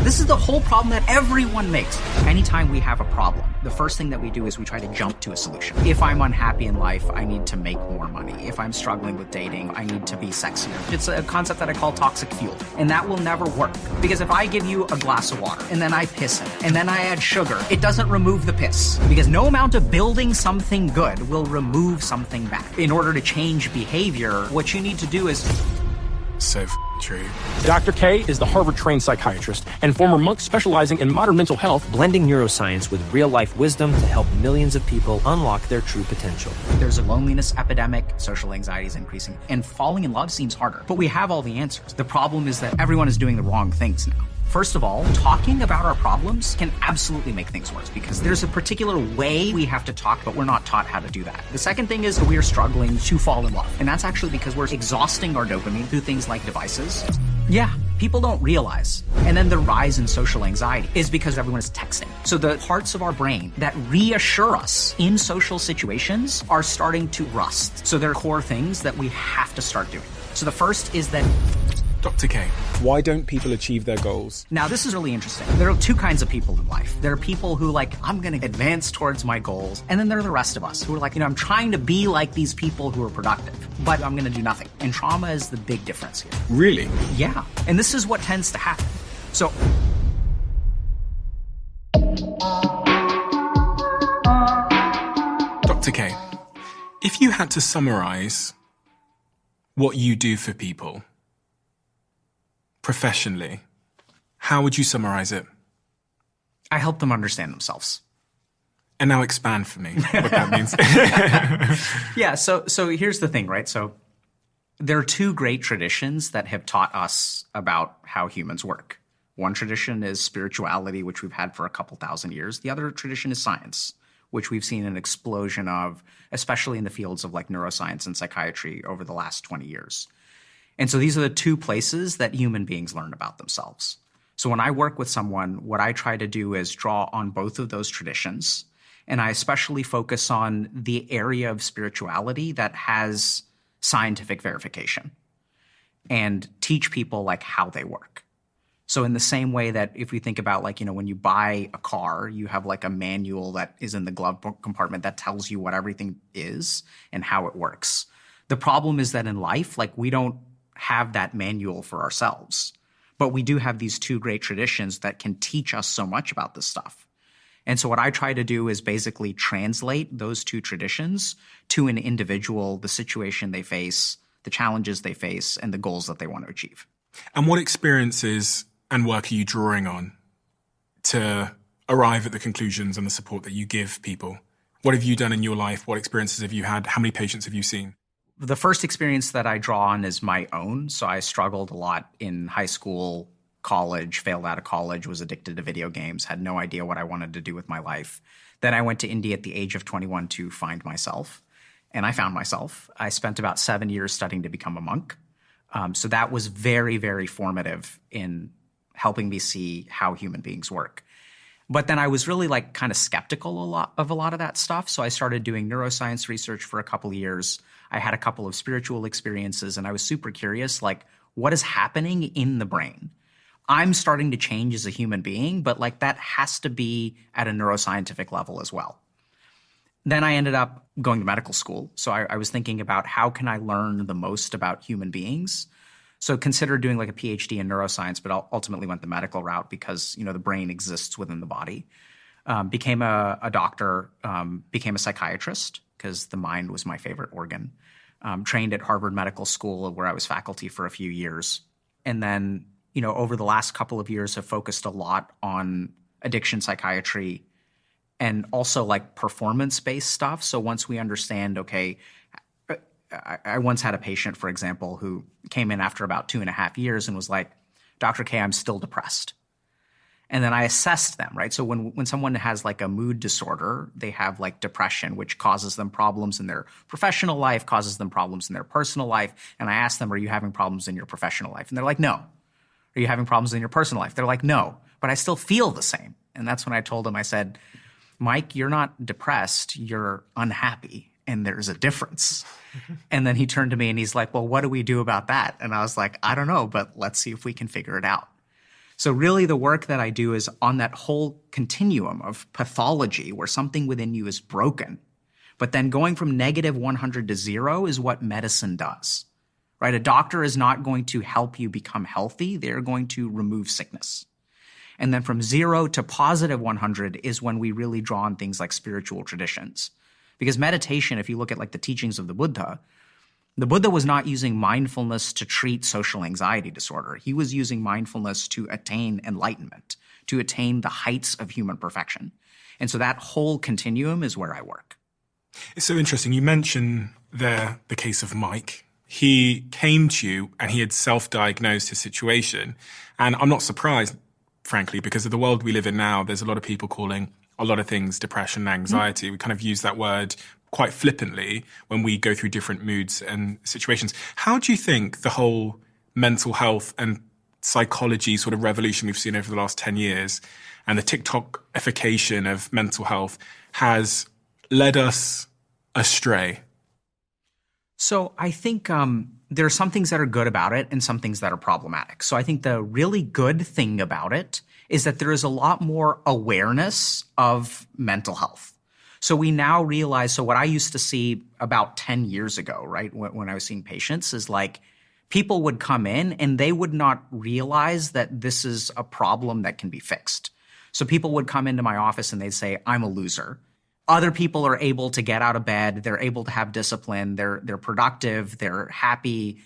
this is the whole problem that everyone makes. Anytime we have a problem, the first thing that we do is we try to jump to a solution. If I'm unhappy in life, I need to make more money. If I'm struggling with dating, I need to be sexier. It's a concept that I call toxic fuel, and that will never work. Because if I give you a glass of water, and then I piss it, and then I add sugar, it doesn't remove the piss. Because no amount of building something good will remove something bad. In order to change behavior, what you need to do is... So true. Dr. K is the Harvard-trained psychiatrist and former monk specializing in modern mental health, blending neuroscience with real-life wisdom to help millions of people unlock their true potential. There's a loneliness epidemic, social anxiety is increasing, and falling in love seems harder. But we have all the answers. The problem is that everyone is doing the wrong things now. First of all, talking about our problems can absolutely make things worse because there's a particular way we have to talk, but we're not taught how to do that. The second thing is we are struggling to fall in love. And that's actually because we're exhausting our dopamine through things like devices. Yeah, people don't realize. And then the rise in social anxiety is because everyone is texting. So the parts of our brain that reassure us in social situations are starting to rust. So there are core things that we have to start doing. So the first is that... Dr. K. Why don't people achieve their goals? Now, this is really interesting. There are two kinds of people in life. There are people who I'm going to advance towards my goals. And then there are the rest of us who are I'm trying to be like these people who are productive, but I'm going to do nothing. And trauma is the big difference here. Really? Yeah. And this is what tends to happen. So... Dr. K, if you had to summarize what you do for people professionally, how would you summarize it? I help them understand themselves. And now expand for me what that means. Yeah, so here's the thing, right? So there are two great traditions that have taught us about how humans work. One tradition is spirituality, which we've had for a couple thousand years. The other tradition is science, which we've seen an explosion of, especially in the fields of neuroscience and psychiatry over the last 20 years. And so these are the two places that human beings learn about themselves. So when I work with someone, what I try to do is draw on both of those traditions. And I especially focus on the area of spirituality that has scientific verification and teach people how they work. So in the same way that if we think about when you buy a car, you have a manual that is in the glove compartment that tells you what everything is and how it works. The problem is that in life, we don't have that manual for ourselves. But we do have these two great traditions that can teach us so much about this stuff. And so what I try to do is basically translate those two traditions to an individual, the situation they face, the challenges they face, and the goals that they want to achieve. And what experiences and work are you drawing on to arrive at the conclusions and the support that you give people? What have you done in your life? What experiences have you had? How many patients have you seen? The first experience that I draw on is my own. So I struggled a lot in high school, college, failed out of college, was addicted to video games, had no idea what I wanted to do with my life. Then I went to India at the age of 21 to find myself. And I found myself. I spent about 7 years studying to become a monk. So that was very, very formative in helping me see how human beings work. But then I was really kind of skeptical of a lot of that stuff. So I started doing neuroscience research for a couple of years. I had a couple of spiritual experiences and I was super curious, what is happening in the brain? I'm starting to change as a human being, but that has to be at a neuroscientific level as well. Then I ended up going to medical school. So I was thinking about how can I learn the most about human beings? So considered doing a PhD in neuroscience, but ultimately went the medical route because, the brain exists within the body. Became a doctor, became a psychiatrist because the mind was my favorite organ. Trained at Harvard Medical School where I was faculty for a few years. And then, over the last couple of years have focused a lot on addiction psychiatry and also performance-based stuff. So once we understand, okay, I once had a patient, for example, who came in after about 2.5 years and was like, Dr. K, I'm still depressed. And then I assessed them, right? So when someone has a mood disorder, they have depression, which causes them problems in their professional life, causes them problems in their personal life. And I asked them, are you having problems in your professional life? And they're like, no. Are you having problems in your personal life? They're like, no, but I still feel the same. And that's when I told them, I said, Mike, you're not depressed, you're unhappy. And there's a difference. And then he turned to me and he's like, well, what do we do about that? And I was like, I don't know, but let's see if we can figure it out. So really the work that I do is on that whole continuum of pathology where something within you is broken. But then going from negative 100 to 0 is what medicine does, right? A doctor is not going to help you become healthy. They're going to remove sickness. And then from 0 to positive 100 is when we really draw on things like spiritual traditions. Because meditation, if you look at like the teachings of the Buddha was not using mindfulness to treat social anxiety disorder. He was using mindfulness to attain enlightenment, to attain the heights of human perfection. And so that whole continuum is where I work. It's so interesting. You mentioned there the case of Mike. He came to you and he had self-diagnosed his situation. And I'm not surprised, frankly, because of the world we live in now, there's a lot of people calling a lot of things depression and anxiety. Mm-hmm. We kind of use that word quite flippantly when we go through different moods and situations. How do you think the whole mental health and psychology sort of revolution we've seen over the last 10 years and the TikTokification of mental health has led us astray? So I think there are some things that are good about it and some things that are problematic. So I think the really good thing about it is that there is a lot more awareness of mental health. So we now realize, so what I used to see about 10 years ago, right, when I was seeing patients is like people would come in and they would not realize that this is a problem that can be fixed. So people would come into my office and they'd say, I'm a loser. Other people are able to get out of bed. They're able to have discipline. They're productive. They're happy.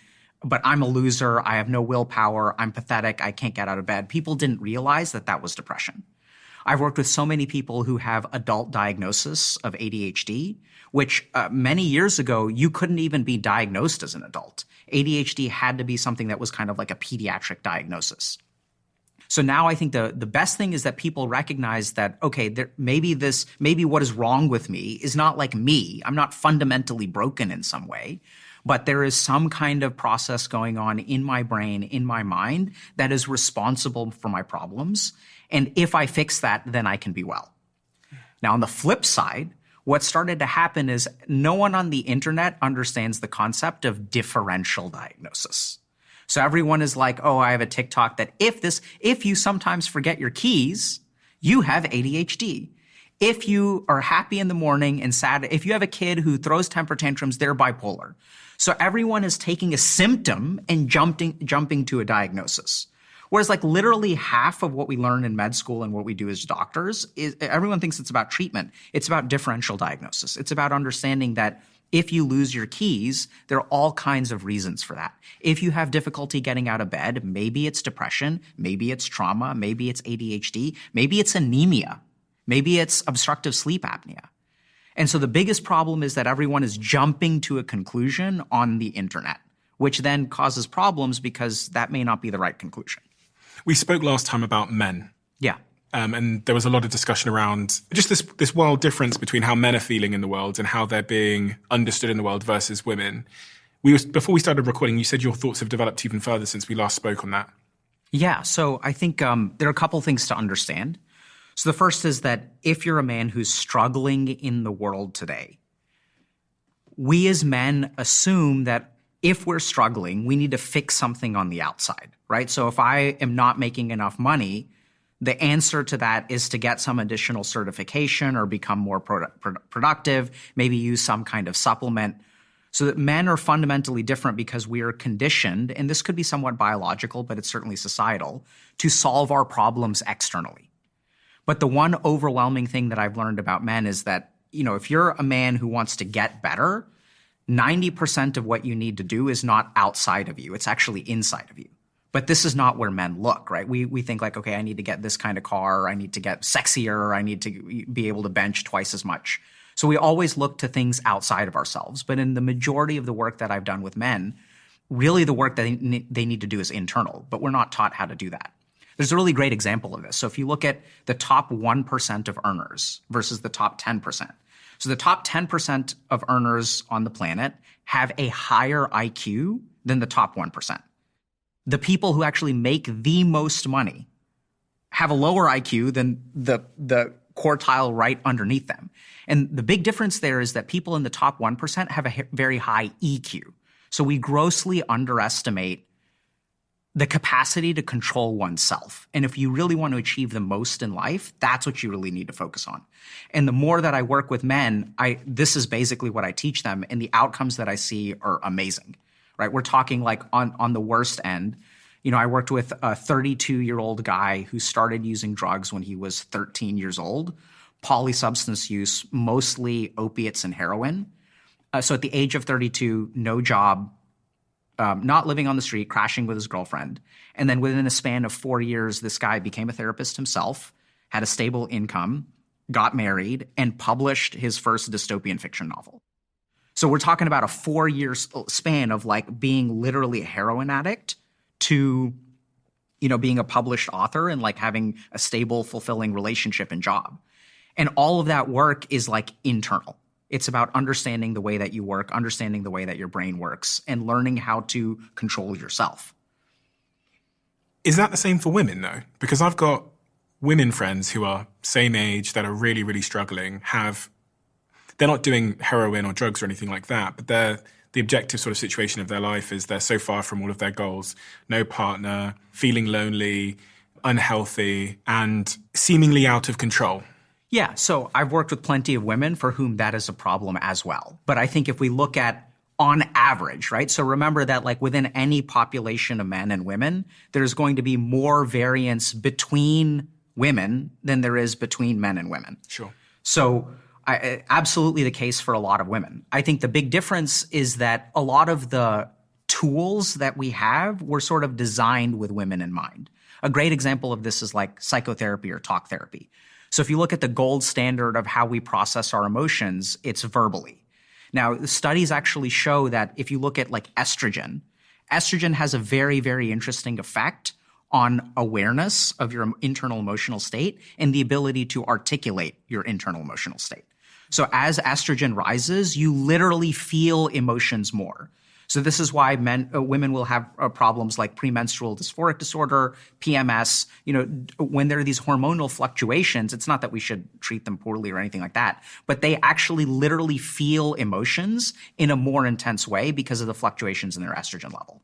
But I'm a loser. I have no willpower. I'm pathetic. I can't get out of bed. People didn't realize that that was depression. I've worked with so many people who have adult diagnosis of ADHD, which many years ago, you couldn't even be diagnosed as an adult. ADHD had to be something that was kind of like a pediatric diagnosis. So now I think the best thing is that people recognize that, okay, maybe what is wrong with me is not like me. I'm not fundamentally broken in some way, but there is some kind of process going on in my brain, in my mind, that is responsible for my problems. And if I fix that, then I can be well. Now, on the flip side, what started to happen is no one on the internet understands the concept of differential diagnosis. So everyone is like, oh, I have a TikTok that if you sometimes forget your keys, you have ADHD. If you are happy in the morning and sad, if you have a kid who throws temper tantrums, they're bipolar. So everyone is taking a symptom and jumping to a diagnosis. Whereas like literally half of what we learn in med school and what we do as doctors is everyone thinks it's about treatment. It's about differential diagnosis. It's about understanding that if you lose your keys, there are all kinds of reasons for that. If you have difficulty getting out of bed, maybe it's depression, maybe it's trauma, maybe it's ADHD, maybe it's anemia, maybe it's obstructive sleep apnea. And so the biggest problem is that everyone is jumping to a conclusion on the internet, which then causes problems because that may not be the right conclusion. We spoke last time about men. Yeah. And there was a lot of discussion around just this wild difference between how men are feeling in the world and how they're being understood in the world versus women. Before we started recording, you said your thoughts have developed even further since we last spoke on that. Yeah. So I think there are a couple things to understand. So the first is that if you're a man who's struggling in the world today, we as men assume that if we're struggling, we need to fix something on the outside, right? So if I am not making enough money, the answer to that is to get some additional certification or become more productive, maybe use some kind of supplement. So that men are fundamentally different because we are conditioned, and this could be somewhat biological, but it's certainly societal, to solve our problems externally. But the one overwhelming thing that I've learned about men is that, if you're a man who wants to get better, 90% of what you need to do is not outside of you. It's actually inside of you. But this is not where men look, right? We think like, okay, I need to get this kind of car. I need to get sexier. I need to be able to bench twice as much. So we always look to things outside of ourselves. But in the majority of the work that I've done with men, really the work that they need to do is internal, but we're not taught how to do that. There's a really great example of this. So if you look at the top 1% of earners versus the top 10%. So the top 10% of earners on the planet have a higher IQ than the top 1%. The people who actually make the most money have a lower IQ than the quartile right underneath them. And the big difference there is that people in the top 1% have a very high EQ. So we grossly underestimate the capacity to control oneself. And if you really want to achieve the most in life, that's what you really need to focus on. And the more that I work with men, this is basically what I teach them, and the outcomes that I see are amazing, right? We're talking like on the worst end. I worked with a 32-year-old guy who started using drugs when he was 13 years old, polysubstance use, mostly opiates and heroin. So at the age of 32, no job, not living on the street, crashing with his girlfriend. And then within a span of 4 years, this guy became a therapist himself, had a stable income, got married, and published his first dystopian fiction novel. So we're talking about a 4-year span of like being literally a heroin addict to, being a published author and like having a stable, fulfilling relationship and job. And all of that work is like internal. It's about understanding the way that you work, understanding the way that your brain works, and learning how to control yourself. Is that the same for women, though? Because I've got women friends who are same age that are really, really struggling, they're not doing heroin or drugs or anything like that, but the objective sort of situation of their life is they're so far from all of their goals, no partner, feeling lonely, unhealthy, and seemingly out of control. Yeah, so I've worked with plenty of women for whom that is a problem as well. But I think if we look at on average, right? So remember that like within any population of men and women, there's going to be more variance between women than there is between men and women. Sure. So absolutely the case for a lot of women. I think the big difference is that a lot of the tools that we have were sort of designed with women in mind. A great example of this is like psychotherapy or talk therapy. So if you look at the gold standard of how we process our emotions, it's verbally. Now, the studies actually show that if you look at like estrogen has a very, very interesting effect on awareness of your internal emotional state and the ability to articulate your internal emotional state. So as estrogen rises, you literally feel emotions more. So this is why women will have problems like premenstrual dysphoric disorder, PMS. When there are these hormonal fluctuations, it's not that we should treat them poorly or anything like that, but they actually literally feel emotions in a more intense way because of the fluctuations in their estrogen level.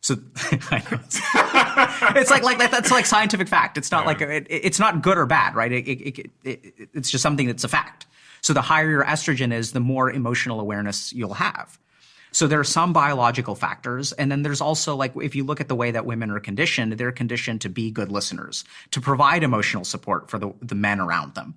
So it's like that's like scientific fact. It's not like it's not good or bad, right? It's just something that's a fact. So the higher your estrogen is, the more emotional awareness you'll have. So there are some biological factors. And then there's also like, if you look at the way that women are conditioned, they're conditioned to be good listeners, to provide emotional support for the men around them.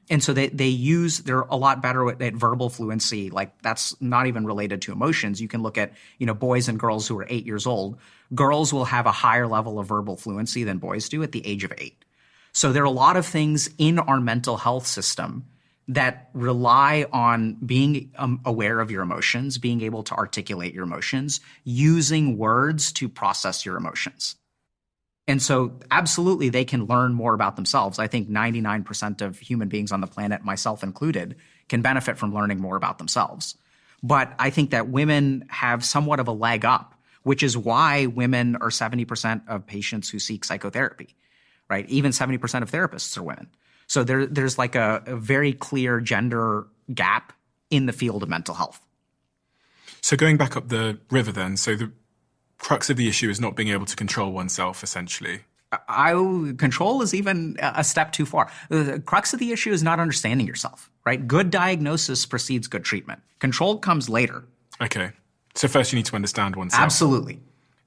And so they're a lot better at verbal fluency. Like that's not even related to emotions. You can look at, boys and girls who are 8 years old. Girls will have a higher level of verbal fluency than boys do at the age of 8. So there are a lot of things in our mental health system that rely on being aware of your emotions, being able to articulate your emotions, using words to process your emotions. And so absolutely they can learn more about themselves. I think 99% of human beings on the planet, myself included, can benefit from learning more about themselves. But I think that women have somewhat of a leg up, which is why women are 70% of patients who seek psychotherapy, right? Even 70% of therapists are women. So there's like a very clear gender gap in the field of mental health. So going back up the river then, so the crux of the issue is not being able to control oneself, essentially. Control is even a step too far. The crux of the issue is not understanding yourself, right? Good diagnosis precedes good treatment. Control comes later. Okay. So first you need to understand oneself. Absolutely.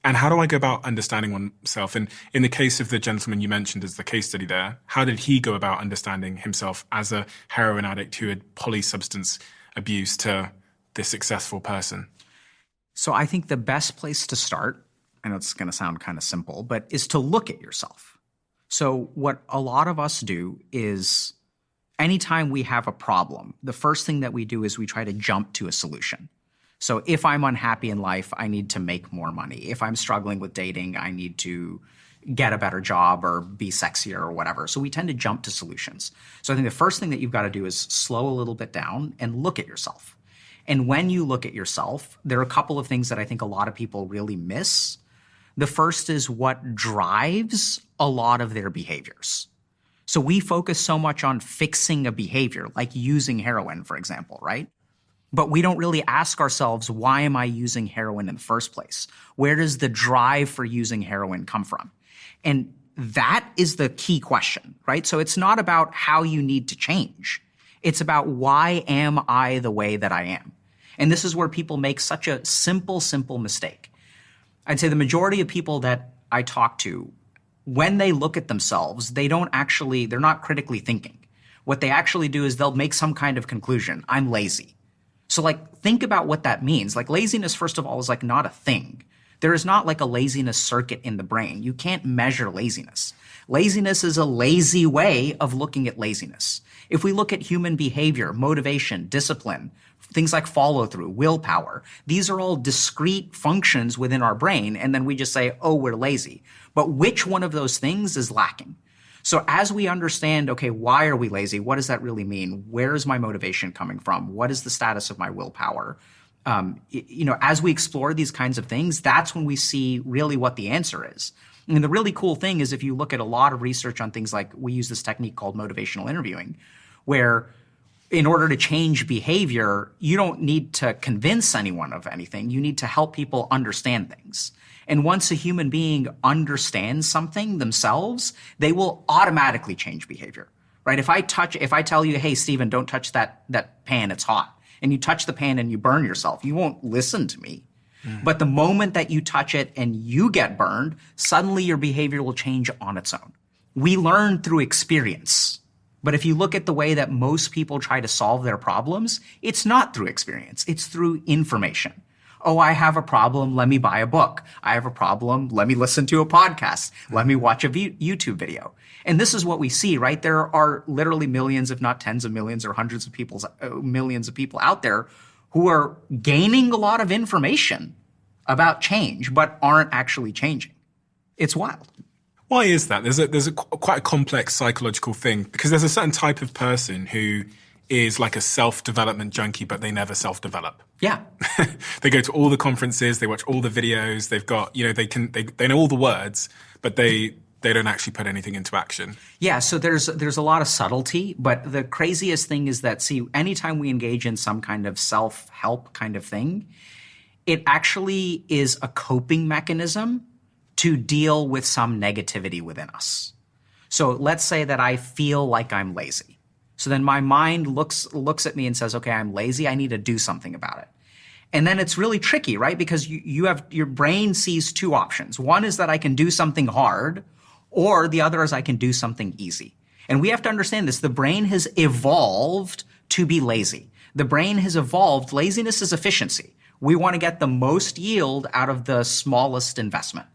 And how do I go about understanding oneself? And in the case of the gentleman you mentioned as the case study there, how did he go about understanding himself as a heroin addict who had polysubstance abuse to this successful person? So I think the best place to start, I know it's going to sound kind of simple, but is to look at yourself. So what a lot of us do is anytime we have a problem, the first thing that we do is we try to jump to a solution. So if I'm unhappy in life, I need to make more money. If I'm struggling with dating, I need to get a better job or be sexier or whatever. So we tend to jump to solutions. So I think the first thing that you've got to do is slow a little bit down and look at yourself. And when you look at yourself, there are a couple of things that I think a lot of people really miss. The first is what drives a lot of their behaviors. So we focus so much on fixing a behavior, like using heroin, for example, right? But we don't really ask ourselves, why am I using heroin in the first place? Where does the drive for using heroin come from? And that is the key question, right? So it's not about how you need to change. It's about, why am I the way that I am? And this is where people make such a simple mistake. I'd say the majority of people that I talk to, when they look at themselves, they're not critically thinking. What they actually do is they'll make some kind of conclusion. I'm lazy. So like, think about what that means. Like, laziness, first of all, is like not a thing. There is not like a laziness circuit in the brain. You can't measure laziness. Laziness is a lazy way of looking at laziness. If we look at human behavior, motivation, discipline, things like follow through, willpower, these are all discrete functions within our brain. And then we just say, oh, we're lazy. But which one of those things is lacking? So as we understand, okay, why are we lazy? What does that really mean? Where is my motivation coming from? What is the status of my willpower? As we explore these kinds of things, that's when we see really what the answer is. And the really cool thing is, if you look at a lot of research on things like, we use this technique called motivational interviewing, where in order to change behavior, you don't need to convince anyone of anything. You need to help people understand things. And once a human being understands something themselves, they will automatically change behavior, right? If I tell you, hey, Stephen, don't touch that pan, it's hot, and you touch the pan and you burn yourself, you won't listen to me. But the moment that you touch it and you get burned, suddenly your behavior will change on its own. We learn through experience. But if you look at the way that most people try to solve their problems, it's not through experience, it's through information. Oh, I have a problem, let me buy a book. I have a problem, let me listen to a podcast. Let me watch a YouTube video. And this is what we see, right? There are literally millions, if not tens of millions or hundreds of millions of people out there who are gaining a lot of information about change, but aren't actually changing. It's wild. Why is that? There's quite a complex psychological thing, because there's a certain type of person who is like a self-development junkie, but they never self-develop. Yeah. They go to all the conferences, they watch all the videos, they've got, they know all the words, but they don't actually put anything into action. Yeah, so there's a lot of subtlety, but the craziest thing is that, anytime we engage in some kind of self-help kind of thing, it actually is a coping mechanism to deal with some negativity within us. So let's say that I feel like I'm lazy. So then my mind looks at me and says, okay, I'm lazy, I need to do something about it. And then it's really tricky, right? Because your brain sees two options. One is that I can do something hard, or the other is I can do something easy. And we have to understand this. The brain has evolved to be lazy. The brain has evolved. Laziness is efficiency. We want to get the most yield out of the smallest investment.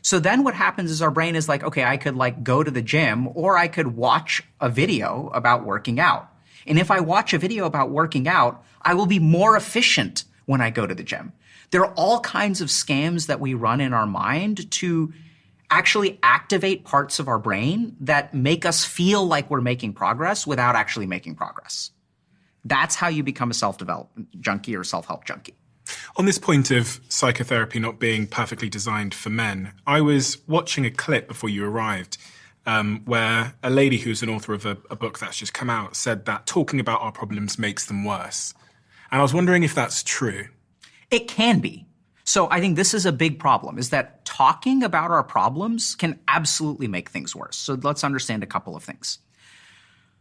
So then what happens is our brain is like, okay, I could go to the gym, or I could watch a video about working out. And if I watch a video about working out, I will be more efficient when I go to the gym. There are all kinds of scams that we run in our mind to actually activate parts of our brain that make us feel like we're making progress without actually making progress. That's how you become a self-development junkie or self-help junkie. On this point of psychotherapy not being perfectly designed for men, I was watching a clip before you arrived where a lady who's an author of a book that's just come out said that talking about our problems makes them worse. And I was wondering if that's true. It can be. So I think this is a big problem, is that talking about our problems can absolutely make things worse. So let's understand a couple of things.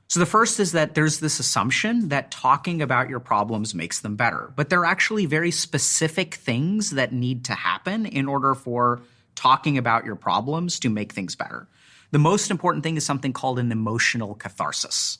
So the first is that there's this assumption that talking about your problems makes them better. But there are actually very specific things that need to happen in order for talking about your problems to make things better. The most important thing is something called an emotional catharsis.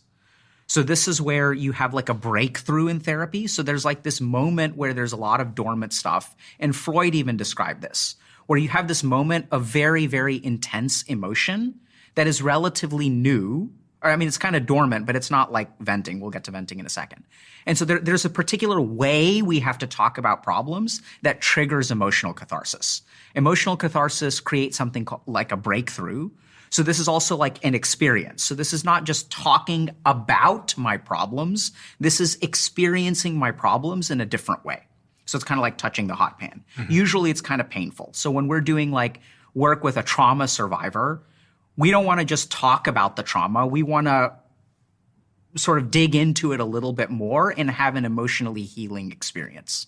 So this is where you have a breakthrough in therapy. So there's this moment where there's a lot of dormant stuff. And Freud even described this, where you have this moment of very, very intense emotion that is relatively new. It's kind of dormant, but it's not like venting. We'll get to venting in a second. And so there's a particular way we have to talk about problems that triggers emotional catharsis. Emotional catharsis creates something like a breakthrough. So this is also like an experience. So this is not just talking about my problems. This is experiencing my problems in a different way. So it's kind of like touching the hot pan. Mm-hmm. Usually it's kind of painful. So when we're doing work with a trauma survivor, we don't want to just talk about the trauma. We want to sort of dig into it a little bit more and have an emotionally healing experience.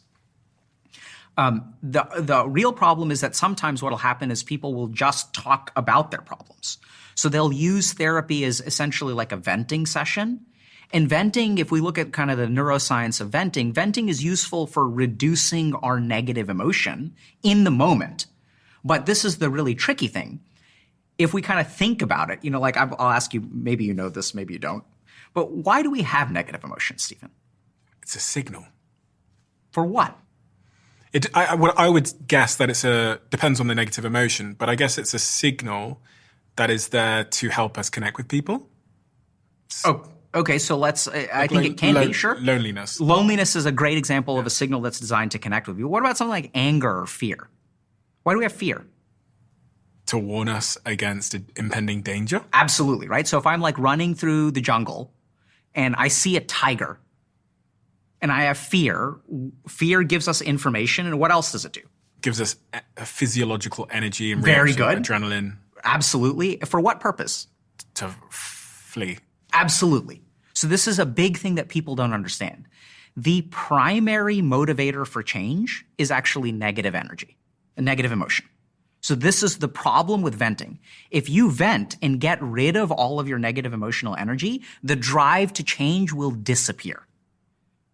The real problem is that sometimes what will happen is people will just talk about their problems. So they'll use therapy as essentially like a venting session. And venting, if we look at kind of the neuroscience of venting, venting is useful for reducing our negative emotion in the moment. But this is the really tricky thing. If we kind of think about it, like I'll ask you, maybe you know this, maybe you don't, but why do we have negative emotions, Stephen? It's a signal. For what? I would guess that depends on the negative emotion, but I guess it's a signal that is there to help us connect with people. Oh, okay. So I think it can be, sure. Loneliness. Loneliness is a great example of a signal that's designed to connect with you. What about something like anger or fear? Why do we have fear? To warn us against impending danger? Absolutely, right? So if I'm like running through the jungle and I see a tiger and I have fear gives us information, and what else does it do? Gives us a physiological energy and very reaction, good. Adrenaline. Absolutely. For what purpose? To flee. Absolutely. So this is a big thing that people don't understand. The primary motivator for change is actually negative energy, a negative emotion. So this is the problem with venting. If you vent and get rid of all of your negative emotional energy, the drive to change will disappear.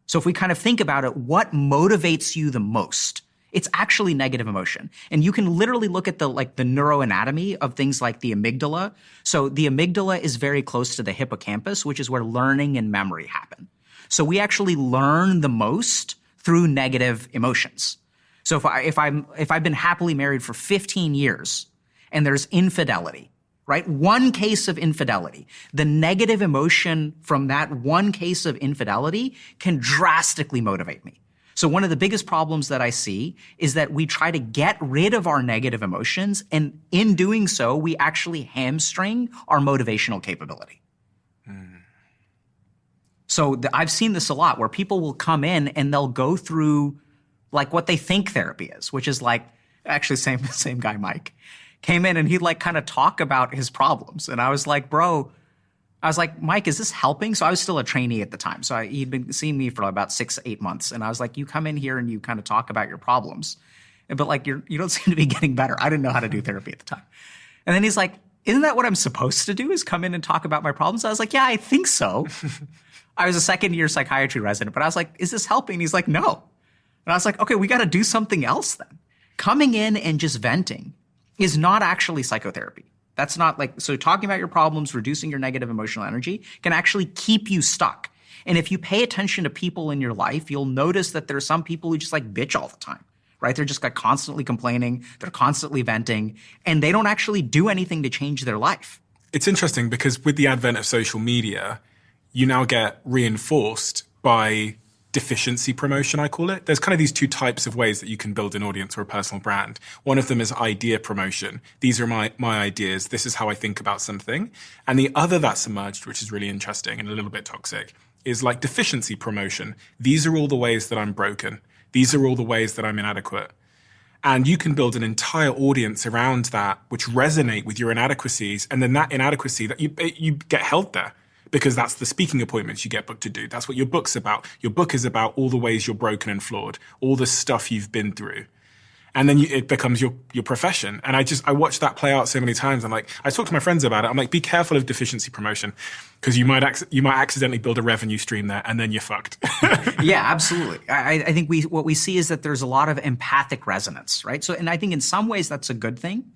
So if we kind of think about it, what motivates you the most? It's actually negative emotion. And you can literally look at the neuroanatomy of things like the amygdala. So the amygdala is very close to the hippocampus, which is where learning and memory happen. So we actually learn the most through negative emotions. So if I've been happily married for 15 years and there's infidelity, right? One case of infidelity, the negative emotion from that one case of infidelity can drastically motivate me. So one of the biggest problems that I see is that we try to get rid of our negative emotions, and in doing so, we actually hamstring our motivational capability. So I've seen this a lot where people will come in and they'll go through like what they think therapy is, which is like, actually same guy, Mike, came in and he'd like kind of talk about his problems. And I was like, Mike, is this helping? So I was still a trainee at the time. So he'd been seeing me for about 6-8 months. And I was like, you come in here and you kind of talk about your problems, but like you don't seem to be getting better. I didn't know how to do therapy at the time. And then he's like, isn't that what I'm supposed to do, is come in and talk about my problems? I was like, yeah, I think so. I was a second-year psychiatry resident, but I was like, is this helping? He's like, no. And I was like, okay, we got to do something else then. Coming in and just venting is not actually psychotherapy. That's not like, so talking about your problems, reducing your negative emotional energy can actually keep you stuck. And if you pay attention to people in your life, you'll notice that there are some people who just like bitch all the time, right? They're just like constantly complaining, they're constantly venting, and they don't actually do anything to change their life. It's interesting because with the advent of social media, you now get reinforced by deficiency promotion, I call it. There's kind of these two types of ways that you can build an audience or a personal brand. One of them is idea promotion. These are my ideas. This is how I think about something. And the other that's emerged, which is really interesting and a little bit toxic, is like deficiency promotion. These are all the ways that I'm broken. These are all the ways that I'm inadequate. And you can build an entire audience around that, which resonate with your inadequacies. And then that inadequacy, that you get held there. Because that's the speaking appointments you get booked to do. That's what your book's about. Your book is about all the ways you're broken and flawed, all the stuff you've been through. And then it becomes your profession. And I watched that play out so many times. I'm like, I talk to my friends about it. I'm like, be careful of deficiency promotion because you might accidentally build a revenue stream there and then you're fucked. Yeah, absolutely. I think what we see is that there's a lot of empathic resonance, right? So, and I think in some ways that's a good thing.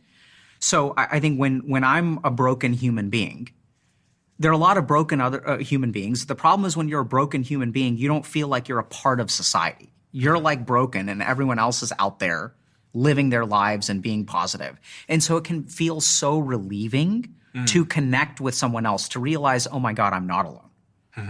So I think when I'm a broken human being, there are a lot of broken other human beings. The problem is when you're a broken human being, you don't feel like you're a part of society. You're like broken and everyone else is out there living their lives and being positive. And so it can feel so relieving to connect with someone else, to realize, oh my God, I'm not alone,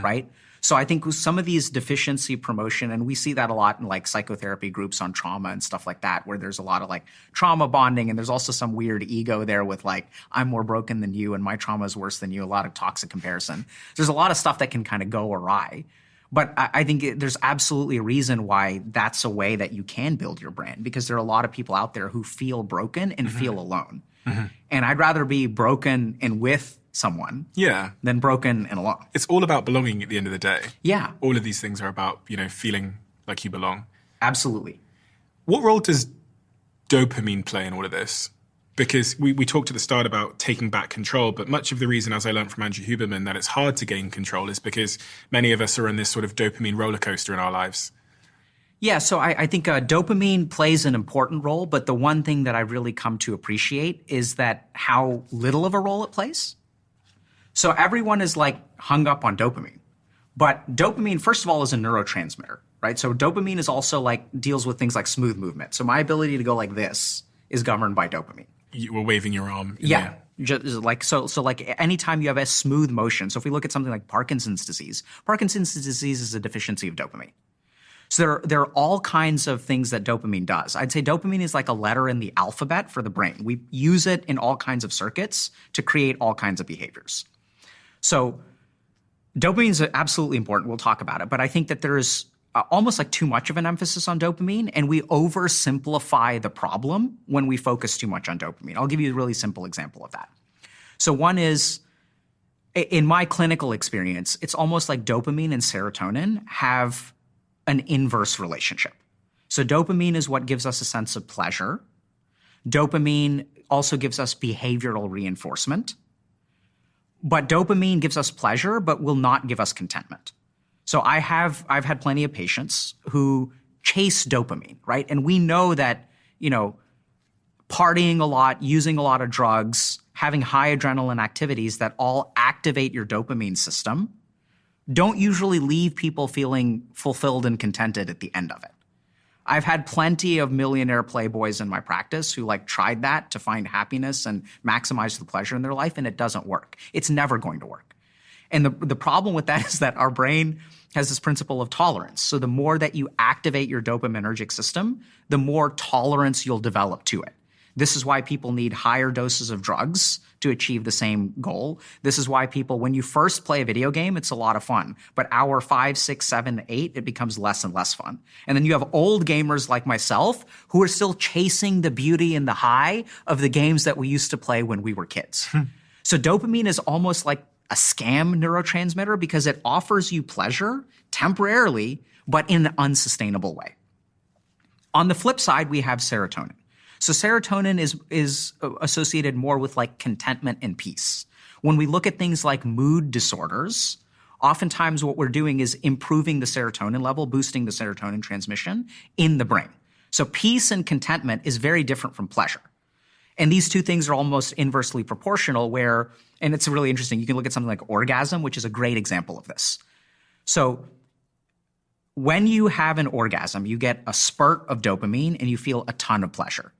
right? So I think with some of these deficiency promotion, and we see that a lot in like psychotherapy groups on trauma and stuff like that, where there's a lot of like trauma bonding, and there's also some weird ego there with like, I'm more broken than you and my trauma is worse than you, a lot of toxic comparison. There's a lot of stuff that can kind of go awry. But I think there's absolutely a reason why that's a way that you can build your brand, because there are a lot of people out there who feel broken and feel alone. And I'd rather be broken and with someone Yeah. than broken and alone. It's all about belonging at the end of the day. Yeah, All of these things are about, feeling like you belong. absolutely. What role does dopamine play in all of this? Because we talked at the start about taking back control, but much of the reason, as I learned from Andrew Huberman, that it's hard to gain control is because many of us are on this sort of dopamine roller coaster in our lives. Yeah, so I think dopamine plays an important role, but the one thing that I really come to appreciate is that how little of a role it plays. So everyone is like hung up on dopamine, but dopamine, first of all, is a neurotransmitter, right? So dopamine is also like deals with things like smooth movement. So my ability to go like this is governed by dopamine. You were waving your arm. Yeah. Just like so like anytime you have a smooth motion. So if we look at something like Parkinson's disease is a deficiency of dopamine. So there are all kinds of things that dopamine does. I'd say dopamine is like a letter in the alphabet for the brain. We use it in all kinds of circuits to create all kinds of behaviors. So dopamine is absolutely important. We'll talk about it. But I think that there's almost like too much of an emphasis on dopamine, and we oversimplify the problem when we focus too much on dopamine. I'll give you a really simple example of that. So one is, in my clinical experience, it's almost like dopamine and serotonin have an inverse relationship. So dopamine is what gives us a sense of pleasure. Dopamine also gives us behavioral reinforcement. But dopamine gives us pleasure, but will not give us contentment. So I've had plenty of patients who chase dopamine, right? And we know that, partying a lot, using a lot of drugs, having high adrenaline activities that all activate your dopamine system don't usually leave people feeling fulfilled and contented at the end of it. I've had plenty of millionaire playboys in my practice who tried that to find happiness and maximize the pleasure in their life, and it doesn't work. It's never going to work. And the problem with that is that our brain has this principle of tolerance. So the more that you activate your dopaminergic system, the more tolerance you'll develop to it. This is why people need higher doses of drugs to achieve the same goal. This is why people, when you first play a video game, it's a lot of fun. But hour 5, 6, 7, 8, it becomes less and less fun. And then you have old gamers like myself who are still chasing the beauty and the high of the games that we used to play when we were kids. So dopamine is almost like a scam neurotransmitter because it offers you pleasure temporarily, but in an unsustainable way. On the flip side, we have serotonin. So serotonin is associated more with contentment and peace. When we look at things like mood disorders, oftentimes what we're doing is improving the serotonin level, boosting the serotonin transmission in the brain. So peace and contentment is very different from pleasure. And these two things are almost inversely proportional and it's really interesting. You can look at something like orgasm, which is a great example of this. So when you have an orgasm, you get a spurt of dopamine and you feel a ton of pleasure.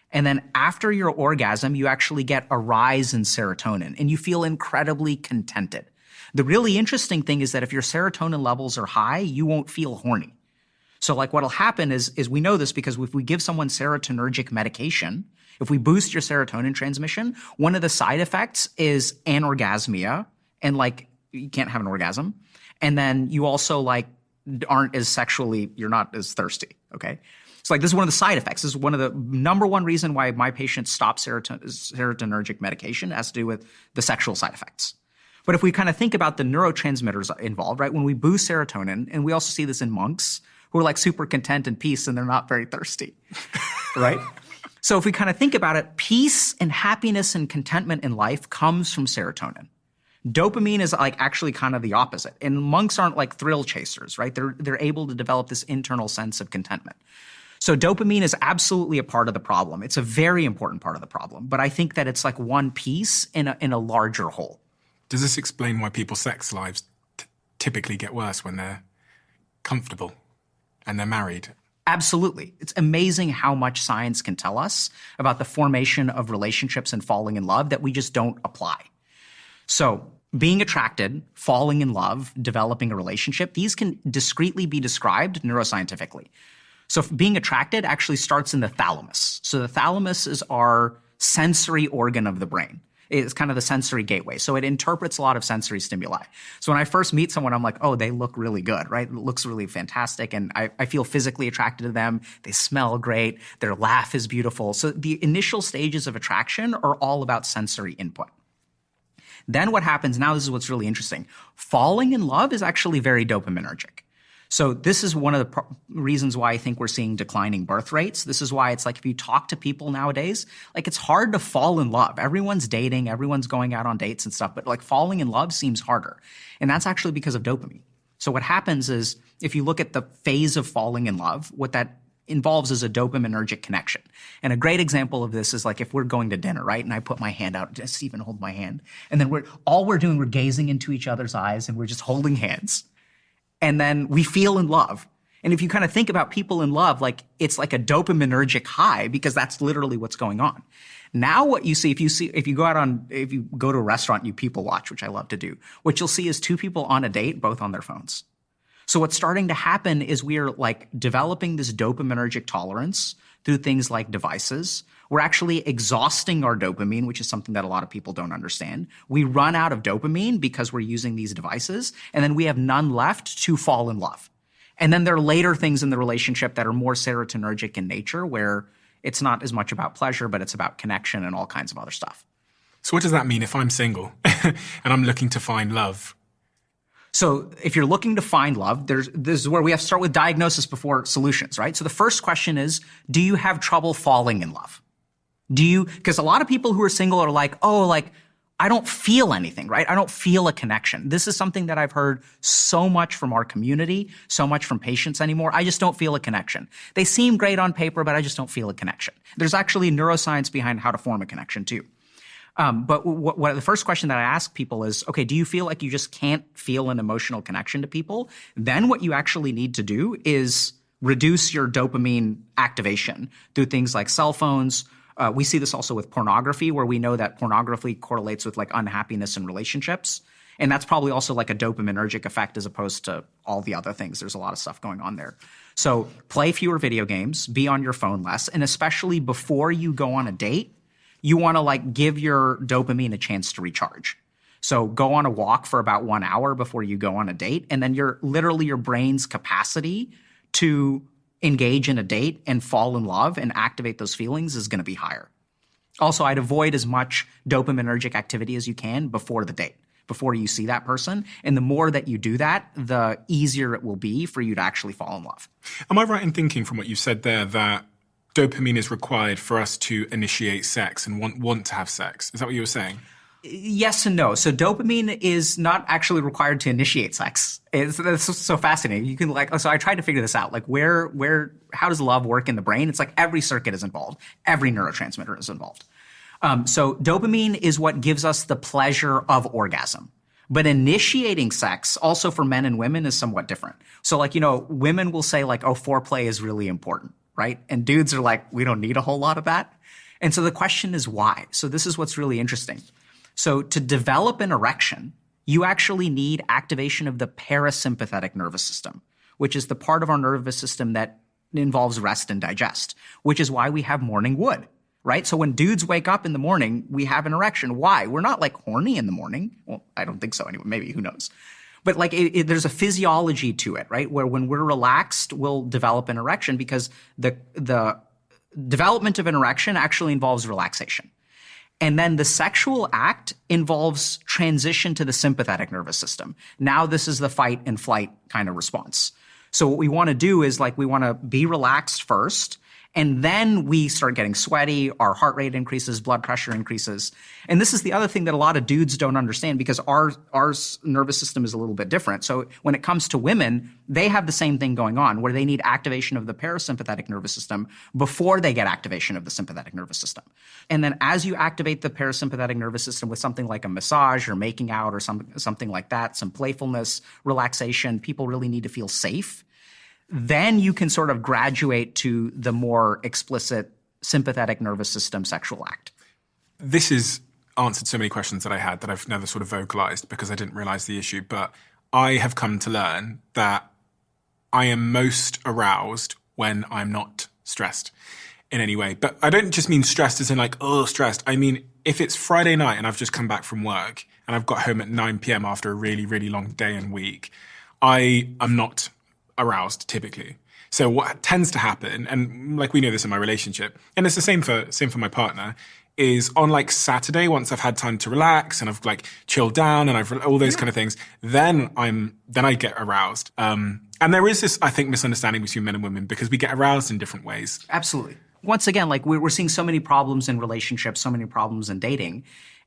And then after your orgasm, you actually get a rise in serotonin and you feel incredibly contented. The really interesting thing is that if your serotonin levels are high, you won't feel horny. So what'll happen is we know this because if we give someone serotonergic medication, if we boost your serotonin transmission, one of the side effects is anorgasmia and you can't have an orgasm. And then you also aren't as sexually, you're not as thirsty, okay? So this is one of the side effects. This is one of the number one reason why my patients stop serotonergic medication. It has to do with the sexual side effects. But if we kind of think about the neurotransmitters involved, right? When we boost serotonin, and we also see this in monks who are super content and peace and they're not very thirsty, right? So if we kind of think about it, peace and happiness and contentment in life comes from serotonin. Dopamine is actually kind of the opposite. And monks aren't thrill chasers, right? They're able to develop this internal sense of contentment. So dopamine is absolutely a part of the problem. It's a very important part of the problem. But I think that it's one piece in a larger whole. Does this explain why people's sex lives typically get worse when they're comfortable and they're married? Absolutely. It's amazing how much science can tell us about the formation of relationships and falling in love that we just don't apply. So being attracted, falling in love, developing a relationship, these can discretely be described neuroscientifically. So being attracted actually starts in the thalamus. So the thalamus is our sensory organ of the brain. It's kind of the sensory gateway. So it interprets a lot of sensory stimuli. So when I first meet someone, I'm like, oh, they look really good, right? It looks really fantastic. And I feel physically attracted to them. They smell great. Their laugh is beautiful. So the initial stages of attraction are all about sensory input. Then what happens now, this is what's really interesting. Falling in love is actually very dopaminergic. So this is one of the reasons why I think we're seeing declining birth rates. This is why it's like if you talk to people nowadays, like it's hard to fall in love. Everyone's dating, everyone's going out on dates and stuff, but like falling in love seems harder. And that's actually because of dopamine. So what happens is if you look at the phase of falling in love, what that involves is a dopaminergic connection. And a great example of this is like if we're going to dinner, right? And I put my hand out, just Stephen hold my hand. And then we're gazing into each other's eyes and we're just holding hands. And then we feel in love. And if you kind of think about people in love, like it's like a dopaminergic high because that's literally what's going on. Now what you see, if you go to a restaurant and you people watch, which I love to do, what you'll see is two people on a date, both on their phones. So what's starting to happen is we are like developing this dopaminergic tolerance through things like devices. We're actually exhausting our dopamine, which is something that a lot of people don't understand. We run out of dopamine because we're using these devices, and then we have none left to fall in love. And then there are later things in the relationship that are more serotonergic in nature, where it's not as much about pleasure, but it's about connection and all kinds of other stuff. So what does that mean if I'm single and I'm looking to find love? So if you're looking to find love, this is where we have to start with diagnosis before solutions, right? So the first question is, do you have trouble falling in love? Because a lot of people who are single are like, oh, like, I don't feel anything, right? I don't feel a connection. This is something that I've heard so much from our community, so much from patients anymore. I just don't feel a connection. They seem great on paper, but I just don't feel a connection. There's actually neuroscience behind how to form a connection too. But what the first question that I ask people is, okay, do you feel like you just can't feel an emotional connection to people? Then what you actually need to do is reduce your dopamine activation through things like cell phones. We see this also with pornography, where we know that pornography correlates with like unhappiness in relationships. And that's probably also like a dopaminergic effect as opposed to all the other things. There's a lot of stuff going on there. So play fewer video games, be on your phone less, and especially before you go on a date, you want to like give your dopamine a chance to recharge. So go on a walk for about 1 hour before you go on a date, and then your brain's capacity to engage in a date and fall in love and activate those feelings is going to be higher. Also, I'd avoid as much dopaminergic activity as you can before the date, before you see that person. And the more that you do that, the easier it will be for you to actually fall in love. Am I right in thinking from what you said there that dopamine is required for us to initiate sex and want to have sex? Is that what you were saying? Yes and no. So dopamine is not actually required to initiate sex. It's so fascinating. You can so I tried to figure this out. Like how does love work in the brain? It's like every circuit is involved. Every neurotransmitter is involved. So dopamine is what gives us the pleasure of orgasm. But initiating sex also for men and women is somewhat different. So women will say like, oh, foreplay is really important, right? And dudes are like, we don't need a whole lot of that. And so the question is why? So this is what's really interesting. So to develop an erection, you actually need activation of the parasympathetic nervous system, which is the part of our nervous system that involves rest and digest, which is why we have morning wood, right? So when dudes wake up in the morning, we have an erection. Why? We're not like horny in the morning. Well, I don't think so anyway. Maybe, who knows? But like there's a physiology to it, right? Where when we're relaxed, we'll develop an erection because the development of an erection actually involves relaxation. And then the sexual act involves transition to the sympathetic nervous system. Now this is the fight and flight kind of response. So what we want to do is we want to be relaxed first, and then we start getting sweaty, our heart rate increases, blood pressure increases. And this is the other thing that a lot of dudes don't understand because our nervous system is a little bit different. So when it comes to women, they have the same thing going on where they need activation of the parasympathetic nervous system before they get activation of the sympathetic nervous system. And then as you activate the parasympathetic nervous system with something like a massage or making out or something like that, some playfulness, relaxation, people really need to feel safe. Then you can sort of graduate to the more explicit sympathetic nervous system sexual act. This has answered so many questions that I had that I've never sort of vocalized because I didn't realize the issue. But I have come to learn that I am most aroused when I'm not stressed in any way. But I don't just mean stressed as in like, oh, stressed. I mean, if it's Friday night and I've just come back from work and I've got home at 9 p.m. after a really, really long day and week, I am not aroused typically. So what tends to happen, and like we know this in my relationship, and it's the same for my partner, is on like Saturday, once I've had time to relax and I've like chilled down and I've all those kind of things, then I get aroused. And there is this, I think, misunderstanding between men and women because we get aroused in different ways. Absolutely. Once again, like we're seeing so many problems in relationships, so many problems in dating.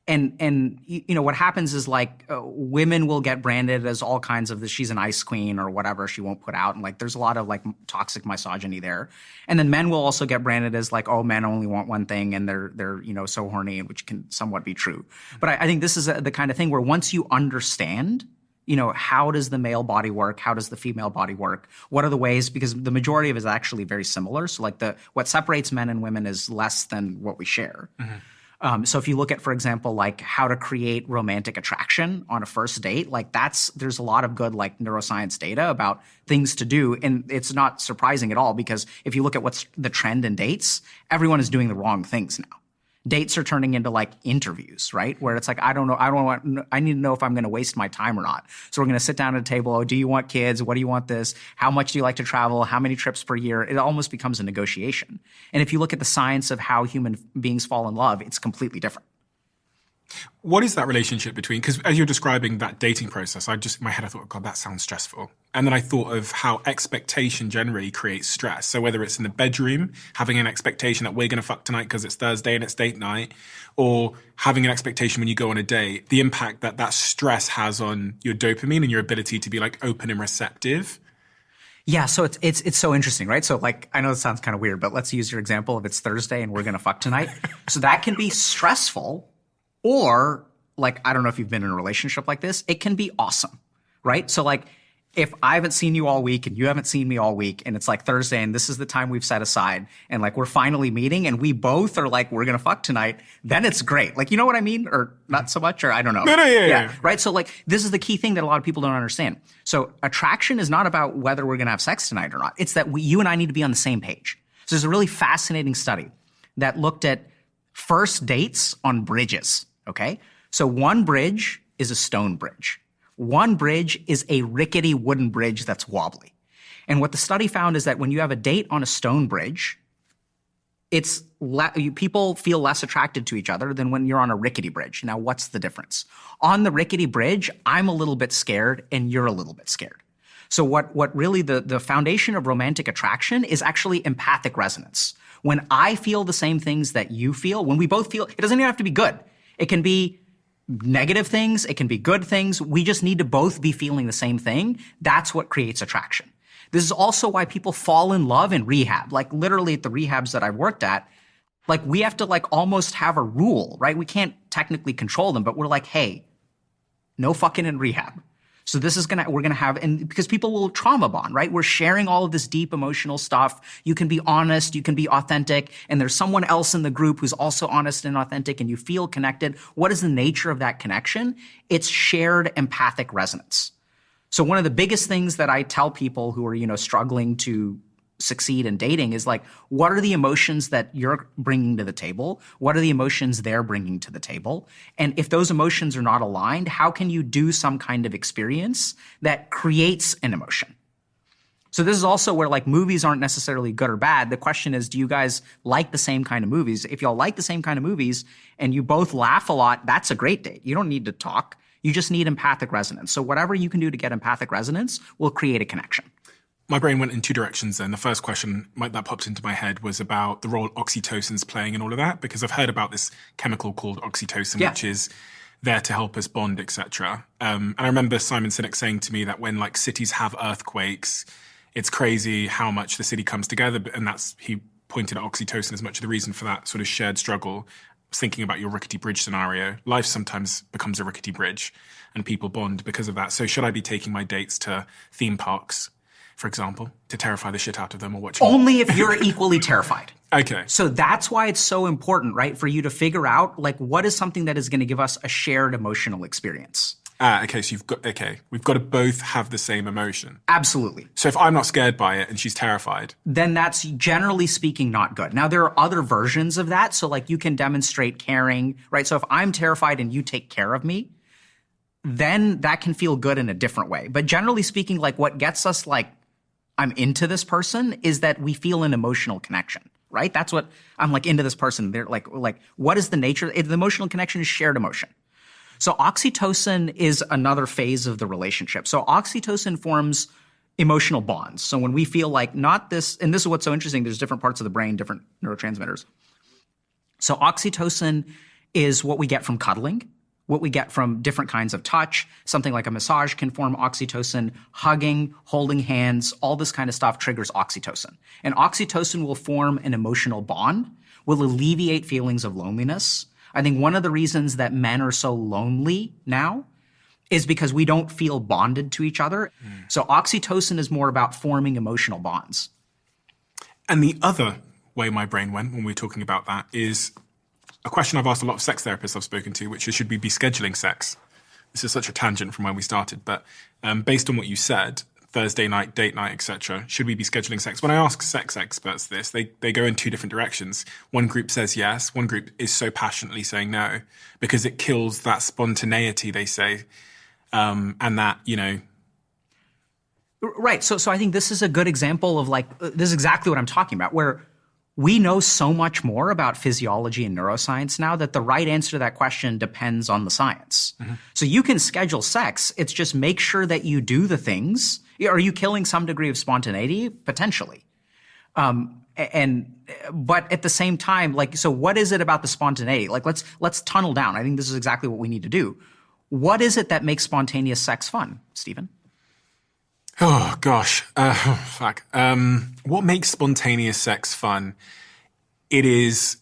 And you know, what happens is like women will get branded as all kinds of this, she's an ice queen or whatever she won't put out. And like there's a lot of like toxic misogyny there. And then men will also get branded as like, oh, men only want one thing and they're you know, so horny, which can somewhat be true. But I think this is the kind of thing where once you understand, you know, how does the male body work? How does the female body work? What are the ways? Because the majority of it is actually very similar. So like what separates men and women is less than what we share. Mm-hmm. So if you look at, for example, like how to create romantic attraction on a first date, like there's a lot of good like neuroscience data about things to do. And it's not surprising at all because if you look at what's the trend in dates, everyone is doing the wrong things now. Dates are turning into like interviews, right? Where it's like, I need to know if I'm going to waste my time or not. So we're going to sit down at a table. Oh, do you want kids? What do you want this? How much do you like to travel? How many trips per year? It almost becomes a negotiation. And if you look at the science of how human beings fall in love, it's completely different. What is that relationship between, because as you're describing that dating process, in my head I thought, God, that sounds stressful. And then I thought of how expectation generally creates stress. So whether it's in the bedroom, having an expectation that we're going to fuck tonight because it's Thursday and it's date night, or having an expectation when you go on a date, the impact that stress has on your dopamine and your ability to be like open and receptive. Yeah, so it's so interesting, right? So like, I know it sounds kind of weird, but let's use your example of it's Thursday and we're going to fuck tonight. So that can be stressful. Or like, I don't know if you've been in a relationship like this, it can be awesome, right? So like if I haven't seen you all week and you haven't seen me all week and it's like Thursday and this is the time we've set aside and like we're finally meeting and we both are like, we're going to fuck tonight, then it's great. Like, you know what I mean? Or not so much, or I don't know. No, yeah. Right? So like, this is the key thing that a lot of people don't understand. So attraction is not about whether we're going to have sex tonight or not. It's that you and I need to be on the same page. So there's a really fascinating study that looked at first dates on bridges. Okay, so one bridge is a stone bridge. One bridge is a rickety wooden bridge that's wobbly. And what the study found is that when you have a date on a stone bridge, people feel less attracted to each other than when you're on a rickety bridge. Now, what's the difference? On the rickety bridge, I'm a little bit scared and you're a little bit scared. So what really the foundation of romantic attraction is actually empathic resonance. When I feel the same things that you feel, when we both feel, it doesn't even have to be good. It can be negative things. It can be good things. We just need to both be feeling the same thing. That's what creates attraction. This is also why people fall in love in rehab. Like literally at the rehabs that I've worked at, like we have to like almost have a rule, right? We can't technically control them, but we're like, hey, no fucking in rehab. So this is we're gonna have, and because people will trauma bond, right? We're sharing all of this deep emotional stuff. You can be honest, you can be authentic, and there's someone else in the group who's also honest and authentic, and you feel connected. What is the nature of that connection? It's shared empathic resonance. So one of the biggest things that I tell people who are, you know, struggling to succeed in dating is like, what are the emotions that you're bringing to the table? What are the emotions they're bringing to the table? And if those emotions are not aligned, how can you do some kind of experience that creates an emotion? So this is also where like movies aren't necessarily good or bad. The question is, do you guys like the same kind of movies? If y'all like the same kind of movies and you both laugh a lot, that's a great date. You don't need to talk. You just need empathic resonance. So whatever you can do to get empathic resonance will create a connection. My brain went in two directions then. The first question that popped into my head was about the role oxytocin's playing in all of that, because I've heard about this chemical called oxytocin, which is there to help us bond, etc. And I remember Simon Sinek saying to me that when like cities have earthquakes, it's crazy how much the city comes together. And he pointed at oxytocin as much of the reason for that sort of shared struggle. I was thinking about your rickety bridge scenario. Life sometimes becomes a rickety bridge and people bond because of that. So should I be taking my dates to theme parks, for example, to terrify the shit out of them, or watching? Only if you're equally terrified. Okay. So that's why it's so important, right? For you to figure out, like, what is something that is going to give us a shared emotional experience? Okay. So we've got to both have the same emotion. Absolutely. So if I'm not scared by it and she's terrified, then that's generally speaking not good. Now, there are other versions of that. So like you can demonstrate caring, right? So if I'm terrified and you take care of me, then that can feel good in a different way. But generally speaking, like what gets us like, I'm into this person is that we feel an emotional connection, right? That's what I'm like into this person. They're like, what is the nature? The emotional connection is shared emotion. So oxytocin is another phase of the relationship. So oxytocin forms emotional bonds. So when we feel like not this, and this is what's so interesting, there's different parts of the brain, different neurotransmitters. So oxytocin is what we get from cuddling, what we get from different kinds of touch. Something like a massage can form oxytocin, hugging, holding hands, all this kind of stuff triggers oxytocin. And oxytocin will form an emotional bond, will alleviate feelings of loneliness. I think one of the reasons that men are so lonely now is because we don't feel bonded to each other. So oxytocin is more about forming emotional bonds. And the other way my brain went when we were talking about that is a question I've asked a lot of sex therapists I've spoken to, which is, should we be scheduling sex? This is such a tangent from where we started, but based on what you said, Thursday night, date night, etc., should we be scheduling sex? When I ask sex experts this, they go in two different directions. One group says yes, one group is so passionately saying no, because it kills that spontaneity, they say, and that, you know. Right. So I think this is a good example of this is exactly what I'm talking about, where we know so much more about physiology and neuroscience now that the right answer to that question depends on the science. Mm-hmm. So you can schedule sex. It's just make sure that you do the things. Are you killing some degree of spontaneity? Potentially. But at the same time, so what is it about the spontaneity? Let's tunnel down. I think this is exactly what we need to do. What is it that makes spontaneous sex fun, Stephen? Oh, gosh. Fuck. What makes spontaneous sex fun? It is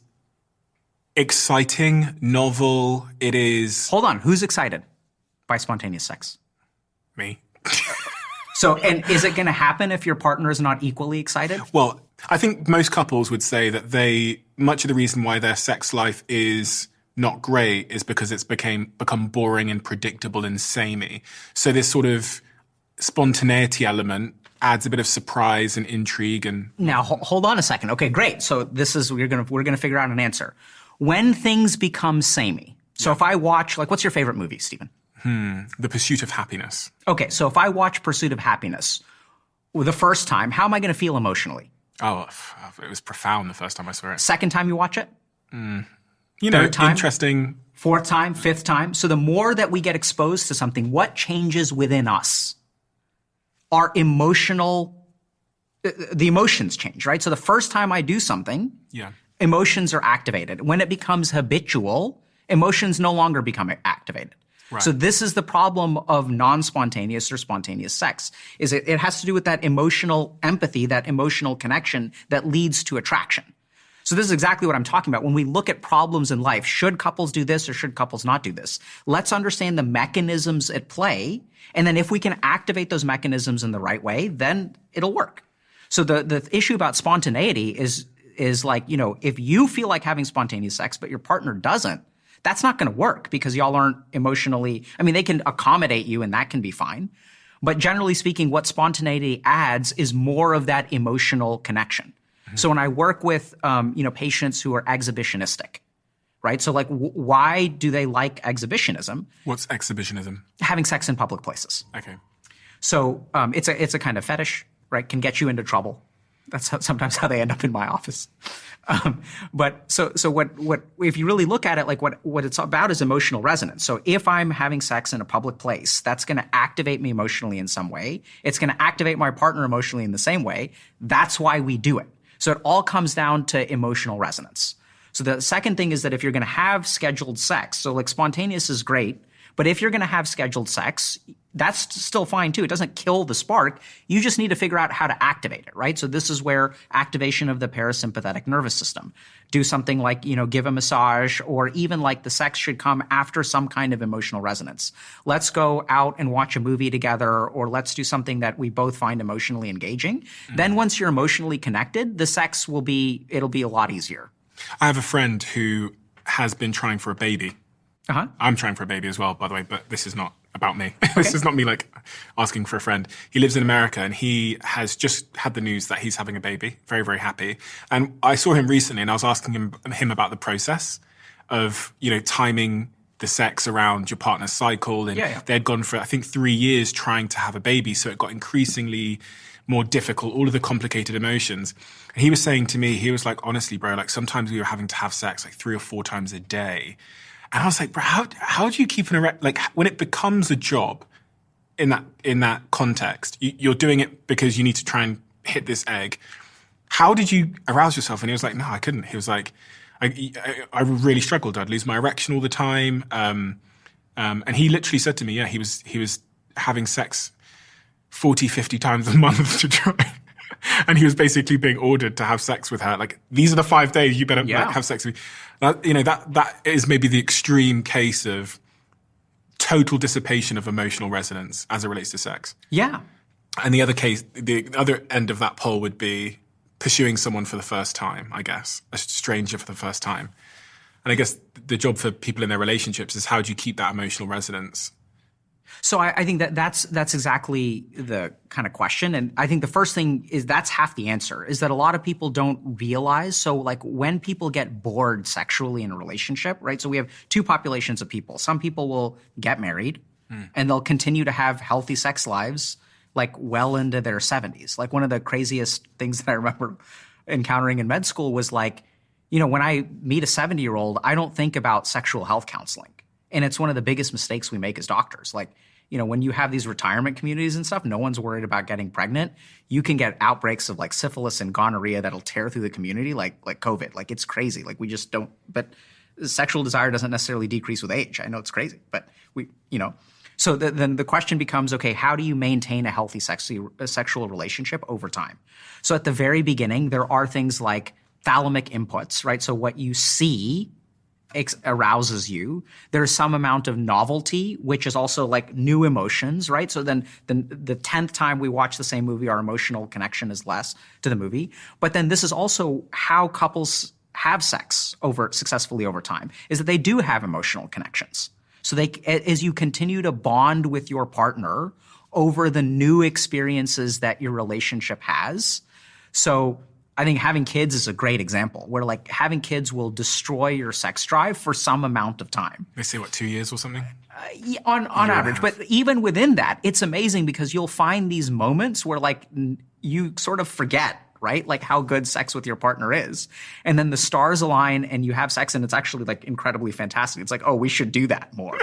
exciting, novel. It is... Hold on. Who's excited by spontaneous sex? Me. So, and is it going to happen if your partner is not equally excited? Well, I think most couples would say that much of the reason why their sex life is not great is because it's become boring and predictable and samey. So this sort of spontaneity element adds a bit of surprise and intrigue. And now hold on a second. Okay, great. So this is we're gonna figure out an answer. When things become samey. So if I watch, what's your favorite movie, Stephen? The Pursuit of Happiness. Okay, so if I watch Pursuit of Happiness the first time, how am I going to feel emotionally? Oh, it was profound the first time I saw it. Second time you watch it? Third time? Interesting. Fourth time? Fifth time? So the more that we get exposed to something, what changes within us? Our the emotions change, right? So the first time I do something, emotions are activated. When it becomes habitual, emotions no longer become activated. Right. So this is the problem of non-spontaneous or spontaneous sex, is it has to do with that emotional empathy, that emotional connection that leads to attraction. So this is exactly what I'm talking about. When we look at problems in life, should couples do this or should couples not do this? Let's understand the mechanisms at play. And then if we can activate those mechanisms in the right way, then it'll work. So the issue about spontaneity is if you feel like having spontaneous sex, but your partner doesn't, that's not going to work because y'all aren't emotionally, they can accommodate you and that can be fine. But generally speaking, what spontaneity adds is more of that emotional connection. Mm-hmm. So when I work with, patients who are exhibitionistic, right? So why do they like exhibitionism? What's exhibitionism? Having sex in public places. Okay. So it's a kind of fetish, right? Can get you into trouble. That's sometimes how they end up in my office. But what if you really look at it, what it's about is emotional resonance. So if I'm having sex in a public place, that's going to activate me emotionally in some way. It's going to activate my partner emotionally in the same way. That's why we do it. So it all comes down to emotional resonance. So the second thing is that if you're going to have scheduled sex, so spontaneous is great, but if you're going to have scheduled sex, that's still fine too. It doesn't kill the spark. You just need to figure out how to activate it, right? So this is where activation of the parasympathetic nervous system. Do something like, give a massage, or even the sex should come after some kind of emotional resonance. Let's go out and watch a movie together, or let's do something that we both find emotionally engaging. Mm-hmm. Then once you're emotionally connected, the sex it'll be a lot easier. I have a friend who has been trying for a baby. Uh-huh. I'm trying for a baby as well, by the way, but this is not about me. This is not me asking for a friend. He lives in America and he has just had the news that he's having a baby. Very, very happy. And I saw him recently and I was asking him about the process of, timing the sex around your partner's cycle. And they had gone for, I think, 3 years trying to have a baby. So it got increasingly more difficult, all of the complicated emotions. And he was saying to me, he was like, honestly, bro, like sometimes we were having to have sex like 3 or 4 times a day. And I was like, bro, how do you keep an erect? Like when it becomes a job in that context, you're doing it because you need to try and hit this egg. How did you arouse yourself? And he was like, no, I couldn't. He was like, I really struggled. I'd lose my erection all the time. And he literally said to me, yeah, he was having sex 40, 50 times a month to try. And he was basically being ordered to have sex with her. Like, these are the 5 days you better like, have sex with me. That is maybe the extreme case of total dissipation of emotional resonance as it relates to sex. Yeah. And the other end of that pole would be pursuing someone for the first time, I guess, a stranger for the first time. And I guess the job for people in their relationships is how do you keep that emotional resonance? So I think that's exactly the kind of question. And I think the first thing is that's half the answer, is that a lot of people don't realize. So like when people get bored sexually in a relationship, right? So we have 2 populations of people. Some people will get married and they'll continue to have healthy sex lives like well into their 70s. Like one of the craziest things that I remember encountering in med school was like, when I meet a 70-year-old, I don't think about sexual health counseling. And it's one of the biggest mistakes we make as doctors. Like, when you have these retirement communities and stuff, no one's worried about getting pregnant. You can get outbreaks of like syphilis and gonorrhea that'll tear through the community like COVID. Like it's crazy. Like we just don't, but sexual desire doesn't necessarily decrease with age. I know it's crazy, but so then the question becomes, okay, how do you maintain a healthy sexual relationship over time? So at the very beginning, there are things like thalamic inputs, right? So what you see arouses you. There's some amount of novelty, which is also like new emotions, right? So then the 10th time we watch the same movie, our emotional connection is less to the movie. But then this is also how couples have sex successfully over time, is that they do have emotional connections. So as you continue to bond with your partner over the new experiences that your relationship has. So I think having kids is a great example where like having kids will destroy your sex drive for some amount of time. They say, 2 years or something? On average. But even within that, it's amazing because you'll find these moments where like you sort of forget, right? Like how good sex with your partner is. And then the stars align and you have sex and it's actually like incredibly fantastic. It's like, oh, we should do that more,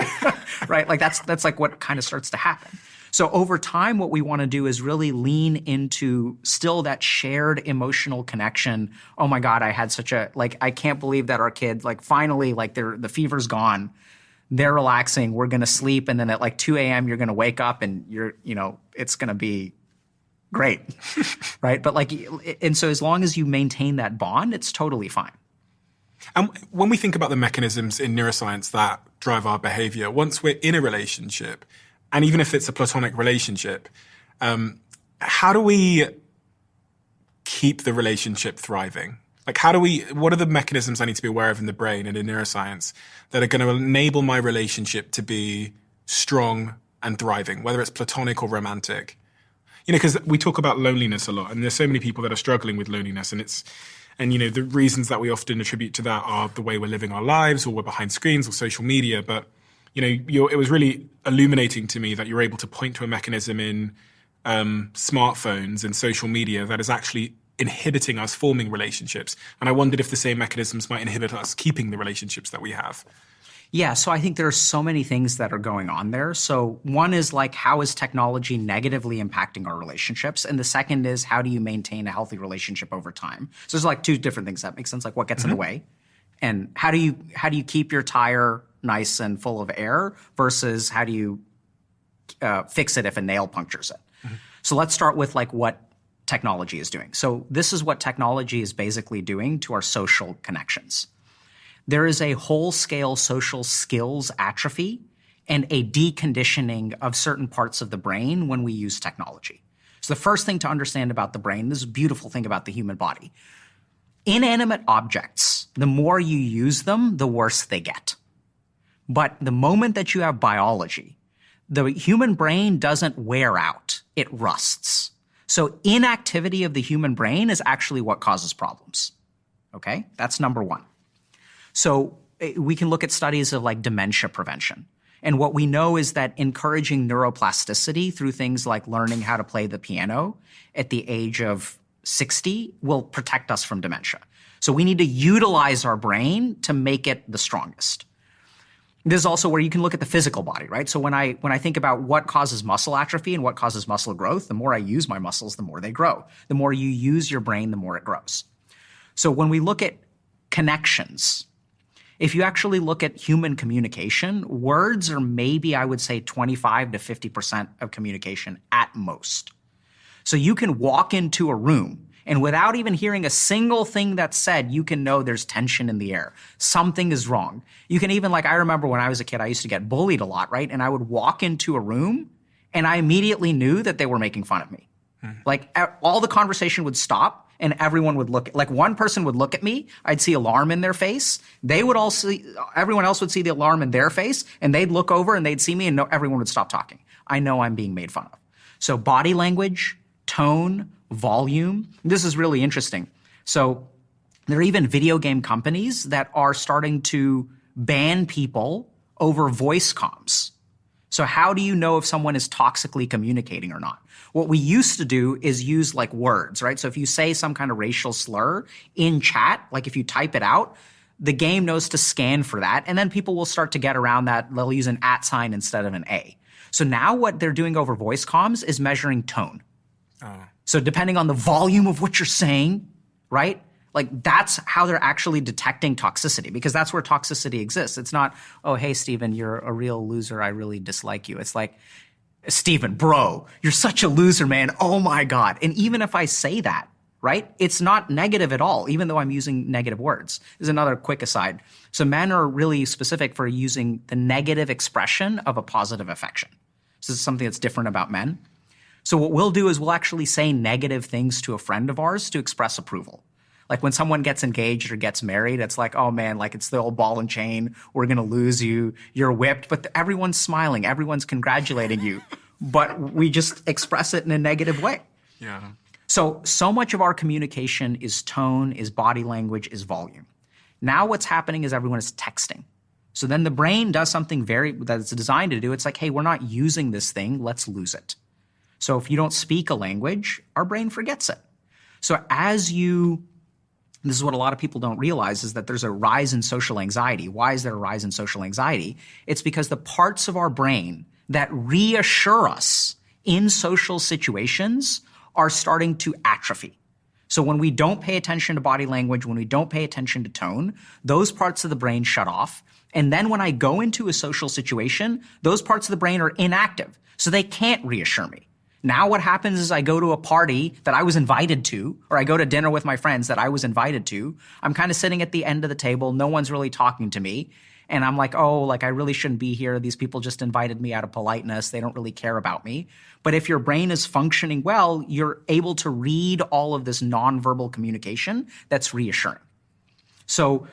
right? Like that's like what kind of starts to happen. So over time, what we want to do is really lean into still that shared emotional connection. Oh my God, I had such a, like, I can't believe that our kid, like finally, like the fever's gone. They're relaxing. We're going to sleep. And then at like 2 a.m., you're going to wake up and it's going to be great. Right. But like, and so as long as you maintain that bond, it's totally fine. And when we think about the mechanisms in neuroscience that drive our behavior, once we're in a relationship, and even if it's a platonic relationship, how do we keep the relationship thriving? Like, what are the mechanisms I need to be aware of in the brain and in neuroscience that are going to enable my relationship to be strong and thriving, whether it's platonic or romantic? Because we talk about loneliness a lot, and there's so many people that are struggling with loneliness, and the reasons that we often attribute to that are the way we're living our lives, or we're behind screens or social media, but it was really illuminating to me that you're able to point to a mechanism in smartphones and social media that is actually inhibiting us forming relationships. And I wondered if the same mechanisms might inhibit us keeping the relationships that we have. Yeah, so I think there are so many things that are going on there. So one is like, how is technology negatively impacting our relationships? And the second is, how do you maintain a healthy relationship over time? So there's like 2 different things that make sense, like what gets in the way, and how do you keep your tire nice and full of air versus how do you fix it if a nail punctures it? So let's start with like what technology is doing. So this is what technology is basically doing to our social connections. There is a whole-scale social skills atrophy and a deconditioning of certain parts of the brain when we use technology. So the first thing to understand about the brain, this is a beautiful thing about the human body. Inanimate objects, the more you use them, the worse they get. But the moment that you have biology, the human brain doesn't wear out, it rusts. So inactivity of the human brain is actually what causes problems. Okay, that's number one. So we can look at studies of like dementia prevention. And what we know is that encouraging neuroplasticity through things like learning how to play the piano at the age of 60 will protect us from dementia. So we need to utilize our brain to make it the strongest. This is also where you can look at the physical body, right? So when I think about what causes muscle atrophy and what causes muscle growth, the more I use my muscles, the more they grow. The more you use your brain, the more it grows. So when we look at connections, if you actually look at human communication, words are maybe, I would say, 25 to 50% of communication at most. So you can walk into a room and without even hearing a single thing that's said, you can know there's tension in the air. Something is wrong. You can even, I remember when I was a kid, I used to get bullied a lot, right? And I would walk into a room and I immediately knew that they were making fun of me. All the conversation would stop and everyone would look, one person would look at me. I'd see alarm in their face. They would all see, everyone else would see the alarm in their face and they'd look over and they'd see me and everyone would stop talking. I know I'm being made fun of. So body language, tone, volume. This is really interesting. So there are even video game companies that are starting to ban people over voice comms. So how do you know if someone is toxically communicating or not? What we used to do is use words, right? So if you say some kind of racial slur in chat, if you type it out, the game knows to scan for that. And then people will start to get around that. They'll use an @ sign instead of an A. So now what they're doing over voice comms is measuring tone. So depending on the volume of what you're saying, right? That's how they're actually detecting toxicity, because that's where toxicity exists. It's not, oh, hey, Steven, you're a real loser. I really dislike you. It's Steven, bro, you're such a loser, man. Oh my God. And even if I say that, right, it's not negative at all, even though I'm using negative words. There's another quick aside. So men are really specific for using the negative expression of a positive affection. So this is something that's different about men. So what we'll do is we'll actually say negative things to a friend of ours to express approval. When someone gets engaged or gets married, it's oh man, it's the old ball and chain. We're going to lose you. You're whipped. But everyone's smiling. Everyone's congratulating you. But we just express it in a negative way. Yeah. So much of our communication is tone, is body language, is volume. Now what's happening is everyone is texting. So then the brain does something that's designed to do. It's hey, we're not using this thing. Let's lose it. So if you don't speak a language, our brain forgets it. So this is what a lot of people don't realize, is that there's a rise in social anxiety. Why is there a rise in social anxiety? It's because the parts of our brain that reassure us in social situations are starting to atrophy. So when we don't pay attention to body language, when we don't pay attention to tone, those parts of the brain shut off. And then when I go into a social situation, those parts of the brain are inactive. So they can't reassure me. Now what happens is I go to a party that I was invited to, or I go to dinner with my friends that I was invited to. I'm kind of sitting at the end of the table. No one's really talking to me. And I'm I really shouldn't be here. These people just invited me out of politeness. They don't really care about me. But if your brain is functioning well, you're able to read all of this nonverbal communication that's reassuring. So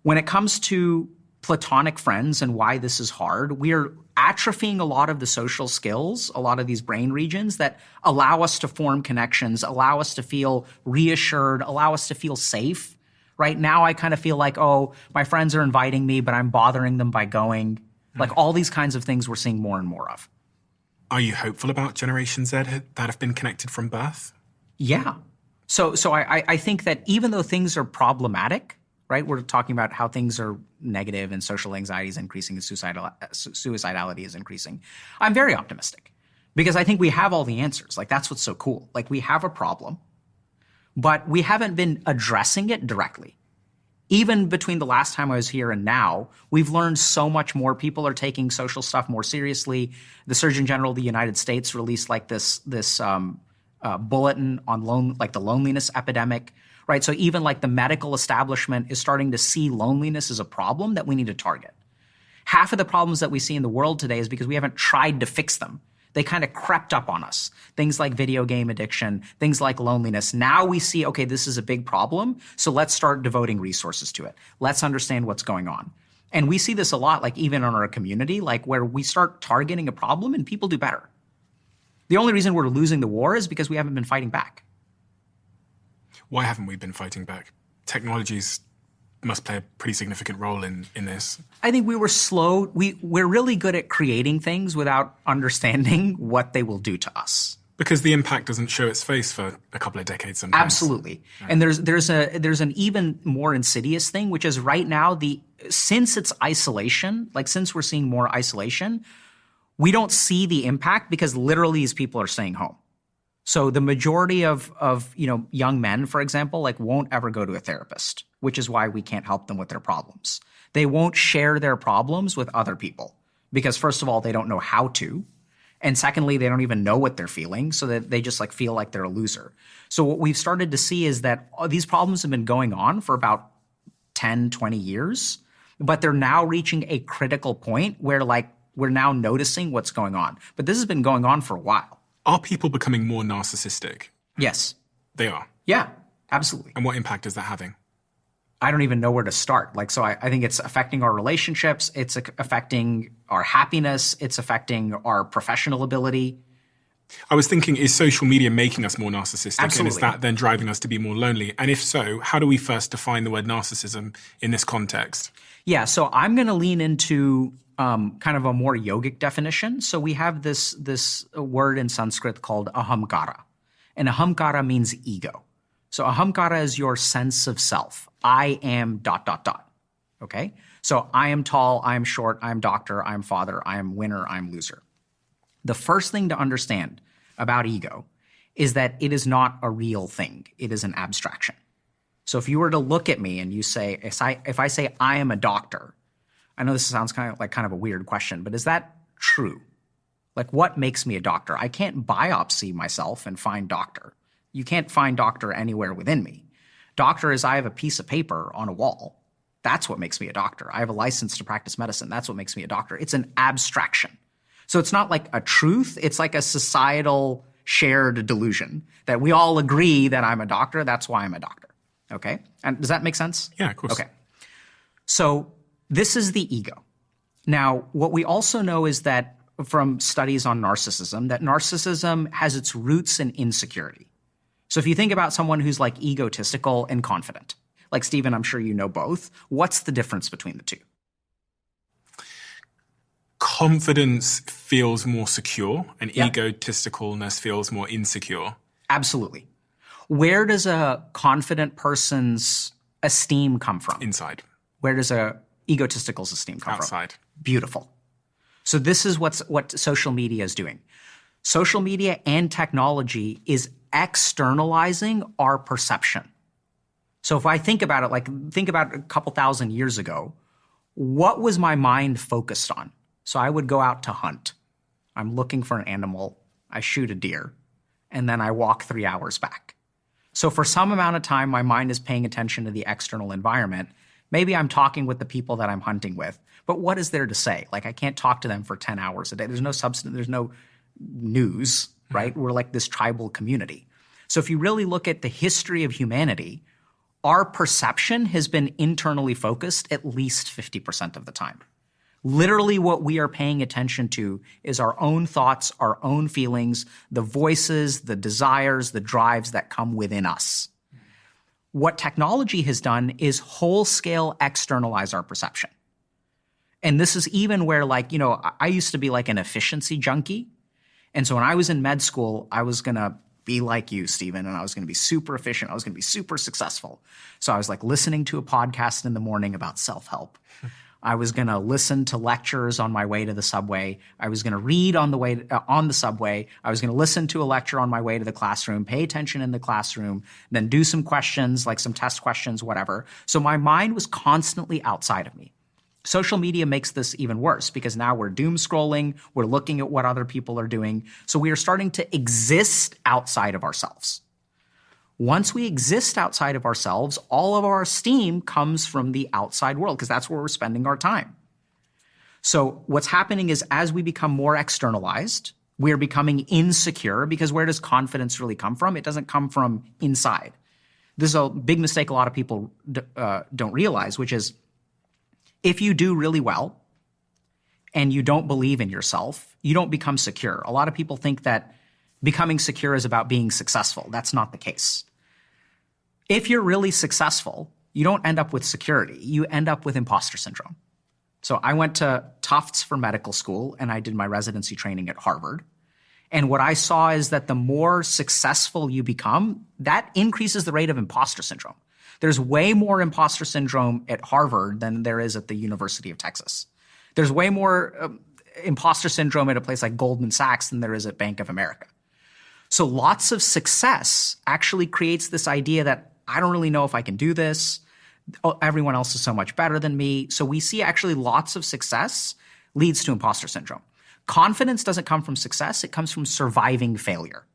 when it comes to platonic friends and why this is hard, we're atrophying a lot of the social skills, a lot of these brain regions that allow us to form connections, allow us to feel reassured, allow us to feel safe. Right now, I kind of feel oh, my friends are inviting me, but I'm bothering them by going. All these kinds of things we're seeing more and more of. Are you hopeful about Generation Z that have been connected from birth? Yeah. So I think that even though things are problematic, right? We're talking about how things are negative and social anxiety is increasing and suicidality is increasing. I'm very optimistic because I think we have all the answers. That's what's so cool. We have a problem, but we haven't been addressing it directly. Even between the last time I was here and now, we've learned so much more. People are taking social stuff more seriously. The Surgeon General of the United States released this bulletin on the loneliness epidemic. Right, so even the medical establishment is starting to see loneliness as a problem that we need to target. Half of the problems that we see in the world today is because we haven't tried to fix them. They kind of crept up on us. Things like video game addiction, things like loneliness. Now we see, okay, this is a big problem, so let's start devoting resources to it. Let's understand what's going on. And we see this a lot, even in our community, where we start targeting a problem and people do better. The only reason we're losing the war is because we haven't been fighting back. Why haven't we been fighting back? Technology's must play a pretty significant role in this. I think we were slow. We're really good at creating things without understanding what they will do to us. Because the impact doesn't show its face for a couple of decades sometimes. Absolutely. Right. And there's an even more insidious thing, which is right now, since it's isolation, like since we're seeing more isolation, we don't see the impact because literally these people are staying home. So the majority of young men, for example, like won't ever go to a therapist, which is why we can't help them with their problems. They won't share their problems with other people because first of all, they don't know how to. And secondly, they don't even know what they're feeling, so that they just like feel like they're a loser. So what we've started to see is that these problems have been going on for about 10, 20 years, but they're now reaching a critical point where like we're now noticing what's going on. But this has been going on for a while. Are people becoming more narcissistic? Yes. They are? Yeah, absolutely. And what impact is that having? I don't even know where to start. Like, so I think it's affecting our relationships. It's affecting our happiness. It's affecting our professional ability. I was thinking, is social media making us more narcissistic? Absolutely. And is that then driving us to be more lonely? And if so, how do we first define the word narcissism in this context? Yeah, so I'm going to lean into kind of a more yogic definition. So we have this word in Sanskrit called ahamkara. And ahamkara means ego. So ahamkara is your sense of self. I am ... Okay? So I am tall, I am short, I am doctor, I am father, I am winner, I am loser. The first thing to understand about ego is that it is not a real thing. It is an abstraction. So if you were to look at me and you say, if I say I am a doctor, I know this sounds kind of a weird question, but is that true? Like what makes me a doctor? I can't biopsy myself and find doctor. You can't find doctor anywhere within me. Doctor is I have a piece of paper on a wall. That's what makes me a doctor. I have a license to practice medicine. That's what makes me a doctor. It's an abstraction. So it's not like a truth. It's like a societal shared delusion that we all agree that I'm a doctor. That's why I'm a doctor. Okay? And does that make sense? Yeah, of course. Okay. So this is the ego. Now, what we also know is that from studies on narcissism, that narcissism has its roots in insecurity. So if you think about someone who's like egotistical and confident, like Stephen, I'm sure you know both, what's the difference between the two? Confidence feels more secure and egotisticalness feels more insecure. Absolutely. Where does a confident person's esteem come from? Inside. Where does a egotistical's esteem come from? Outside. Beautiful. So this is what social media is doing. Social media and technology is externalizing our perception. So if I think about it, think about a couple thousand years ago, what was my mind focused on? So I would go out to hunt. I'm looking for an animal. I shoot a deer. And then I walk 3 hours back. So for some amount of time, my mind is paying attention to the external environment. Maybe I'm talking with the people that I'm hunting with. But what is there to say? Like I can't talk to them for 10 hours a day. There's no substance. There's no news, right? We're like this tribal community. So if you really look at the history of humanity, our perception has been internally focused at least 50% of the time. Literally what we are paying attention to is our own thoughts, our own feelings, the voices, the desires, the drives that come within us. What technology has done is whole-scale externalize our perception. And this is even where I used to be like an efficiency junkie. And so when I was in med school, I was going to be like you, Stephen, and I was going to be super efficient. I was going to be super successful. So I was like listening to a podcast in the morning about self-help. I was going to listen to lectures on my way to the subway. I was going to read on the way on the subway. I was going to listen to a lecture on my way to the classroom, pay attention in the classroom, then do some questions, like some test questions, whatever. So my mind was constantly outside of me. Social media makes this even worse because now we're doom scrolling, we're looking at what other people are doing. So we are starting to exist outside of ourselves. Once we exist outside of ourselves, all of our esteem comes from the outside world because that's where we're spending our time. So what's happening is as we become more externalized, we're becoming insecure because where does confidence really come from? It doesn't come from inside. This is a big mistake a lot of people don't realize, which is if you do really well and you don't believe in yourself, you don't become secure. A lot of people think that becoming secure is about being successful. That's not the case. If you're really successful you don't end up with security. You end up with imposter syndrome. So I went to Tufts for medical school, and I did my residency training at Harvard. And what I saw is that the more successful you become, that increases the rate of imposter syndrome. There's way more imposter syndrome at Harvard than there is at the University of Texas. There's way more imposter syndrome at a place like Goldman Sachs than there is at Bank of America. So lots of success actually creates this idea that I don't really know if I can do this. Everyone else is so much better than me. So we see actually lots of success leads to imposter syndrome. Confidence doesn't come from success. It comes from surviving failure.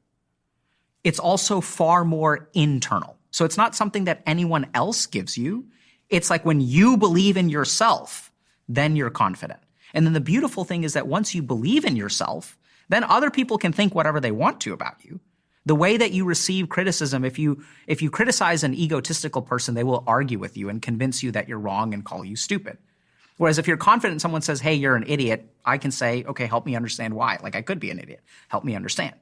It's also far more internal. So it's not something that anyone else gives you. It's like when you believe in yourself, then you're confident. And then the beautiful thing is that once you believe in yourself, then other people can think whatever they want to about you. The way that you receive criticism, if you criticize an egotistical person, they will argue with you and convince you that you're wrong and call you stupid. Whereas if you're confident, someone says, hey, you're an idiot, I can say, okay, help me understand why. Like I could be an idiot. Help me understand.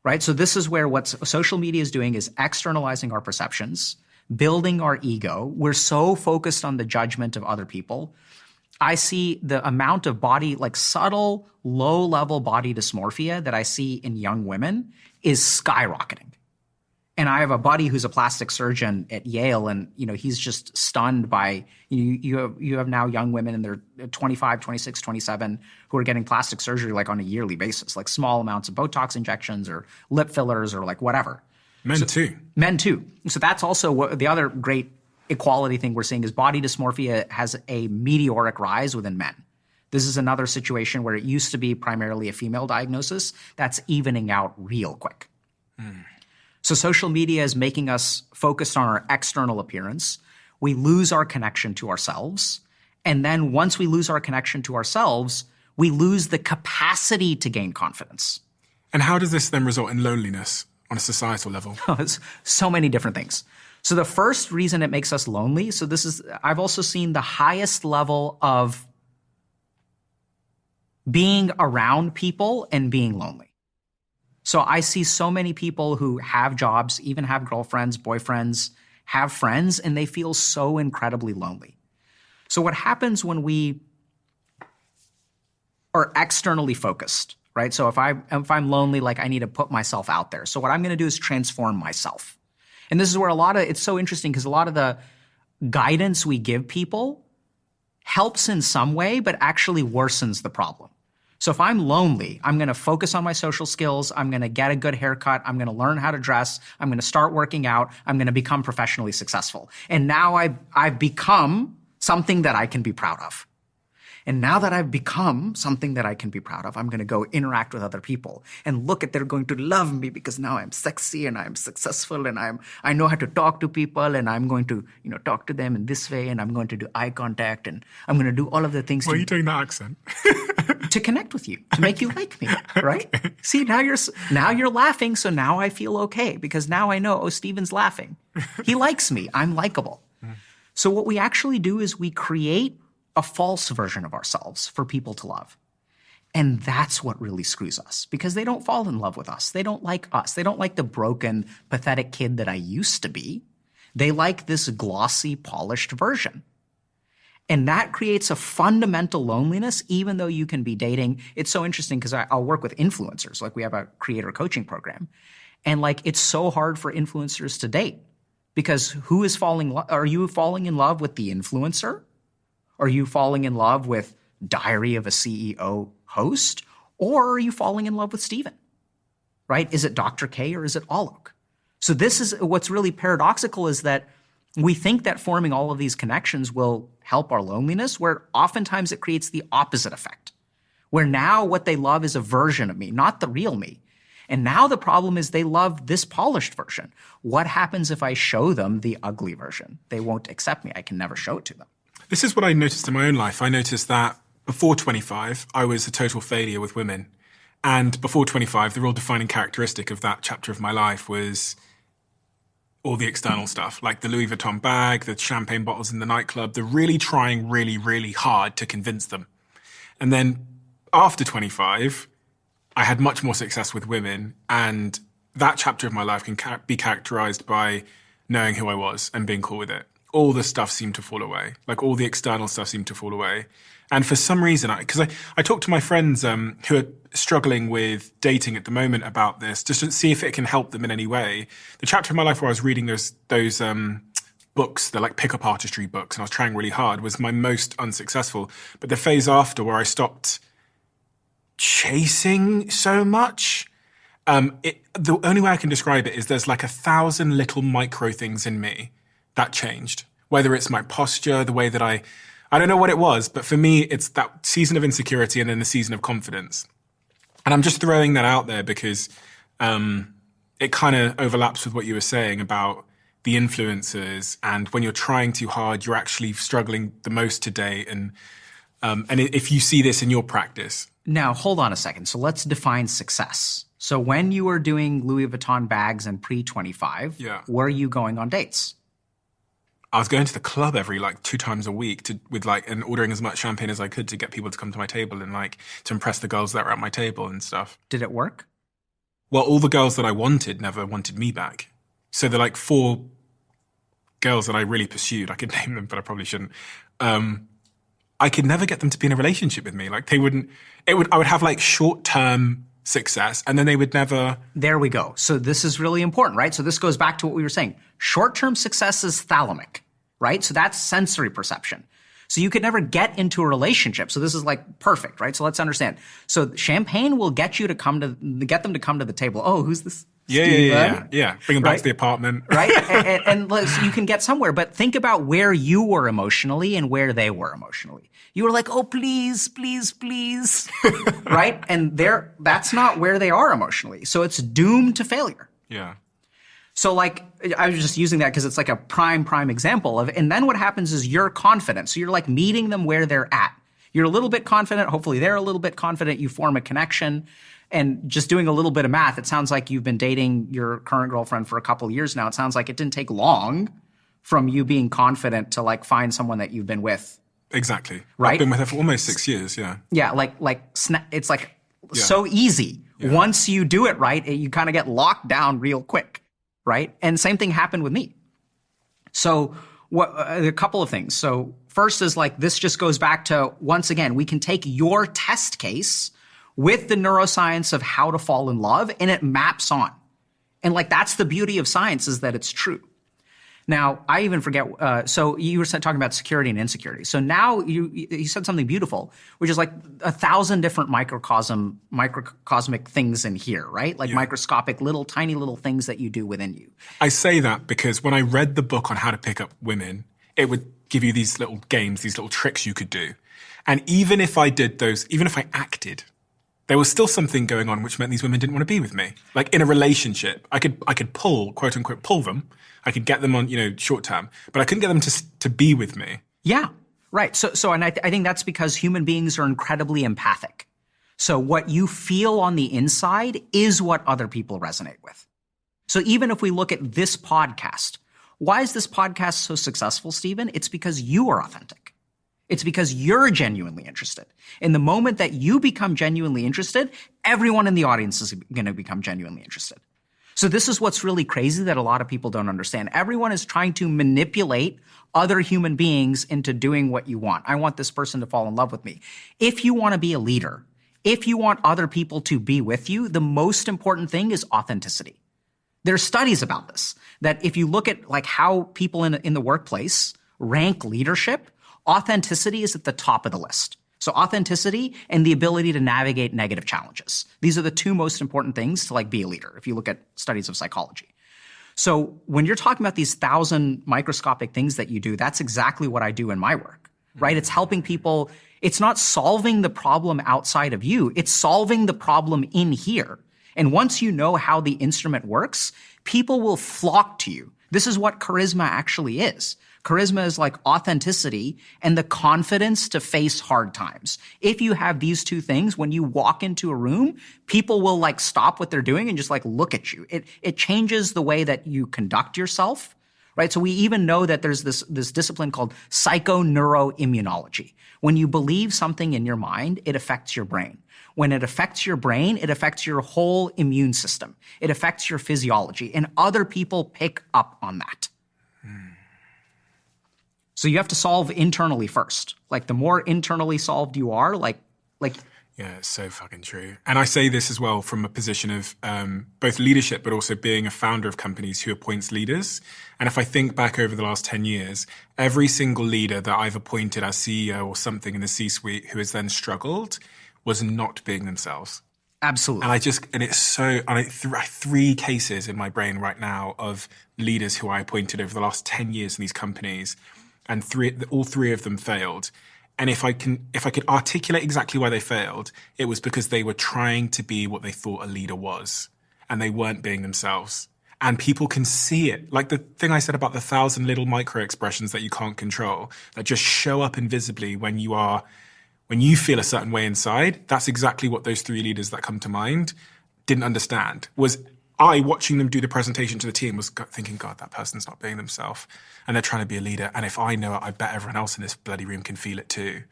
Right? So this is where what social media is doing is externalizing our perceptions, building our ego. We're so focused on the judgment of other people. I see the amount of body, like subtle, low-level body dysmorphia that I see in young women is skyrocketing. And I have a buddy who's a plastic surgeon at Yale, and he's just stunned by you have now young women in their 25, 26, 27 who are getting plastic surgery like on a yearly basis, like small amounts of Botox injections or lip fillers or like whatever. Men too. Men too. So that's also what the other great equality thing we're seeing is body dysmorphia has a meteoric rise within men. This is another situation where it used to be primarily a female diagnosis that's evening out real quick. So social media is making us focused on our external appearance. We lose our connection to ourselves. And then once we lose our connection to ourselves, we lose the capacity to gain confidence. And how does this then result in loneliness on a societal level? It's so many different things. So the first reason it makes us lonely, I've also seen the highest level of being around people and being lonely. So I see so many people who have jobs, even have girlfriends, boyfriends, have friends, and they feel so incredibly lonely. So what happens when we are externally focused, right? So if I'm lonely, like I need to put myself out there. So what I'm going to do is transform myself. And this is where it's so interesting because a lot of the guidance we give people helps in some way, but actually worsens the problem. So if I'm lonely, I'm going to focus on my social skills. I'm going to get a good haircut. I'm going to learn how to dress. I'm going to start working out. I'm going to become professionally successful. And now I've become something that I can be proud of. And now that I've become something that I can be proud of, I'm going to go interact with other people and look at they're going to love me because now I'm sexy and I'm successful and I know how to talk to people and I'm going to talk to them in this way and I'm going to do eye contact and I'm going to do all of the things. Why are you doing that accent? To connect with you, to make you like me, right? Okay. See, now you're laughing, so now I feel okay because now I know, Steven's laughing. He likes me. I'm likable. So what we actually do is we create a false version of ourselves for people to love. And that's what really screws us because they don't fall in love with us. They don't like us. They don't like the broken, pathetic kid that I used to be. They like this glossy, polished version. And that creates a fundamental loneliness, even though you can be dating. It's so interesting because I'll work with influencers. Like we have a creator coaching program. And like it's so hard for influencers to date because who is are you falling in love with the influencer? Are you falling in love with Diary of a CEO host? Or are you falling in love with Steven? Right? Is it Dr. K or is it Alok? So this is what's really paradoxical is that we think that forming all of these connections will help our loneliness, where oftentimes it creates the opposite effect, where now what they love is a version of me, not the real me. And now the problem is they love this polished version. What happens if I show them the ugly version? They won't accept me. I can never show it to them. This is what I noticed in my own life. I noticed that before 25, I was a total failure with women. And before 25, the real defining characteristic of that chapter of my life was all the external stuff, like the Louis Vuitton bag, the champagne bottles in the nightclub, the really trying really, really hard to convince them. And then after 25, I had much more success with women. And that chapter of my life can be characterized by knowing who I was and being cool with it. All the stuff seemed to fall away. Like all the external stuff seemed to fall away. And for some reason, because I talk to my friends who are struggling with dating at the moment about this, just to see if it can help them in any way. The chapter of my life where I was reading those books, they're like pickup artistry books, and I was trying really hard, was my most unsuccessful. But the phase after where I stopped chasing so much, the only way I can describe it is there's like 1,000 little micro things in me that changed. Whether it's my posture, the way that I don't know what it was, but for me, it's that season of insecurity and then the season of confidence. And I'm just throwing that out there because it kind of overlaps with what you were saying about the influencers, and when you're trying too hard, you're actually struggling the most to date. And if you see this in your practice. Now, hold on a second. So let's define success. So when you were doing Louis Vuitton bags and pre-25, were you going on dates? I was going to the club every 2 times a week and ordering as much champagne as I could to get people to come to my table and to impress the girls that were at my table and stuff. Did it work? Well, all the girls that I wanted never wanted me back. So the 4 girls that I really pursued, I could name them, but I probably shouldn't. I could never get them to be in a relationship with me. I would have short-term success, and then they would never. There we go. So this is really important, right? So this goes back to what we were saying. Short-term success is thalamic, right? So that's sensory perception. So you could never get into a relationship. So this is perfect, right? So let's understand. So champagne will get them to come to the table. Oh, who's this? Yeah. Bring them back to the apartment. Right? and you can get somewhere. But think about where you were emotionally and where they were emotionally. You were like, oh, please, please, please. Right? And that's not where they are emotionally. So it's doomed to failure. Yeah. So I was just using that because it's a prime example of, and then what happens is you're confident. So you're meeting them where they're at. You're a little bit confident. Hopefully they're a little bit confident. You form a connection. And just doing a little bit of math, it sounds like you've been dating your current girlfriend for a couple of years now. It sounds like it didn't take long from you being confident to find someone that you've been with. Exactly. Right? I've been with her for almost 6 years, yeah. Yeah, it's so easy. Yeah. Once you do it right, you kind of get locked down real quick, right? And same thing happened with me. So a couple of things. So first is this just goes back to, once again, we can take your test case with the neuroscience of how to fall in love, and it maps on. And that's the beauty of science, is that it's true. Now, I even forget, so you were talking about security and insecurity. So now you said something beautiful, which is 1,000 different microcosmic things in here, right? Microscopic tiny little things that you do within you. I say that because when I read the book on how to pick up women, it would give you these little games, these little tricks you could do. And even if I did those, even if I acted, there was still something going on which meant these women didn't want to be with me. In a relationship, I could pull, quote unquote, pull them. I could get them on, short term, but I couldn't get them to be with me. Yeah, right. So, and I think that's because human beings are incredibly empathic. So what you feel on the inside is what other people resonate with. So even if we look at this podcast, why is this podcast so successful, Stephen? It's because you are authentic. It's because you're genuinely interested. In the moment that you become genuinely interested, everyone in the audience is going to become genuinely interested. So this is what's really crazy that a lot of people don't understand. Everyone is trying to manipulate other human beings into doing what you want. I want this person to fall in love with me. If you want to be a leader, if you want other people to be with you, the most important thing is authenticity. There are studies about this, that if you look at how people in the workplace rank leadership, authenticity is at the top of the list. So authenticity and the ability to navigate negative challenges. These are the 2 most important things to be a leader, if you look at studies of psychology. So when you're talking about these 1,000 microscopic things that you do, that's exactly what I do in my work, right? It's helping people. It's not solving the problem outside of you. It's solving the problem in here. And once you know how the instrument works, people will flock to you. This is what charisma actually is. Charisma is authenticity and the confidence to face hard times. If you have these 2 things, when you walk into a room, people will stop what they're doing and just look at you. It changes the way that you conduct yourself, right? So we even know that there's this discipline called psychoneuroimmunology. When you believe something in your mind, it affects your brain. When it affects your brain, it affects your whole immune system. It affects your physiology, and other people pick up on that. So you have to solve internally first. Like the more internally solved you are, like. Yeah, it's so fucking true. And I say this as well from a position of both leadership, but also being a founder of companies who appoints leaders. And if I think back over the last 10 years, every single leader that I've appointed as CEO or something in the C-suite who has then struggled was not being themselves. Absolutely. And it's so, I have 3 cases in my brain right now of leaders who I appointed over the last 10 years in these companies, and all 3 of them failed. And if I could articulate exactly why they failed, it was because they were trying to be what they thought a leader was, and they weren't being themselves. And people can see it. Like the thing I said about the 1,000 little micro expressions that you can't control, that just show up invisibly when you feel a certain way inside. That's exactly what those 3 leaders that come to mind didn't understand. Was I, watching them do the presentation to the team, was thinking, God, that person's not being themselves. And they're trying to be a leader. And if I know it, I bet everyone else in this bloody room can feel it too.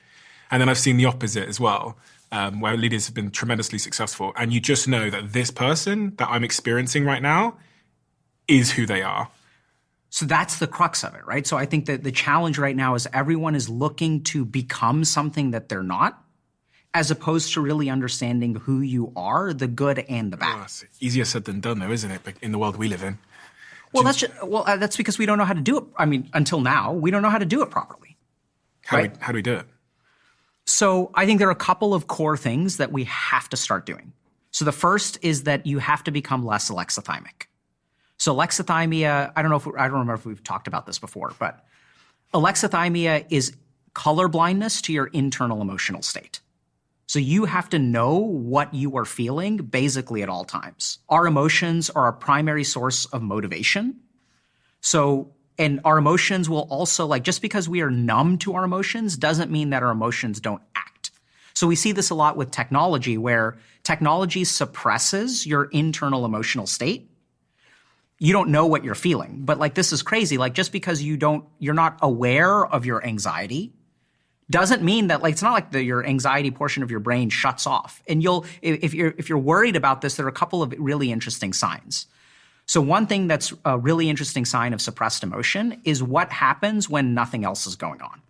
And then I've seen the opposite as well, where leaders have been tremendously successful. And you just know that this person that I'm experiencing right now is who they are. So that's the crux of it, right? So I think that the challenge right now is everyone is looking to become something that they're not, as opposed to really understanding who you are, the good and the bad. Oh, it's easier said than done, though, isn't it? In the world we live in. Well, that's because we don't know how to do it. I mean, until now, we don't know how to do it properly. How do we do it? So I think there are a couple of core things that we have to start doing. So the first is that you have to become less alexithymic. So alexithymia, I don't remember if we've talked about this before, but alexithymia is color blindness to your internal emotional state. So you have to know what you are feeling basically at all times. Our emotions are our primary source of motivation. And our emotions will also, just because we are numb to our emotions doesn't mean that our emotions don't act. So we see this a lot with technology, where technology suppresses your internal emotional state. You don't know what you're feeling, but this is crazy. Just because you're not aware of your anxiety doesn't mean that it's not like your anxiety portion of your brain shuts off. And if you're worried about this, there are a couple of really interesting signs. So one thing that's a really interesting sign of suppressed emotion is what happens when nothing else is going on.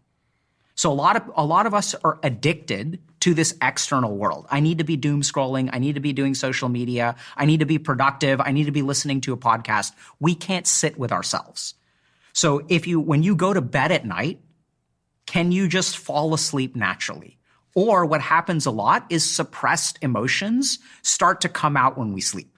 So a lot of us are addicted to this external world. I need to be doom scrolling. I need to be doing social media. I need to be productive. I need to be listening to a podcast. We can't sit with ourselves. So when you go to bed at night, can you just fall asleep naturally? Or what happens a lot is suppressed emotions start to come out when we sleep.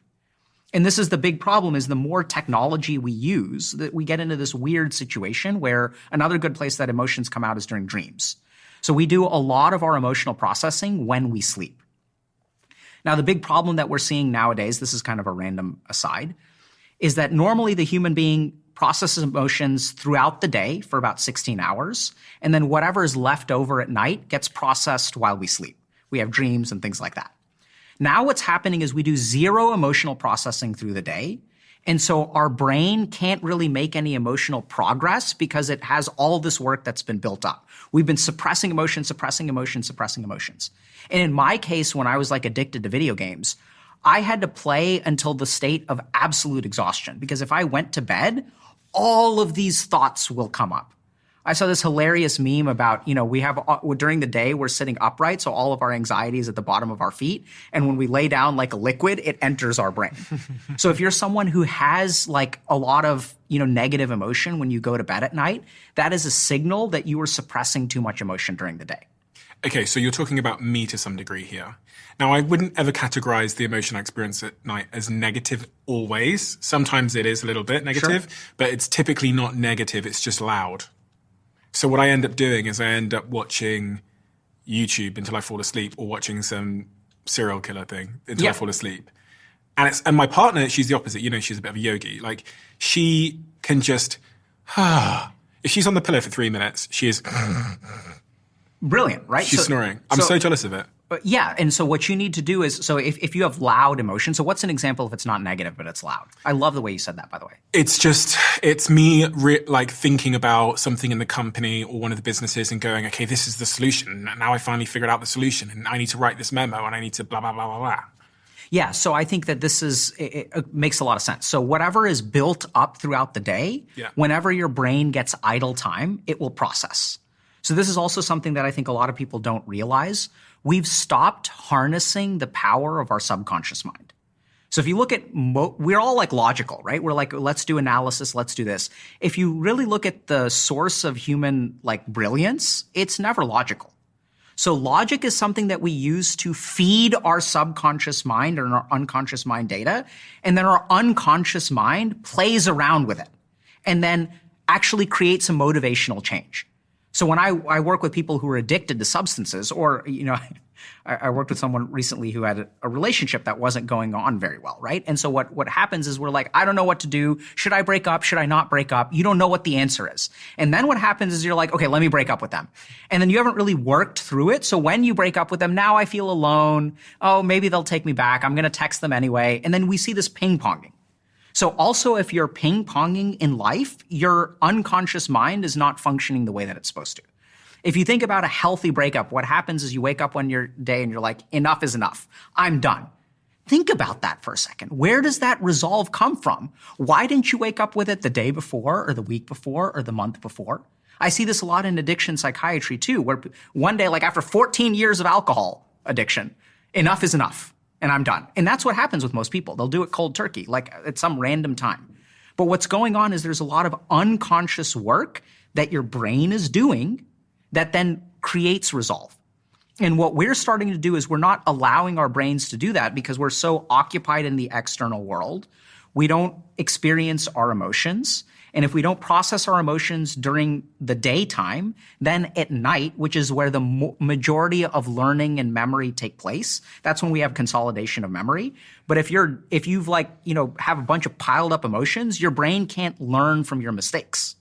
And this is the big problem, is the more technology we use, that we get into this weird situation where another good place that emotions come out is during dreams. So we do a lot of our emotional processing when we sleep. Now, the big problem that we're seeing nowadays, this is kind of a random aside, is that normally the human being processes emotions throughout the day for about 16 hours, and then whatever is left over at night gets processed while we sleep. We have dreams and things like that. Now what's happening is we do zero emotional processing through the day, and so our brain can't really make any emotional progress because it has all this work that's been built up. We've been suppressing emotions, suppressing emotions, suppressing emotions. And in my case, when I was addicted to video games, I had to play until the state of absolute exhaustion, because if I went to bed, all of these thoughts will come up. I saw this hilarious meme about, we have, during the day, we're sitting upright, so all of our anxiety is at the bottom of our feet. And when we lay down like a liquid, it enters our brain. So if you're someone who has a lot of, negative emotion when you go to bed at night, that is a signal that you are suppressing too much emotion during the day. Okay, so you're talking about me to some degree here. Now, I wouldn't ever categorize the emotion I experience at night as negative always. Sometimes it is a little bit negative, sure, but it's typically not negative. It's just loud. So what I end up doing is I end up watching YouTube until I fall asleep, or watching some serial killer thing until I fall asleep. And my partner, she's the opposite. She's a bit of a yogi. She can just, if she's on the pillow for 3 minutes, she is brilliant, right? She's snoring. I'm so jealous of it. Yeah, and so what you need to do is, so if you have loud emotion, so what's an example if it's not negative but it's loud? I love the way you said that, by the way. It's me thinking about something in the company or one of the businesses and going, okay, this is the solution. Now I finally figured out the solution, and I need to write this memo, and I need to blah, blah, blah, blah, blah. Yeah, so I think that it makes a lot of sense. So whatever is built up throughout the day, whenever your brain gets idle time, it will process. So this is also something that I think a lot of people don't realize. We've stopped harnessing the power of our subconscious mind. So if you look at, we're all like logical, right? We're like, let's do analysis, let's do this. If you really look at the source of human like brilliance, it's never logical. So logic is something that we use to feed our subconscious mind or our unconscious mind data. And then our unconscious mind plays around with it and then actually creates a motivational change. So when I work with people who are addicted to substances, or, I worked with someone recently who had a relationship that wasn't going on very well, right? And so what happens is we're like, I don't know what to do. Should I break up? Should I not break up? You don't know what the answer is. And then what happens is you're like, okay, let me break up with them. And then you haven't really worked through it. So when you break up with them, now I feel alone. Oh, maybe they'll take me back. I'm going to text them anyway. And then we see this ping-ponging. So also if you're ping-ponging in life, your unconscious mind is not functioning the way that it's supposed to. If you think about a healthy breakup, what happens is you wake up one day and you're like, enough is enough. I'm done. Think about that for a second. Where does that resolve come from? Why didn't you wake up with it the day before or the week before or the month before? I see this a lot in addiction psychiatry too, where one day, like after 14 years of alcohol addiction, enough is enough and I'm done. And that's what happens with most people. They'll do it cold turkey, like at some random time. But what's going on is there's a lot of unconscious work that your brain is doing that then creates resolve. And what we're starting to do is we're not allowing our brains to do that because we're so occupied in the external world. We don't experience our emotions. And if we don't process our emotions during the daytime, then at night, which is where the majority of learning and memory take place, that's when we have consolidation of memory. But if you've have a bunch of piled up emotions, your brain can't learn from your mistakes.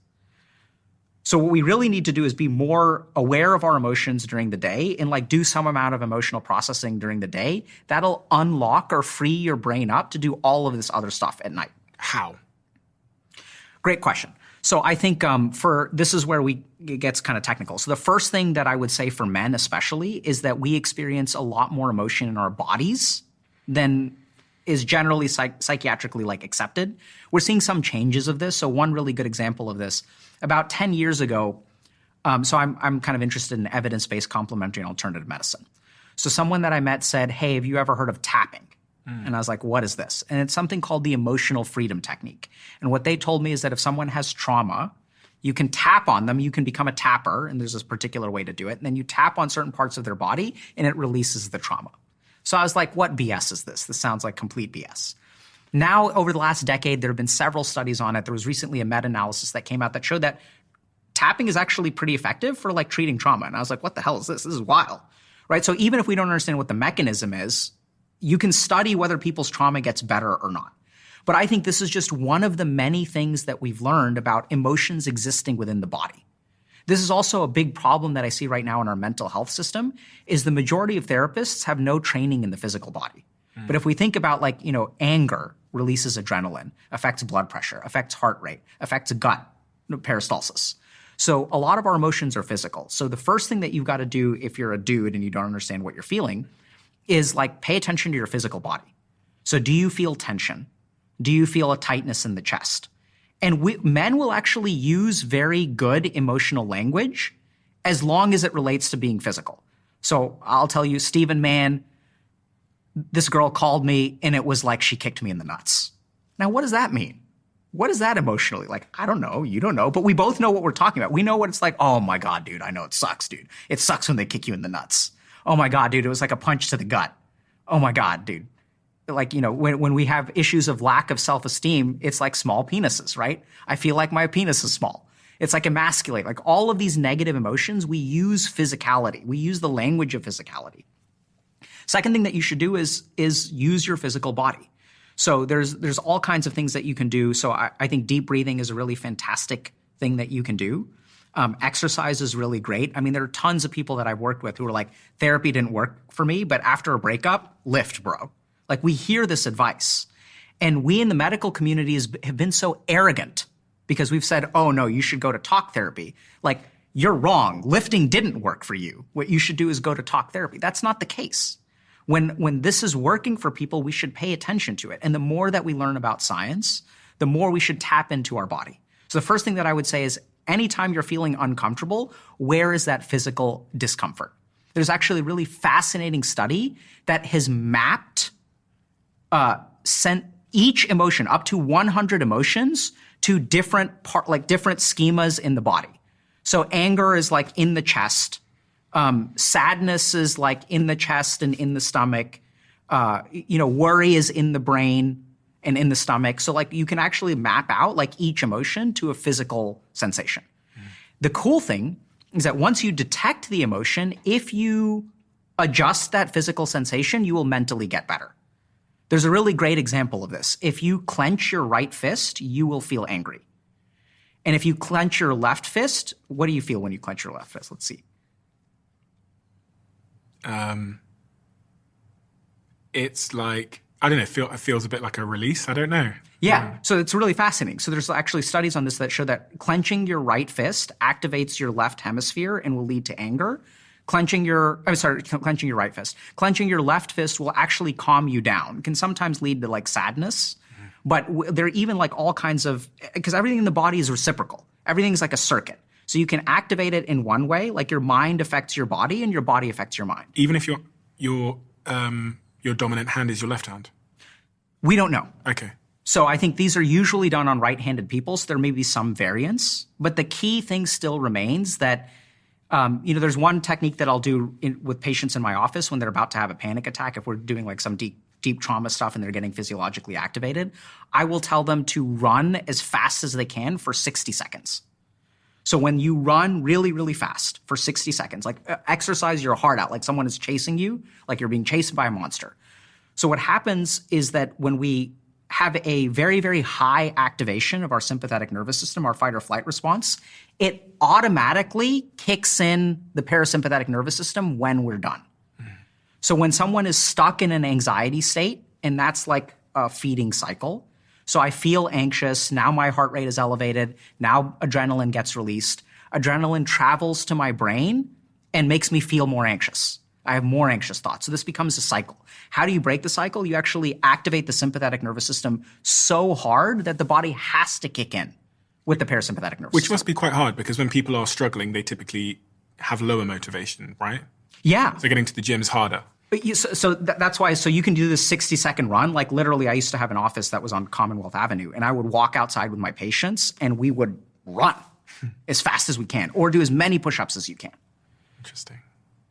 So what we really need to do is be more aware of our emotions during the day and do some amount of emotional processing during the day. That'll unlock or free your brain up to do all of this other stuff at night. How? Great question. So I think this is where it gets kind of technical. So the first thing that I would say for men especially is that we experience a lot more emotion in our bodies than is generally psychiatrically accepted. We're seeing some changes of this. So one really good example of this, about 10 years ago, so I'm kind of interested in evidence-based complementary and alternative medicine. So someone that I met said, hey, have you ever heard of tapping? And I was like, what is this? And it's something called the emotional freedom technique. And what they told me is that if someone has trauma, you can tap on them, you can become a tapper, and there's this particular way to do it. And then you tap on certain parts of their body, and it releases the trauma. So I was like, what BS is this? This sounds like complete BS. Now, over the last decade, there have been several studies on it. There was recently a meta-analysis that came out that showed that tapping is actually pretty effective for treating trauma. And I was like, what the hell is this? This is wild, right? So even if we don't understand what the mechanism is, you can study whether people's trauma gets better or not. But I think this is just one of the many things that we've learned about emotions existing within the body. This is also a big problem that I see right now in our mental health system is the majority of therapists have no training in the physical body. But if we think about anger releases adrenaline, affects blood pressure, affects heart rate, affects gut peristalsis. So a lot of our emotions are physical. So the first thing that you've got to do if you're a dude and you don't understand what you're feeling is pay attention to your physical body. So do you feel tension? Do you feel a tightness in the chest? And men will actually use very good emotional language as long as it relates to being physical. So I'll tell you, Stephen, man, this girl called me and it was like she kicked me in the nuts. Now, what does that mean? What is that emotionally? I don't know. You don't know. But we both know what we're talking about. We know what it's like. Oh, my God, dude. I know it sucks, dude. It sucks when they kick you in the nuts. Oh, my God, dude. It was like a punch to the gut. Oh, my God, dude. When we have issues of lack of self-esteem, it's like small penises, right? I feel like my penis is small. It's like emasculate. All of these negative emotions, we use physicality. We use the language of physicality. Second thing that you should do is use your physical body. So there's all kinds of things that you can do. So I think deep breathing is a really fantastic thing that you can do. Exercise is really great. I mean, there are tons of people that I've worked with who are like, therapy didn't work for me, but after a breakup, lift, bro. We hear this advice. And we in the medical community have been so arrogant because we've said, oh, no, you should go to talk therapy. You're wrong. Lifting didn't work for you. What you should do is go to talk therapy. That's not the case. When this is working for people, we should pay attention to it. And the more that we learn about science, the more we should tap into our body. So the first thing that I would say is anytime you're feeling uncomfortable, where is that physical discomfort? There's actually a really fascinating study that has mapped sent each emotion, up to 100 emotions, to different different schemas in the body. So anger is like in the chest. Sadness is like in the chest and in the stomach. Worry is in the brain and in the stomach. So like you can actually map out like each emotion to a physical sensation. The cool thing is that once you detect the emotion, if you adjust that physical sensation, you will mentally get better. There's a really great example of this. If you clench your right fist, you will feel angry. And if you clench your left fist, what do you feel when you clench your left fist? Let's see. It's like, I don't know, it feels a bit like a release. I don't know. Yeah, so it's really fascinating. So there's actually studies on this that show that clenching your right fist activates your left hemisphere and will lead to anger. Clenching your right fist. Clenching your left fist will actually calm you down. It can sometimes lead to like sadness, but there are even like all kinds of, because everything in the body is reciprocal. Everything's like a circuit. So you can activate it in one way, like your mind affects your body and your body affects your mind. Even if your dominant hand is your left hand? We don't know. Okay. So I think these are usually done on right-handed people, so there may be some variance. But the key thing still remains that, there's one technique that I'll do with patients in my office when they're about to have a panic attack. If we're doing like some deep trauma stuff and they're getting physiologically activated, I will tell them to run as fast as they can for 60 seconds. So when you run really, really fast for 60 seconds, like exercise your heart out, like someone is chasing you, like you're being chased by a monster. So what happens is that when we have a very, very high activation of our sympathetic nervous system, our fight or flight response, it automatically kicks in the parasympathetic nervous system when we're done. So when someone is stuck in an anxiety state, and that's like a feeding cycle, so I feel anxious, now my heart rate is elevated, now adrenaline gets released. Adrenaline travels to my brain and makes me feel more anxious. I have more anxious thoughts. So this becomes a cycle. How do you break the cycle? You actually activate the sympathetic nervous system so hard that the body has to kick in with the parasympathetic nervous system. Which must be quite hard because when people are struggling, they typically have lower motivation, right? Yeah. So getting to the gym is harder. So that's why, so you can do this 60-second run. Like literally, I used to have an office that was on Commonwealth Avenue, and I would walk outside with my patients, and we would run as fast as we can, or do as many push-ups as you can. Interesting.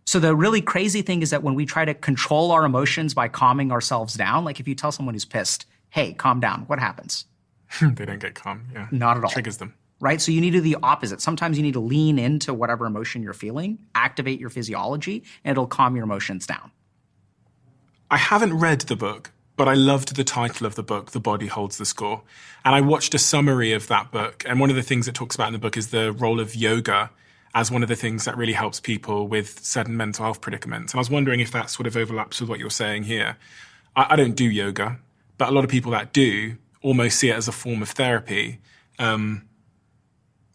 So the really crazy thing is that when we try to control our emotions by calming ourselves down, like if you tell someone who's pissed, hey, calm down, what happens? They don't get calm, yeah. Not at all. Triggers them. Right? So you need to do the opposite. Sometimes you need to lean into whatever emotion you're feeling, activate your physiology, and it'll calm your emotions down. I haven't read the book, but I loved the title of the book, The Body Holds the Score. And I watched a summary of that book. And one of the things it talks about in the book is the role of yoga as one of the things that really helps people with certain mental health predicaments. And I was wondering if that sort of overlaps with what you're saying here. I don't do yoga, but a lot of people that do almost see it as a form of therapy. And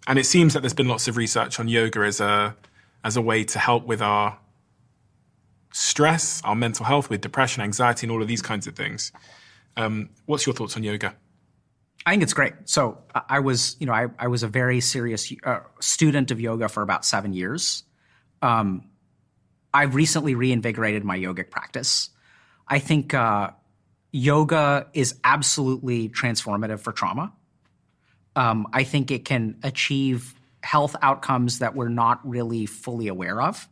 it seems that there's been lots of research on yoga as a way to help with our stress, our mental health, with depression, anxiety, and all of these kinds of things. What's your thoughts on yoga? I think it's great. So I was a very serious student of yoga for about 7 years. I've recently reinvigorated my yogic practice. I think yoga is absolutely transformative for trauma. I think it can achieve health outcomes that we're not really fully aware of.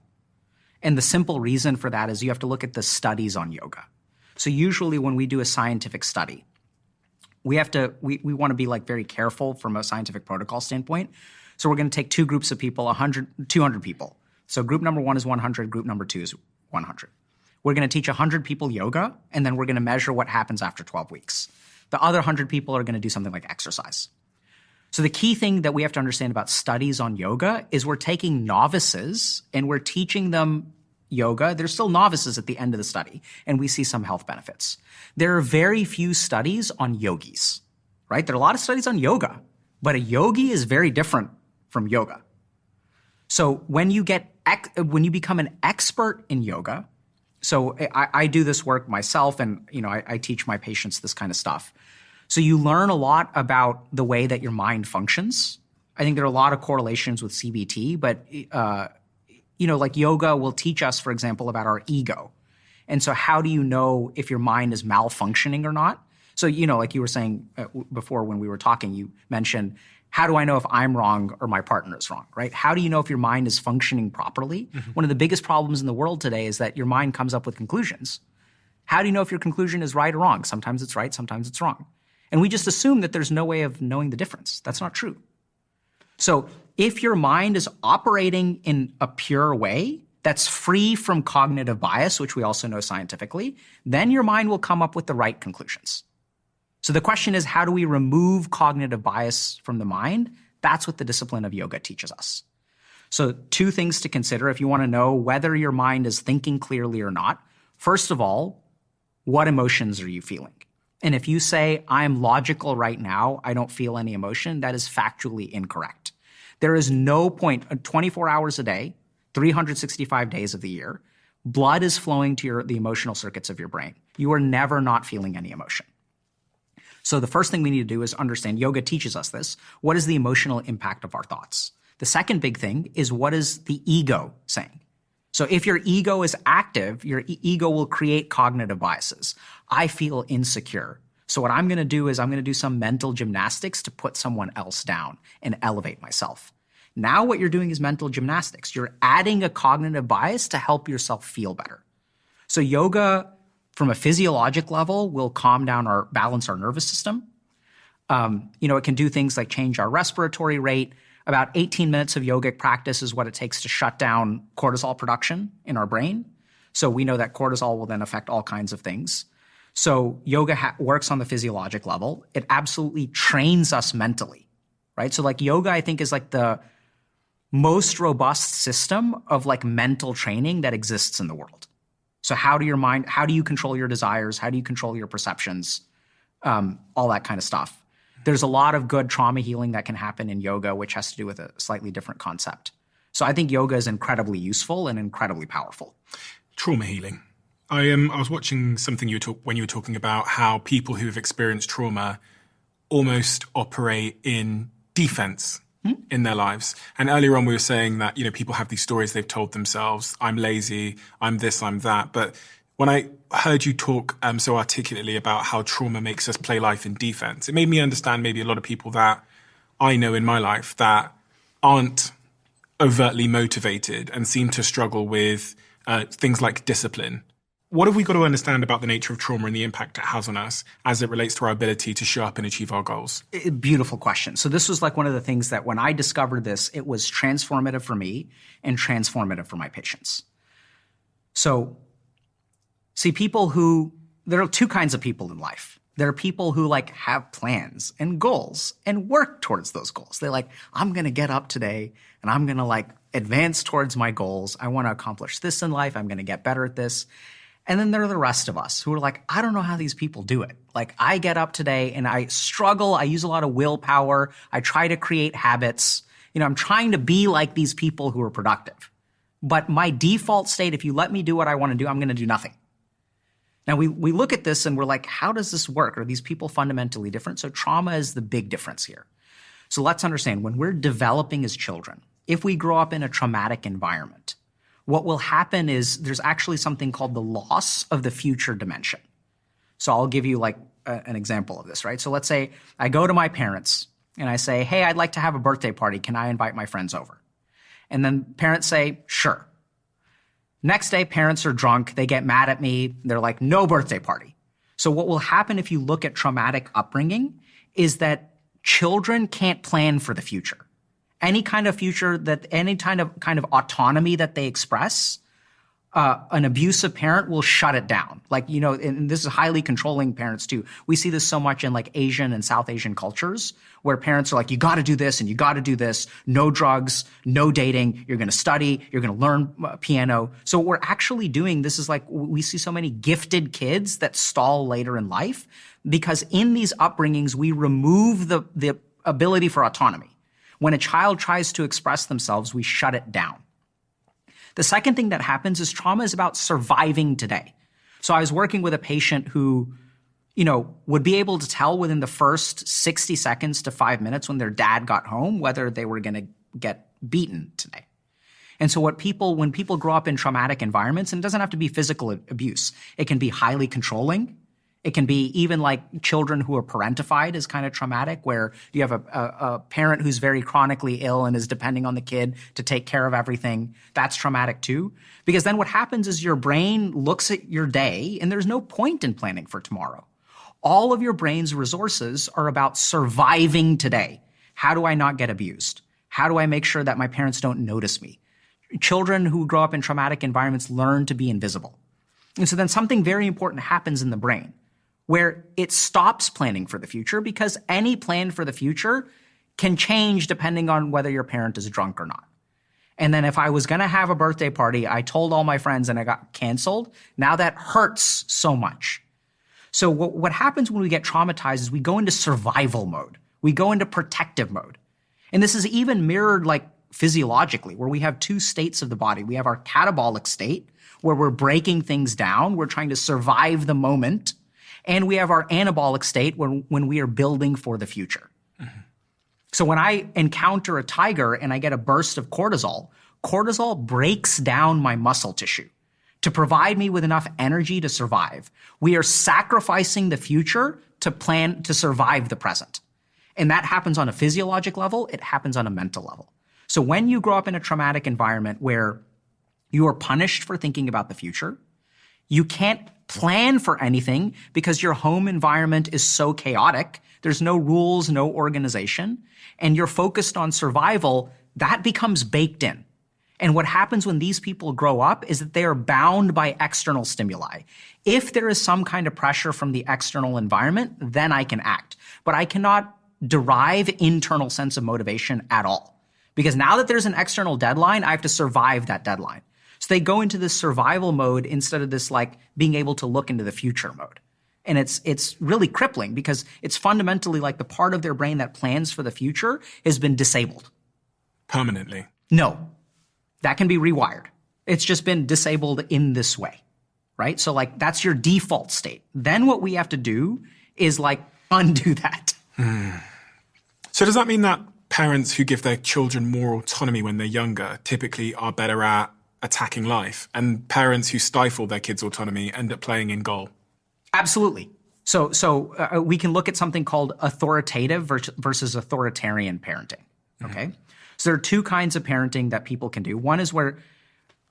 And the simple reason for that is you have to look at the studies on yoga. So usually when we do a scientific study, we want to be like very careful from a scientific protocol standpoint. So we're going to take two groups of people, 200 people. So group number 1 is 100, group number 2 is 100. We're going to teach 100 people yoga, and then we're going to measure what happens after 12 weeks. The other 100 people are going to do something like exercise. So the key thing that we have to understand about studies on yoga is we're taking novices and we're teaching them yoga. They're still novices at the end of the study, and we see some health benefits. There are very few studies on yogis, right? There are a lot of studies on yoga, but a yogi is very different from yoga. So when you become an expert in yoga, So I do this work myself, and I teach my patients this kind of stuff. So you learn a lot about the way that your mind functions. I think there are a lot of correlations with CBT, but like yoga will teach us, for example, about our ego. And so how do you know if your mind is malfunctioning or not? So, like you were saying before when we were talking, you mentioned, how do I know if I'm wrong or my partner is wrong, right? How do you know if your mind is functioning properly? Mm-hmm. One of the biggest problems in the world today is that your mind comes up with conclusions. How do you know if your conclusion is right or wrong? Sometimes it's right, sometimes it's wrong. And we just assume that there's no way of knowing the difference. That's not true. So if your mind is operating in a pure way that's free from cognitive bias, which we also know scientifically, then your mind will come up with the right conclusions. So the question is, how do we remove cognitive bias from the mind? That's what the discipline of yoga teaches us. So 2 things to consider if you want to know whether your mind is thinking clearly or not. First of all, what emotions are you feeling? And if you say, I'm logical right now, I don't feel any emotion, that is factually incorrect. There is no point, 24 hours a day, 365 days of the year, blood is flowing to the emotional circuits of your brain. You are never not feeling any emotion. So the first thing we need to do is understand, yoga teaches us this, what is the emotional impact of our thoughts? The second big thing is, what is the ego saying? So if your ego is active, your ego will create cognitive biases. I feel insecure. So what I'm going to do is I'm going to do some mental gymnastics to put someone else down and elevate myself. Now what you're doing is mental gymnastics. You're adding a cognitive bias to help yourself feel better. So yoga, from a physiologic level, will balance our nervous system. It can do things like change our respiratory rate. About 18 minutes of yogic practice is what it takes to shut down cortisol production in our brain. So we know that cortisol will then affect all kinds of things. So yoga works on the physiologic level. It absolutely trains us mentally, right? So yoga, I think, is the most robust system of mental training that exists in the world. So how do you control your desires? How do you control your perceptions? All that kind of stuff. There's a lot of good trauma healing that can happen in yoga, which has to do with a slightly different concept. So I think yoga is incredibly useful and incredibly powerful. Trauma healing. I was watching something when you were talking about how people who have experienced trauma almost operate in defense in their lives. And earlier on we were saying that, people have these stories they've told themselves, I'm lazy, I'm this, I'm that. But when I heard you talk so articulately about how trauma makes us play life in defense, it made me understand maybe a lot of people that I know in my life that aren't overtly motivated and seem to struggle with things like discipline. What have we got to understand about the nature of trauma and the impact it has on us as it relates to our ability to show up and achieve our goals? Beautiful question. So this was one of the things that when I discovered this, it was transformative for me and transformative for my patients. So see, there are 2 kinds of people in life. There are people who have plans and goals and work towards those goals. They're I'm going to get up today and I'm going to advance towards my goals. I want to accomplish this in life. I'm going to get better at this. And then there are the rest of us who are I don't know how these people do it. I get up today and I struggle. I use a lot of willpower. I try to create habits. I'm trying to be like these people who are productive. But my default state, if you let me do what I want to do, I'm going to do nothing. Now, we look at this and we're how does this work? Are these people fundamentally different? So trauma is the big difference here. So let's understand, when we're developing as children, if we grow up in a traumatic environment, what will happen is there's actually something called the loss of the future dimension. So I'll give you an example of this, right? So let's say I go to my parents and I say, hey, I'd like to have a birthday party. Can I invite my friends over? And then parents say, sure. Next day, parents are drunk. They get mad at me. They're no birthday party. So what will happen if you look at traumatic upbringing is that children can't plan for the future. Any kind of future any kind of autonomy that they express, an abusive parent will shut it down. And this is highly controlling parents too. We see this so much in Asian and South Asian cultures where parents are you got to do this and you got to do this. No drugs, no dating. You're going to study. You're going to learn piano. So what we're actually doing, this is we see so many gifted kids that stall later in life because in these upbringings, we remove the ability for autonomy. When a child tries to express themselves, we shut it down. The second thing that happens is trauma is about surviving today. So I was working with a patient who, would be able to tell within the first 60 seconds to 5 minutes when their dad got home whether they were going to get beaten today. And so when people grow up in traumatic environments, and it doesn't have to be physical abuse, it can be highly controlling. It can be even like children who are parentified is kind of traumatic, where you have a parent who's very chronically ill and is depending on the kid to take care of everything. That's traumatic too. Because then what happens is your brain looks at your day and there's no point in planning for tomorrow. All of your brain's resources are about surviving today. How do I not get abused? How do I make sure that my parents don't notice me? Children who grow up in traumatic environments learn to be invisible. And so then something very important happens in the brain where it stops planning for the future, because any plan for the future can change depending on whether your parent is drunk or not. And then if I was going to have a birthday party, I told all my friends and I got canceled. Now that hurts so much. So what happens when we get traumatized is we go into survival mode. We go into protective mode. And this is even mirrored like physiologically, where we have two states of the body. We have our catabolic state, where we're breaking things down. We're trying to survive the moment. And we have our anabolic state when we are building for the future. Mm-hmm. So when I encounter a tiger and I get a burst of cortisol, cortisol breaks down my muscle tissue to provide me with enough energy to survive. We are sacrificing the future to plan to survive the present. And that happens on a physiologic level. It happens on a mental level. So when you grow up in a traumatic environment where you are punished for thinking about the future, you can't plan for anything because your home environment is so chaotic. There's no rules, no organization, and you're focused on survival. That becomes baked in. And what happens when these people grow up is that they are bound by external stimuli. If there is some kind of pressure from the external environment, then I can act. But I cannot derive internal sense of motivation at all. Because now that there's an external deadline, I have to survive that deadline. So they go into this survival mode instead of this like being able to look into the future mode. And it's really crippling because it's fundamentally like the part of their brain that plans for the future has been disabled. Permanently? No. That can be rewired. It's just been disabled in this way, right? So like that's your default state. Then what we have to do is like undo that. So does that mean that parents who give their children more autonomy when they're younger typically are better at attacking life, and parents who stifle their kids' autonomy end up playing in goal? Absolutely. So we can look at something called authoritative versus authoritarian parenting, okay? Mm-hmm. So there are two kinds of parenting that people can do. One is where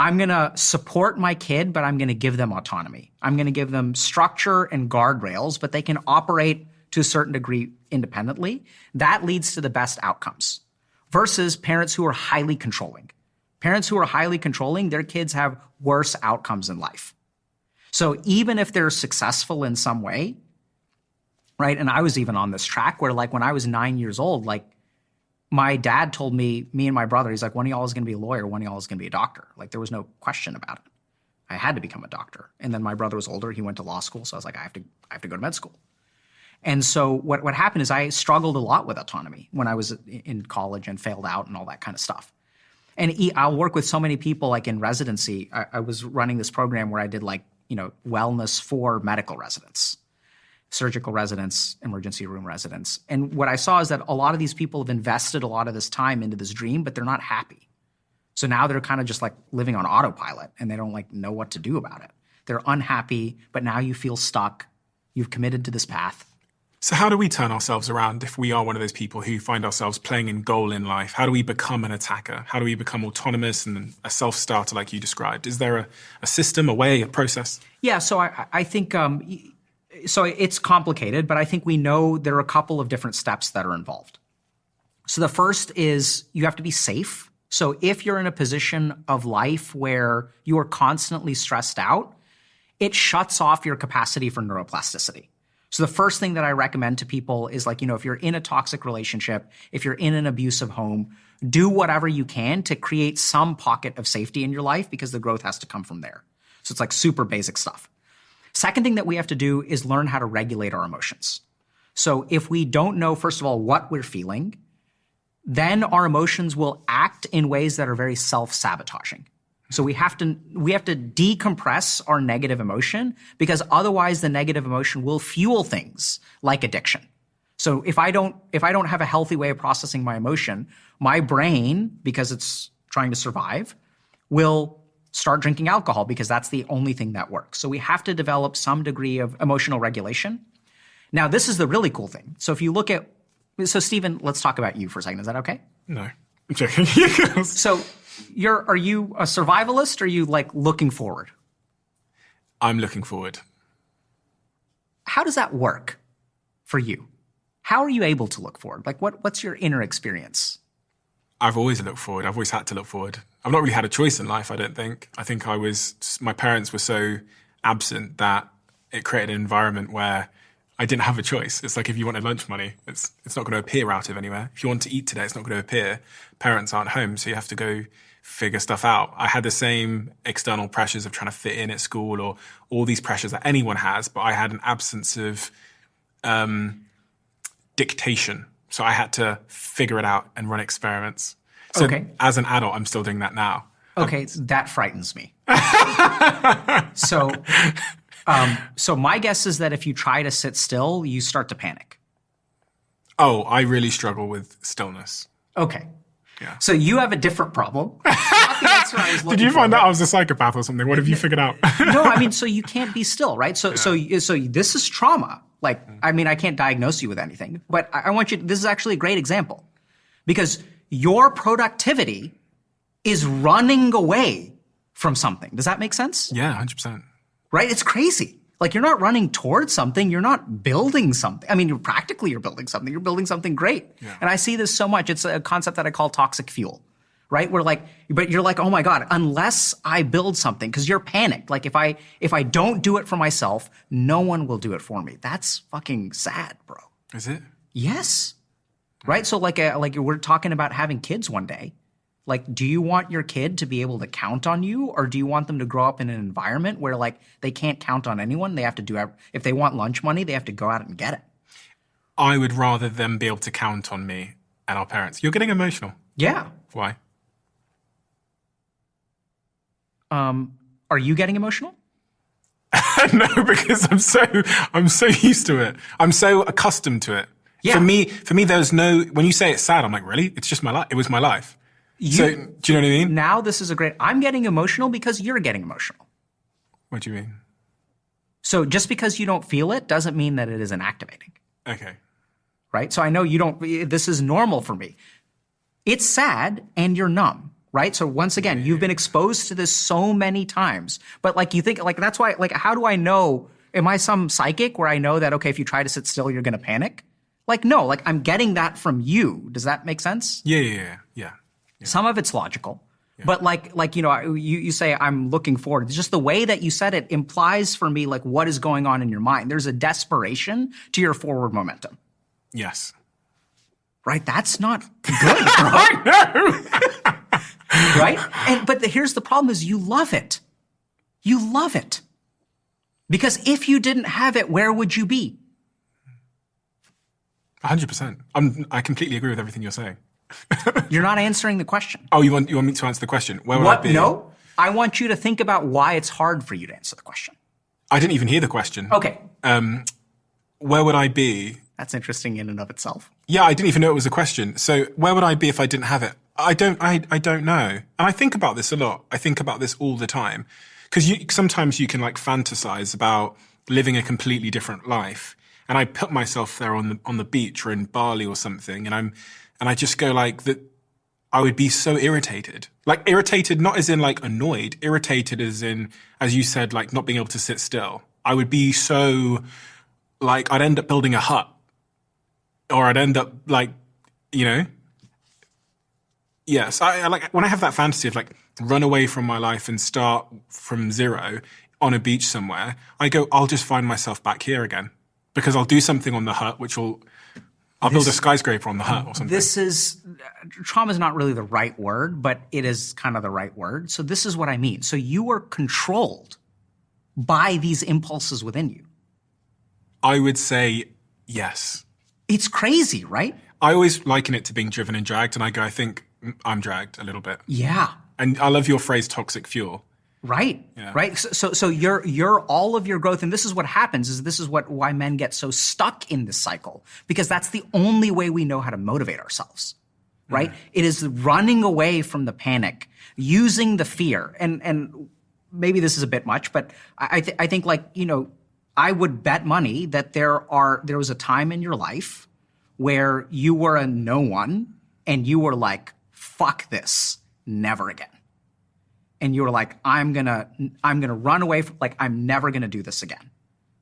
I'm going to support my kid, but I'm going to give them autonomy. I'm going to give them structure and guardrails, but they can operate to a certain degree independently. That leads to the best outcomes versus parents who are highly controlling. Parents who are highly controlling, their kids have worse outcomes in life. So even if they're successful in some way, right? And I was even on this track where like when I was 9 years old, like my dad told me and my brother, he's like, one of y'all is going to be a lawyer, one of y'all is going to be a doctor. Like there was no question about it. I had to become a doctor. And then my brother was older. He went to law school. So I was like, I have to go to med school. And so what happened is I struggled a lot with autonomy when I was in college and failed out and all that kind of stuff. And I'll work with so many people like in residency. I was running this program where I did like, wellness for medical residents, surgical residents, emergency room residents. And what I saw is that a lot of these people have invested a lot of this time into this dream, but they're not happy. So now they're kind of just like living on autopilot and they don't like know what to do about it. They're unhappy, but now you feel stuck. You've committed to this path. So how do we turn ourselves around if we are one of those people who find ourselves playing in goal in life? How do we become an attacker? How do we become autonomous and a self-starter like you described? Is there a system, a way, a process? Yeah, so I think so it's complicated, but I think we know there are a couple of different steps that are involved. So the first is you have to be safe. So if you're in a position of life where you are constantly stressed out, it shuts off your capacity for neuroplasticity. So the first thing that I recommend to people is like, if you're in a toxic relationship, if you're in an abusive home, do whatever you can to create some pocket of safety in your life because the growth has to come from there. So it's like super basic stuff. Second thing that we have to do is learn how to regulate our emotions. So if we don't know, first of all, what we're feeling, then our emotions will act in ways that are very self-sabotaging. So we have to decompress our negative emotion, because otherwise the negative emotion will fuel things like addiction. So if I don't have a healthy way of processing my emotion, my brain, because it's trying to survive, will start drinking alcohol, because that's the only thing that works. So we have to develop some degree of emotional regulation. Now, this is the really cool thing. So if you look at, so Stephen, let's talk about you for a second. Is that okay? No, I'm joking. So are you a survivalist, or are you like looking forward? I'm looking forward. How does that work for you? How are you able to look forward? Like what's your inner experience? I've always looked forward. I've always had to look forward. I've not really had a choice in life, I don't think. I think my parents were so absent that it created an environment where I didn't have a choice. It's like if you wanted lunch money, it's not going to appear out of anywhere. If you want to eat today, it's not going to appear. Parents aren't home, so you have to go figure stuff out. I had the same external pressures of trying to fit in at school, or all these pressures that anyone has, but I had an absence of dictation. So I had to figure it out and run experiments. So as an adult, I'm still doing that now. Okay, that frightens me. So my guess is that if you try to sit still, you start to panic. Oh, I really struggle with stillness. Okay. Yeah. So you have a different problem. Not the answer I was looking Did you find for. out I was a psychopath or something? What have you figured out? No, I mean, so you can't be still, right? So this is trauma. Like, I mean, I can't diagnose you with anything, but I want you, this is actually a great example, because your productivity is running away from something. Does that make sense? Yeah, 100%. Right? It's crazy. Like, you're not running towards something. You're not building something. I mean, you're building something. You're building something great. Yeah. And I see this so much. It's a concept that I call toxic fuel, right? But you're like, oh my God, unless I build something, because you're panicked. Like, if I don't do it for myself, no one will do it for me. That's fucking sad, bro. Is it? Yes. Right? So like we're talking about having kids one day. Like, do you want your kid to be able to count on you, or do you want them to grow up in an environment where like they can't count on anyone? They have to if they want lunch money, they have to go out and get it. I would rather them be able to count on me and our parents. You're getting emotional. Yeah. Why? Are you getting emotional? No, because I'm so used to it. I'm so accustomed to it. Yeah. For me, there's no, when you say it's sad, I'm like, really? It's just my life. It was my life. So, do you know what I mean? Now this is I'm getting emotional because you're getting emotional. What do you mean? So just because you don't feel it doesn't mean that it isn't activating. Okay. Right? So I know this is normal for me. It's sad and you're numb, right? So once again, you've been exposed to this so many times, but like you think, like that's why, like, how do I know, am I some psychic where I know that, okay, if you try to sit still, you're going to panic? Like, no, like I'm getting that from you. Does that make sense? Yeah. Some of it's logical, but like you know, you say I'm looking forward. It's just the way that you said it implies for me like what is going on in your mind. There's a desperation to your forward momentum. Yes. Right? That's not good, bro. I know. Right? But here's the problem: is you love it. You love it because if you didn't have it, where would you be? 100%. I completely agree with everything you're saying. You're not answering the question. Oh, you want me to answer the question? Where would I be? No, I want you to think about why it's hard for you to answer the question. I didn't even hear the question. Okay. Where would I be? That's interesting in and of itself. Yeah, I didn't even know it was a question. So where would I be if I didn't have it? I don't know. And I think about this a lot. I think about this all the time. Because sometimes you can like fantasize about living a completely different life. And I put myself there on the beach or in Bali or something, and I just go like that. I would be so irritated, like irritated, not as in like annoyed, irritated as in, as you said, like not being able to sit still. I would be so like, I'd end up building a hut, or I'd end up like, you know. Yes, I like when I have that fantasy of like run away from my life and start from zero on a beach somewhere. I go, I'll just find myself back here again. Because I'll do something on the hut, I'll build a skyscraper on the hut or something. Trauma is not really the right word, but it is kind of the right word. So this is what I mean. So you are controlled by these impulses within you. I would say yes. It's crazy, right? I always liken it to being driven and dragged, and I go, I think I'm dragged a little bit. Yeah. And I love your phrase, toxic fuel. Right. Yeah. Right. So you're all of your growth. And this is what happens is this is why men get so stuck in this cycle, because that's the only way we know how to motivate ourselves. Right. It is running away from the panic, using the fear. And maybe this is a bit much, but I think like, you know, I would bet money that there was a time in your life where you were a no one and you were like, fuck this, never again. And you were like, I'm gonna run away from, like, I'm never gonna do this again.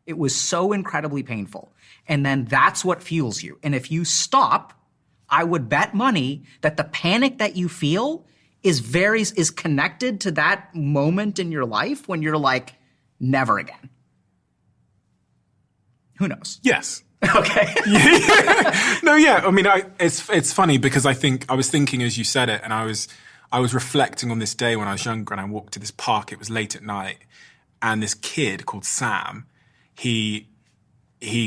It was so incredibly painful. And then that's what fuels you. And if you stop, I would bet money that the panic that you feel is connected to that moment in your life when you're like, never again. Who knows? Yes. Okay. No, yeah. I mean, it's funny because I was thinking as you said it, and I was reflecting on this day when I was younger and I walked to this park. It was late at night, and this kid called Sam, he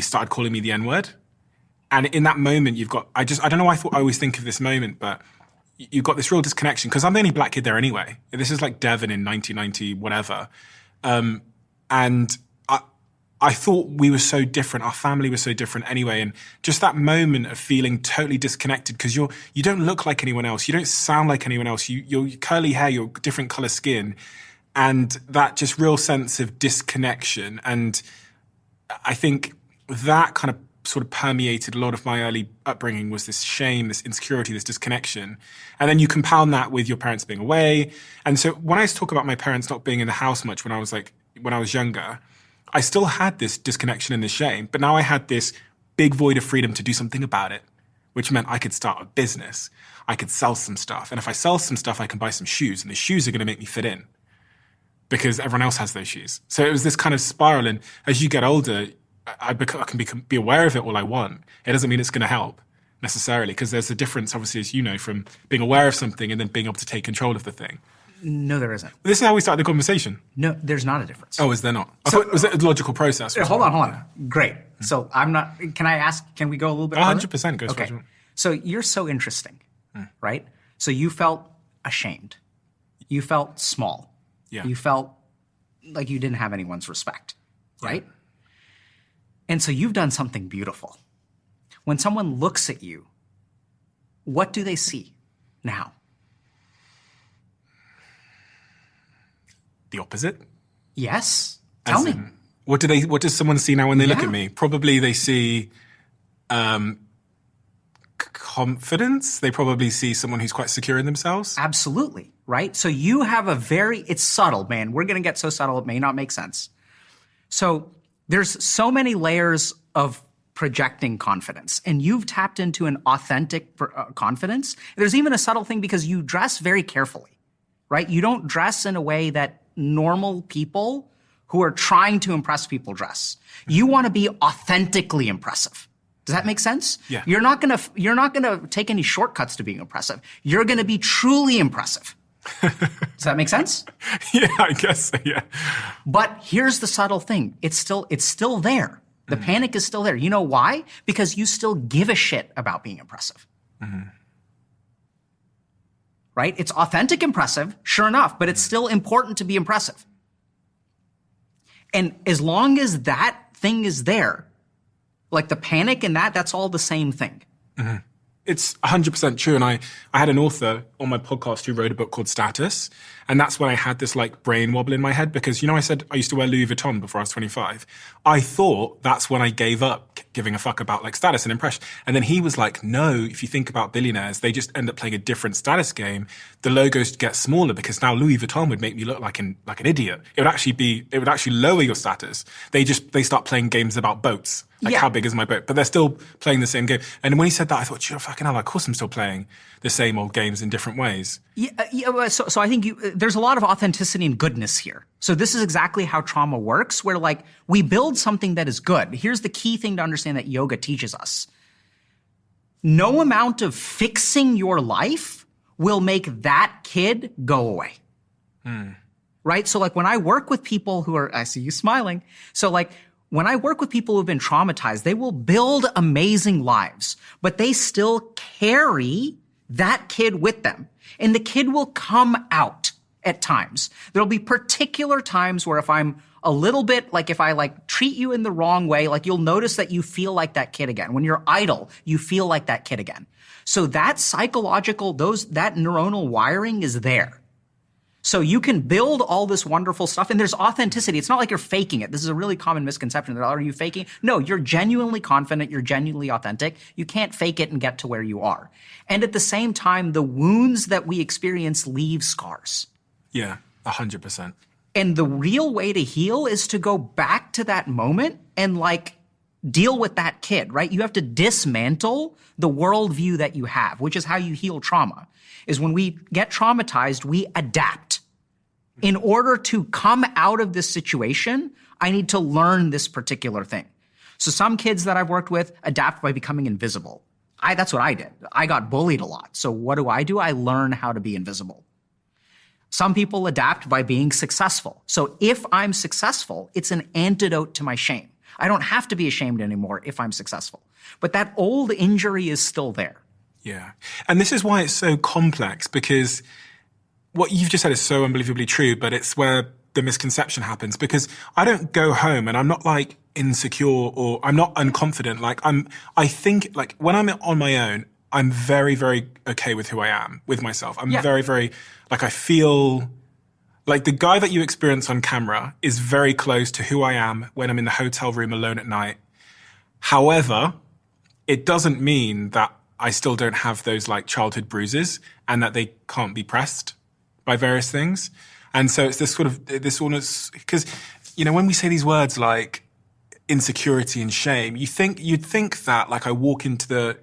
started calling me the N-word. And in that moment, I don't know why I always think of this moment, but you've got this real disconnection because I'm the only black kid there anyway. This is like Devon in 1990, whatever. And I thought we were so different. Our family was so different anyway. And just that moment of feeling totally disconnected because you don't look like anyone else. You don't sound like anyone else. You're curly hair, you're different color skin. And that just real sense of disconnection. And I think that kind of sort of permeated a lot of my early upbringing was this shame, this insecurity, this disconnection. And then you compound that with your parents being away. And so when I talk about my parents not being in the house much when I was younger, I still had this disconnection and this shame, but now I had this big void of freedom to do something about it, which meant I could start a business. I could sell some stuff. And if I sell some stuff, I can buy some shoes, and the shoes are going to make me fit in because everyone else has those shoes. So it was this kind of spiral. And as you get older, I can be aware of it all I want. It doesn't mean it's going to help necessarily, because there's a difference, obviously, as you know, from being aware of something and then being able to take control of the thing. No, there isn't. This is how we started the conversation. No, there's not a difference. Oh, is there not? I thought, was it a logical process? Hold on. Great. So can we go a little bit further? 100% goes okay. further. So you're so interesting, right? So you felt ashamed. You felt small. Yeah. You felt like you didn't have anyone's respect, right? Yeah. And so you've done something beautiful. When someone looks at you, what do they see now? The opposite? Yes. Tell me. What does someone see now when they look at me? Probably they see confidence. They probably see someone who's quite secure in themselves. Absolutely. Right? So you have it's subtle, man. We're going to get so subtle it may not make sense. So there's so many layers of projecting confidence, and you've tapped into an authentic confidence. There's even a subtle thing because you dress very carefully, right? You don't dress in a way that normal people who are trying to impress people dress. You want to be authentically impressive. Does that make sense? Yeah. You're not gonna take any shortcuts to being impressive. You're gonna be truly impressive. Does that make sense? Yeah, I guess so, yeah. But here's the subtle thing. It's still there. The panic is still there. You know why? Because you still give a shit about being impressive. Mm-hmm. Right? It's authentic impressive, sure enough, but it's still important to be impressive. And as long as that thing is there, like the panic and that's all the same thing. Mm-hmm. It's 100% true. And I had an author on my podcast who wrote a book called Status. And that's when I had this like brain wobble in my head because, I said I used to wear Louis Vuitton before I was 25. I thought that's when I gave up giving a fuck about like status and impression. And then he was like, no, if you think about billionaires, they just end up playing a different status game. The logos get smaller because now Louis Vuitton would make me look like an idiot. It would actually lower your status. They start playing games about boats. Like, how big is my boat? But they're still playing the same game. And when he said that, I thought, fucking hell, of course I'm still playing the same old games in different ways. Yeah. So I think there's a lot of authenticity and goodness here. So this is exactly how trauma works, where like we build something that is good. Here's the key thing to understand that yoga teaches us. No amount of fixing your life will make that kid go away. Right? So like when I work with people I see you smiling. So like, when I work with people who've been traumatized, they will build amazing lives, but they still carry that kid with them. And the kid will come out at times. There'll be particular times where if I'm a little bit, like if I like treat you in the wrong way, like you'll notice that you feel like that kid again. When you're idle, you feel like that kid again. So that psychological, that neuronal wiring is there. So you can build all this wonderful stuff, and there's authenticity. It's not like you're faking it. This is a really common misconception. Are you faking? No, you're genuinely confident. You're genuinely authentic. You can't fake it and get to where you are. And at the same time, the wounds that we experience leave scars. Yeah, 100%. And the real way to heal is to go back to that moment and like deal with that kid, right? You have to dismantle the worldview that you have, which is how you heal trauma. Is when we get traumatized, we adapt. In order to come out of this situation, I need to learn this particular thing. So some kids that I've worked with adapt by becoming invisible. That's what I did. I got bullied a lot. So what do? I learn how to be invisible. Some people adapt by being successful. So if I'm successful, it's an antidote to my shame. I don't have to be ashamed anymore if I'm successful. But that old injury is still there. Yeah. And this is why it's so complex, because what you've just said is so unbelievably true, but it's where the misconception happens, because I don't go home and I'm not like insecure or I'm not unconfident. Like I think like when I'm on my own, I'm very, very okay with who I am, with myself. I'm very, very, like I feel like the guy that you experience on camera is very close to who I am when I'm in the hotel room alone at night. However, it doesn't mean that I still don't have those like childhood bruises and that they can't be pressed by various things. And so it's this sort of, because, you know, when we say these words like insecurity and shame, you'd think that like I walk into the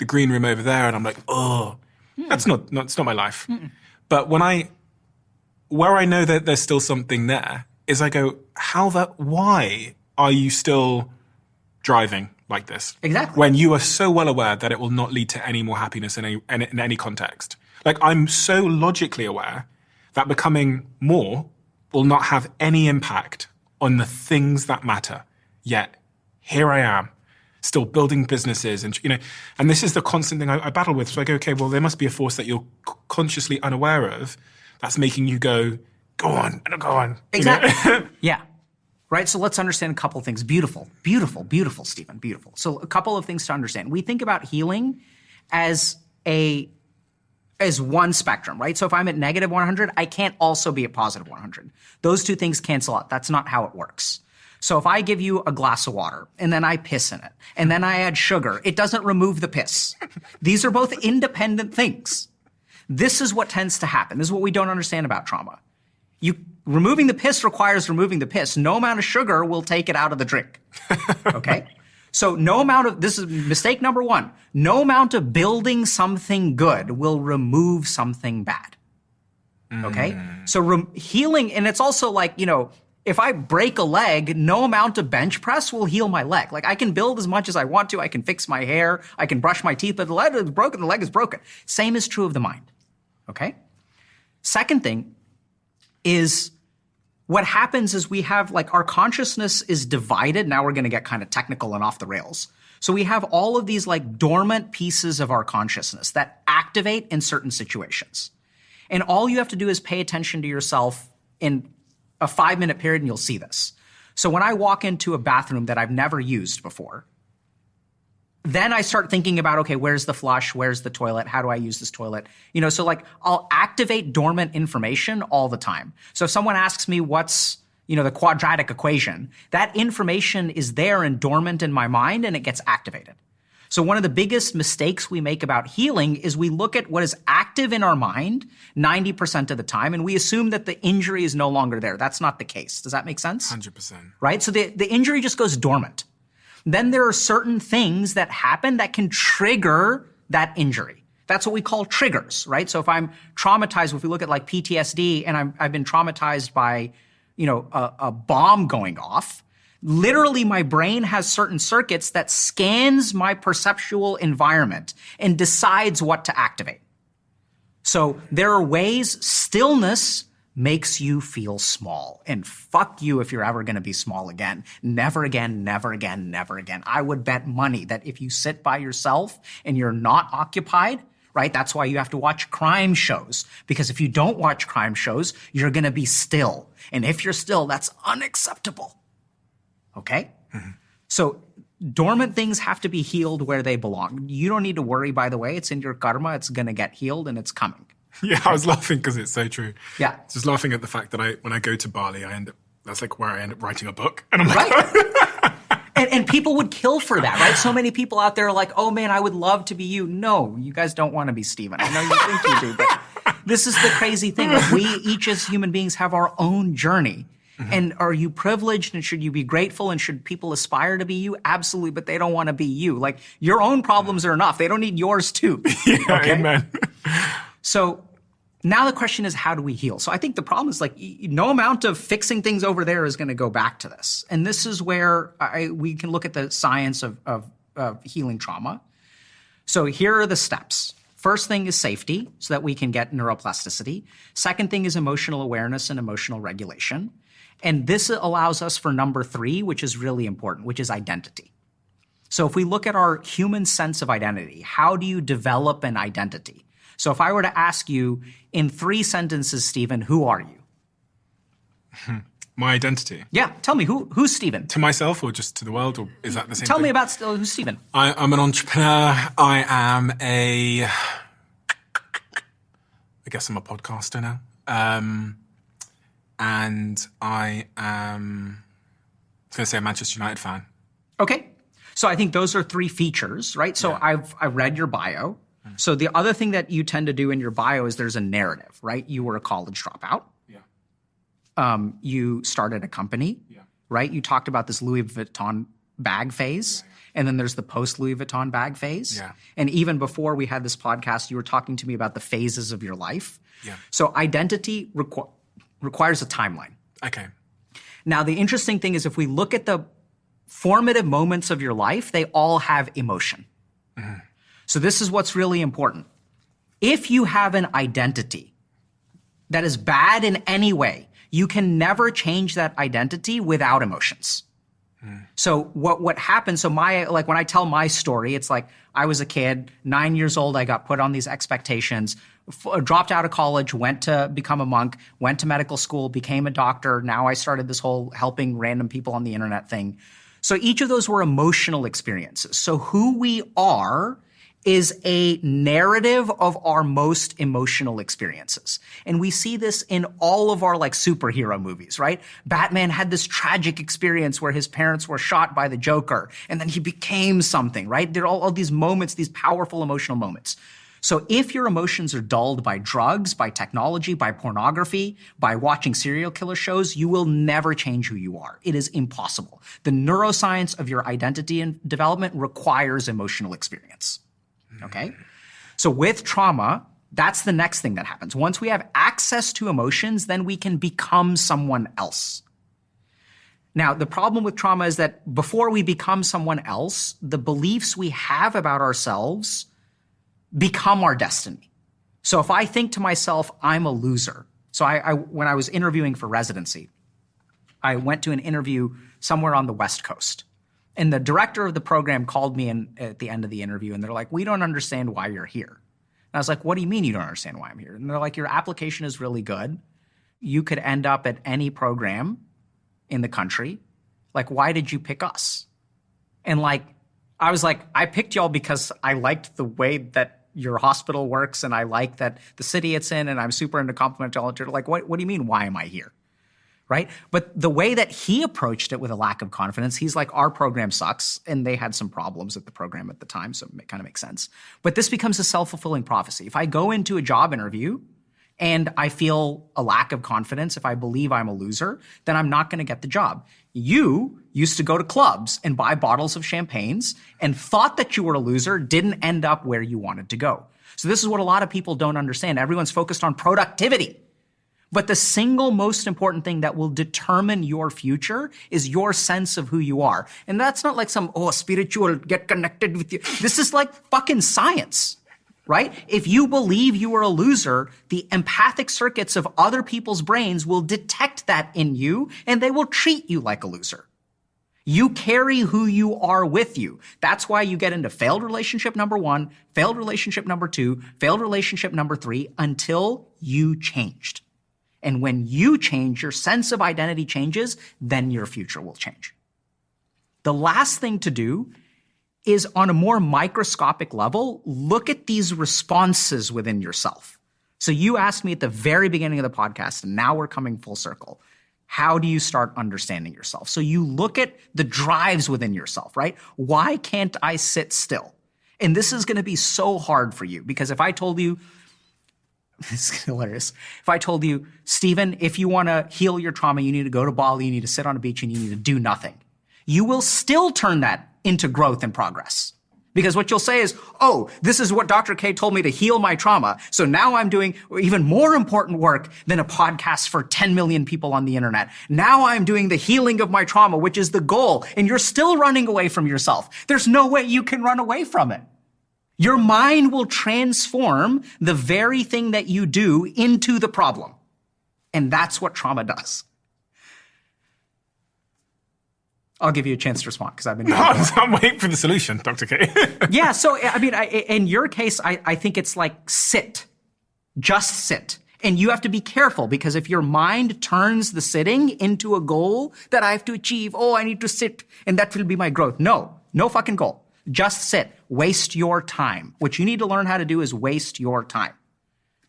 green room over there and I'm like, oh, it's not my life. But where I know that there's still something there is I go, why are you still driving like this? Exactly. When you are so well aware that it will not lead to any more happiness in any context. Like I'm so logically aware that becoming more will not have any impact on the things that matter. Yet here I am, still building businesses, and you know, and this is the constant thing I battle with. So I go, okay, well, there must be a force that you're consciously unaware of that's making you go on. Exactly. You know? Yeah. Right. So let's understand a couple of things. Beautiful, Stephen. Beautiful. So a couple of things to understand. We think about healing as one spectrum, right? So if I'm at negative 100, I can't also be at positive 100. Those two things cancel out. That's not how it works. So if I give you a glass of water and then I piss in it and then I add sugar, it doesn't remove the piss. These are both independent things. This is what tends to happen. This is what we don't understand about trauma. Removing the piss requires removing the piss. No amount of sugar will take it out of the drink. Okay? So this is mistake number one. No amount of building something good will remove something bad. Okay? So healing, and it's also like, you know, if I break a leg, no amount of bench press will heal my leg. Like I can build as much as I want to. I can fix my hair. I can brush my teeth, but the leg is broken. The leg is broken. Same is true of the mind. Okay? Second thing is what happens is we have like our consciousness is divided. Now we're going to get kind of technical and off the rails. So we have all of these like dormant pieces of our consciousness that activate in certain situations. And all you have to do is pay attention to yourself in a 5-minute period and you'll see this. So when I walk into a bathroom that I've never used before, then I start thinking about, okay, where's the flush? Where's the toilet? How do I use this toilet? You know, so like I'll activate dormant information all the time. So if someone asks me what's, you know, the quadratic equation, that information is there and dormant in my mind and it gets activated. So one of the biggest mistakes we make about healing is we look at what is active in our mind 90% of the time and we assume that the injury is no longer there. That's not the case. Does that make sense? 100%. Right? So the injury just goes dormant. Then there are certain things that happen that can trigger that injury. That's what we call triggers, right? So if I'm traumatized, if we look at like PTSD and I've been traumatized by, you know, a bomb going off, literally my brain has certain circuits that scans my perceptual environment and decides what to activate. So there are ways stillness makes you feel small. And fuck you if you're ever going to be small again. Never again, never again, never again. I would bet money that if you sit by yourself and you're not occupied, right? That's why you have to watch crime shows, because if you don't watch crime shows, you're going to be still. And if you're still, that's unacceptable. Okay? Mm-hmm. So dormant things have to be healed where they belong. You don't need to worry, by the way. It's in your karma. It's going to get healed and it's coming. Yeah, I was laughing because it's so true. Yeah. Just laughing at the fact that when I go to Bali, that's like where I end up writing a book. And I'm like, right. And people would kill for that, right? So many people out there are like, oh man, I would love to be you. No, you guys don't want to be Stephen. I know you think you do, but this is the crazy thing. Like, we each as human beings have our own journey. Mm-hmm. And are you privileged and should you be grateful and should people aspire to be you? Absolutely, but they don't want to be you. Like, your own problems are enough. They don't need yours too. Yeah, okay? Amen. So now the question is, how do we heal? So I think the problem is, like, no amount of fixing things over there is going to go back to this. And this is where we can look at the science of healing trauma. So here are the steps. First thing is safety, so that we can get neuroplasticity. Second thing is emotional awareness and emotional regulation. And this allows us for number 3, which is really important, which is identity. So if we look at our human sense of identity, how do you develop an identity? So if I were to ask you in 3 sentences, Stephen, who are you? My identity? Yeah. Tell me, who's Stephen? To myself or just to the world? Or is that the same Tell thing? me about who's Stephen. I'm an entrepreneur. I am I guess I'm a podcaster now. And I am, I was going to say, a Manchester United fan. Okay. So I think those are 3 features, right? So yeah. I've read your bio. So the other thing that you tend to do in your bio is there's a narrative, right? You were a college dropout. Yeah. You started a company, right? You talked about this Louis Vuitton bag phase, and then there's the post-Louis Vuitton bag phase. Yeah. And even before we had this podcast, you were talking to me about the phases of your life. Yeah. So identity requires a timeline. Okay. Now, the interesting thing is, if we look at the formative moments of your life, they all have emotion. Mm-hmm. So this is what's really important. If you have an identity that is bad in any way, you can never change that identity without emotions. So what happened, so when I tell my story, it's like I was a kid, 9 years old, I got put on these expectations, dropped out of college, went to become a monk, went to medical school, became a doctor. Now I started this whole helping random people on the internet thing. So each of those were emotional experiences. So who we are is a narrative of our most emotional experiences. And we see this in all of our like superhero movies, right? Batman had this tragic experience where his parents were shot by the Joker, and then he became something, right? There are all these moments, these powerful emotional moments. So if your emotions are dulled by drugs, by technology, by pornography, by watching serial killer shows, you will never change who you are. It is impossible. The neuroscience of your identity and development requires emotional experience. Okay? So with trauma, that's the next thing that happens. Once we have access to emotions, then we can become someone else. Now, the problem with trauma is that before we become someone else, the beliefs we have about ourselves become our destiny. So if I think to myself, I'm a loser. So when I was interviewing for residency, I went to an interview somewhere on the West Coast. And the director of the program called me in at the end of the interview, and they're like, we don't understand why you're here. And I was like, what do you mean you don't understand why I'm here? And they're like, your application is really good. You could end up at any program in the country. Like, why did you pick us? And I was like, I picked y'all because I liked the way that your hospital works, and I like that the city it's in, and I'm super into complementarity. Like, what do you mean, why am I here? Right? But the way that he approached it with a lack of confidence, he's like, our program sucks. And they had some problems at the program at the time, so it kind of makes sense. But this becomes a self-fulfilling prophecy. If I go into a job interview and I feel a lack of confidence, if I believe I'm a loser, then I'm not going to get the job. You used to go to clubs and buy bottles of champagnes and thought that you were a loser, didn't end up where you wanted to go. So this is what a lot of people don't understand. Everyone's focused on productivity. But the single most important thing that will determine your future is your sense of who you are. And that's not like some, spiritual, get connected with you. This is like fucking science, right? If you believe you are a loser, the empathic circuits of other people's brains will detect that in you, and they will treat you like a loser. You carry who you are with you. That's why you get into failed relationship number 1, failed relationship number 2, failed relationship number 3, until you changed. And when you change, your sense of identity changes, then your future will change. The last thing to do is, on a more microscopic level, look at these responses within yourself. So you asked me at the very beginning of the podcast, and now we're coming full circle. How do you start understanding yourself? So you look at the drives within yourself, right? Why can't I sit still? And this is going to be so hard for you, because if I told you, this is hilarious. If I told you, Stephen, if you want to heal your trauma, you need to go to Bali, you need to sit on a beach, and you need to do nothing. You will still turn that into growth and progress. Because what you'll say is, oh, this is what Dr. K told me to heal my trauma. So now I'm doing even more important work than a podcast for 10 million people on the internet. Now I'm doing the healing of my trauma, which is the goal. And you're still running away from yourself. There's no way you can run away from it. Your mind will transform the very thing that you do into the problem. And that's what trauma does. I'll give you a chance to respond, because I've been... No, I'm waiting for the solution, Dr. K. Yeah, so, I mean, in your case, I think it's like sit. Just sit. And you have to be careful, because if your mind turns the sitting into a goal that I have to achieve, oh, I need to sit, and that will be my growth. No fucking goal. Just sit. Waste your time. What you need to learn how to do is waste your time.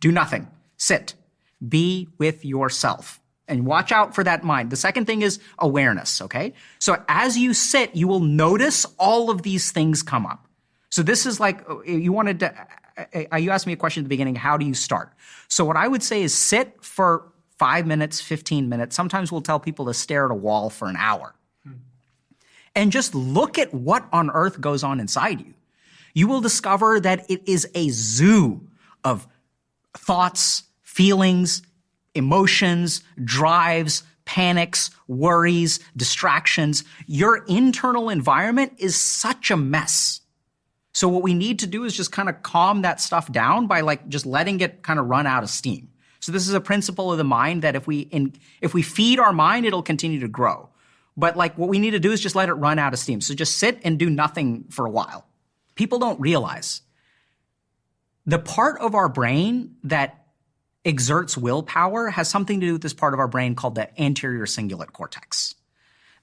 Do nothing. Sit. Be with yourself. And watch out for that mind. The second thing is awareness, okay? So as you sit, you will notice all of these things come up. So this is like, you asked me a question at the beginning, how do you start? So what I would say is sit for 5 minutes, 15 minutes. Sometimes we'll tell people to stare at a wall for an hour. And just look at what on earth goes on inside you. You will discover that it is a zoo of thoughts, feelings, emotions, drives, panics, worries, distractions. Your internal environment is such a mess. So what we need to do is just kind of calm that stuff down by like just letting it kind of run out of steam. So this is a principle of the mind that if we feed our mind, it'll continue to grow. But like what we need to do is just let it run out of steam. So just sit and do nothing for a while. People don't realize the part of our brain that exerts willpower has something to do with this part of our brain called the anterior cingulate cortex.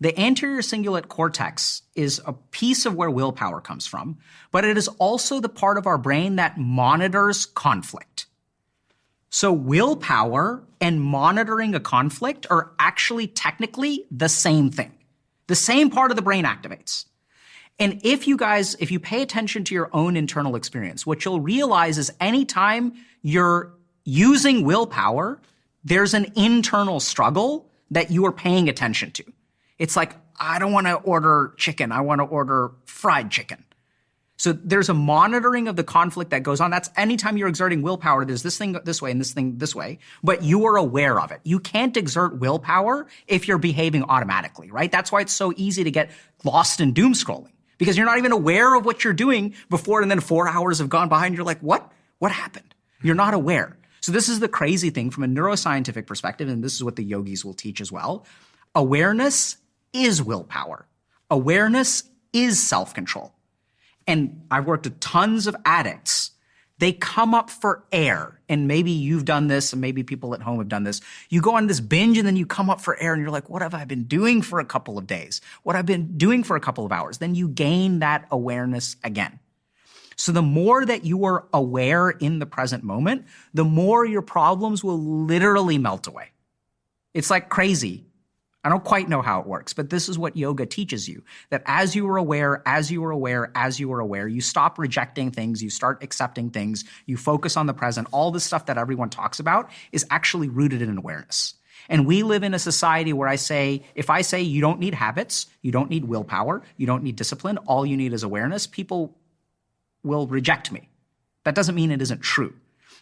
The anterior cingulate cortex is a piece of where willpower comes from, but it is also the part of our brain that monitors conflict. So willpower and monitoring a conflict are actually technically the same thing. The same part of the brain activates. And if you pay attention to your own internal experience, what you'll realize is anytime you're using willpower, there's an internal struggle that you are paying attention to. It's like, I don't want to order chicken. I want to order fried chicken. So there's a monitoring of the conflict that goes on. That's anytime you're exerting willpower, there's this thing this way and this thing this way, but you are aware of it. You can't exert willpower if you're behaving automatically, right? That's why it's so easy to get lost in doom scrolling, because you're not even aware of what you're doing before, and then 4 hours have gone by and you're like, what? What happened? You're not aware. So this is the crazy thing from a neuroscientific perspective, and this is what the yogis will teach as well. Awareness is willpower. Awareness is self-control. And I've worked with tons of addicts. They come up for air, and maybe you've done this, and maybe people at home have done this. You go on this binge, and then you come up for air, and you're like, what have I been doing for a couple of days? What I've been doing for a couple of hours? Then you gain that awareness again. So the more that you are aware in the present moment, the more your problems will literally melt away. It's like crazy. I don't quite know how it works, but this is what yoga teaches you, that as you are aware, you stop rejecting things, you start accepting things, you focus on the present. All this stuff that everyone talks about is actually rooted in awareness. And we live in a society where if I say you don't need habits, you don't need willpower, you don't need discipline, all you need is awareness, people will reject me. That doesn't mean it isn't true.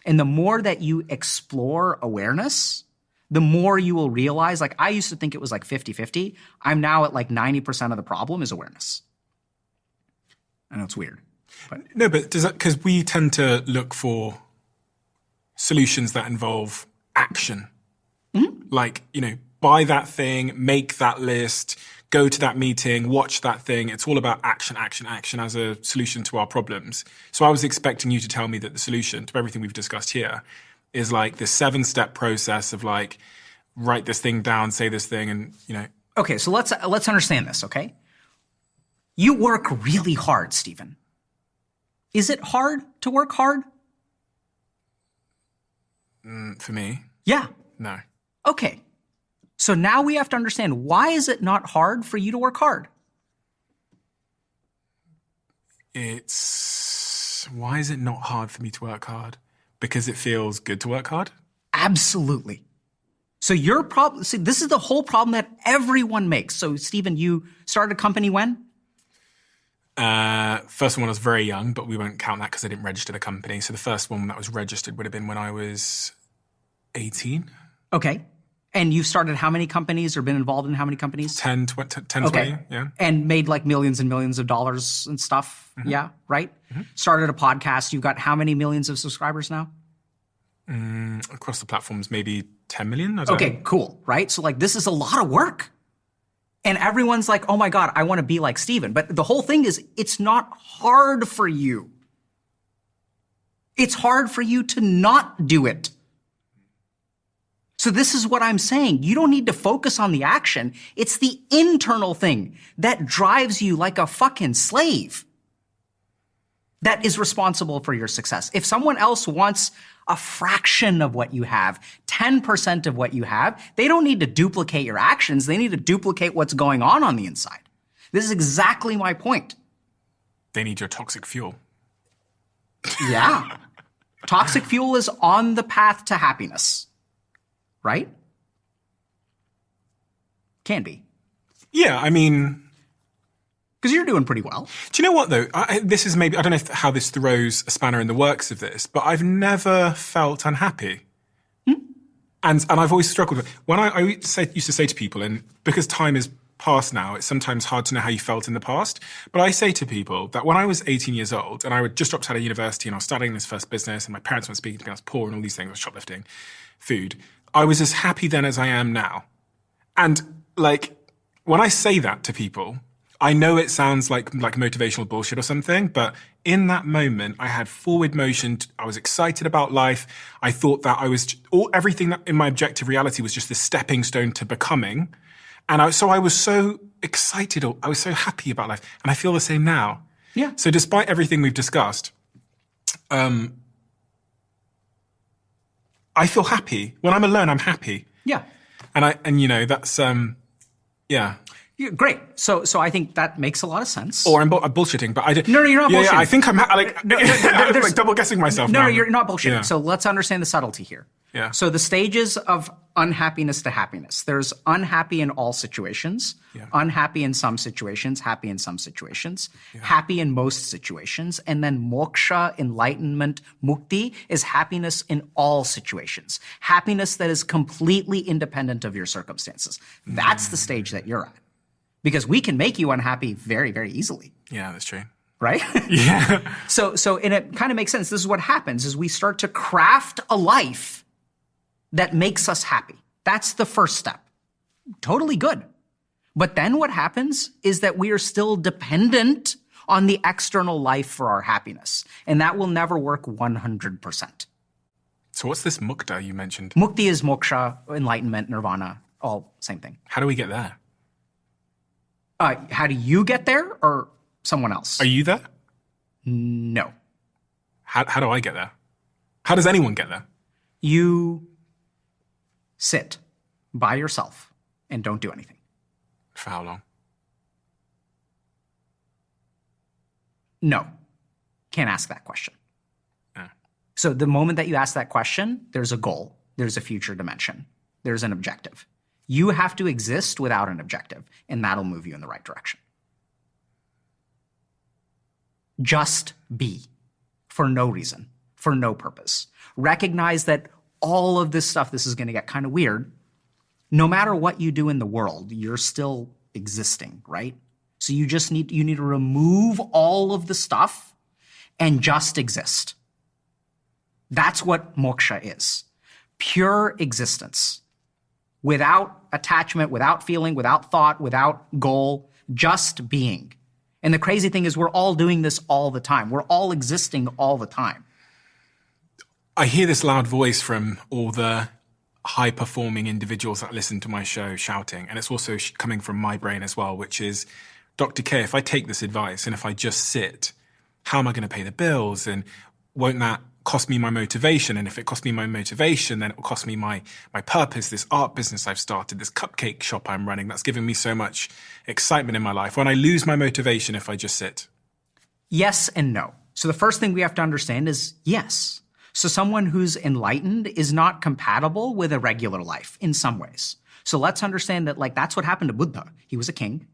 And the more that you explore awareness, the more you will realize, like I used to think it was like 50-50. I'm now at like 90% of the problem is awareness. I know it's weird. But no, but does that, because we tend to look for solutions that involve action. Mm-hmm. Like, buy that thing, make that list, go to that meeting, watch that thing. It's all about action, action, action as a solution to our problems. So I was expecting you to tell me that the solution to everything we've discussed here is like this 7-step process of like, write this thing down, say this thing, and, you know. Okay, so let's understand this, okay? You work really hard, Stephen. Is it hard to work hard? For me? Yeah. No. Okay. So now we have to understand, why is it not hard for you to work hard? Why is it not hard for me to work hard? Because it feels good to work hard? Absolutely. So your problem, see, this is the whole problem that everyone makes. So Stephen, you started a company when? First one I was very young, but we won't count that because I didn't register the company. So the first one that was registered would have been when I was 18. Okay. And you've started how many companies or been involved in how many companies? 10, 20, yeah. And made like millions and millions of dollars and stuff. Mm-hmm. Yeah, right? Mm-hmm. Started a podcast. You've got how many millions of subscribers now? Across the platforms, maybe 10 million. I don't know. Cool, right? So like this is a lot of work. And everyone's like, oh my God, I want to be like Stephen. But the whole thing is, it's not hard for you. It's hard for you to not do it. So this is what I'm saying. You don't need to focus on the action. It's the internal thing that drives you like a fucking slave that is responsible for your success. If someone else wants a fraction of what you have, 10% of what you have, they don't need to duplicate your actions. They need to duplicate what's going on the inside. This is exactly my point. They need your toxic fuel. Yeah. Toxic fuel is on the path to happiness. Right? Can be. Yeah, I mean... Because you're doing pretty well. Do you know what, though? This is maybe... I don't know how this throws a spanner in the works of this, but I've never felt unhappy. And I've always struggled with... When I used to say to people, and because time is past now, it's sometimes hard to know how you felt in the past, but I say to people that when I was 18 years old, and I would just dropped out of university, and I was starting this first business, and my parents weren't speaking to me, I was poor and all these things, I was shoplifting, food... I was as happy then as I am now. And like, when I say that to people, I know it sounds like motivational bullshit or something, but in that moment, I had forward motion. I was excited about life. I thought that everything that in my objective reality was just the stepping stone to becoming. And so I was so excited. I was so happy about life. And I feel the same now. Yeah. So despite everything we've discussed, I feel happy. When I'm alone, I'm happy. Yeah. And you know, that's, yeah. Yeah, great. So I think that makes a lot of sense. Or I'm bullshitting, but I don't. No, you're not bullshitting. Yeah, I think I'm I'm like double guessing myself now. No, you're not bullshitting. Yeah. So let's understand the subtlety here. Yeah. So the stages of unhappiness to happiness. There's unhappy in all situations, unhappy in some situations, happy in some situations, happy in most situations, and then moksha, enlightenment, mukti is happiness in all situations. Happiness that is completely independent of your circumstances. That's the stage that you're at. Because we can make you unhappy very, very easily. Yeah, that's true. Right? Yeah. And it kind of makes sense. This is what happens is we start to craft a life that makes us happy. That's the first step. Totally good. But then what happens is that we are still dependent on the external life for our happiness. And that will never work 100%. So what's this mukta you mentioned? Mukti is moksha, enlightenment, nirvana, all same thing. How do we get there? How do you get there or someone else? Are you there? No. How do I get there? How does anyone get there? You sit by yourself and don't do anything. For how long? No. Can't ask that question. Yeah. So the moment that you ask that question, there's a goal. There's a future dimension. There's an objective. You have to exist without an objective, and that'll move you in the right direction. Just be, for no reason, for no purpose. Recognize that all of this stuff, this is going to get kind of weird. No matter what you do in the world, you're still existing, right? So you need to remove all of the stuff and just exist. That's what moksha is. Pure existence. without attachment, without feeling, without thought, without goal, just being. And the crazy thing is we're all doing this all the time. We're all existing all the time. I hear this loud voice from all the high-performing individuals that listen to my show shouting, and it's also coming from my brain as well, which is, Dr. K, if I take this advice and if I just sit, how am I going to pay the bills? And won't that cost me my motivation? And if it costs me my motivation, then it will cost me my purpose, this art business I've started, this cupcake shop I'm running, that's giving me so much excitement in my life. When I lose my motivation if I just sit? Yes and no. So the first thing we have to understand is yes. So someone who's enlightened is not compatible with a regular life in some ways. So let's understand that that's what happened to Buddha. He was a king.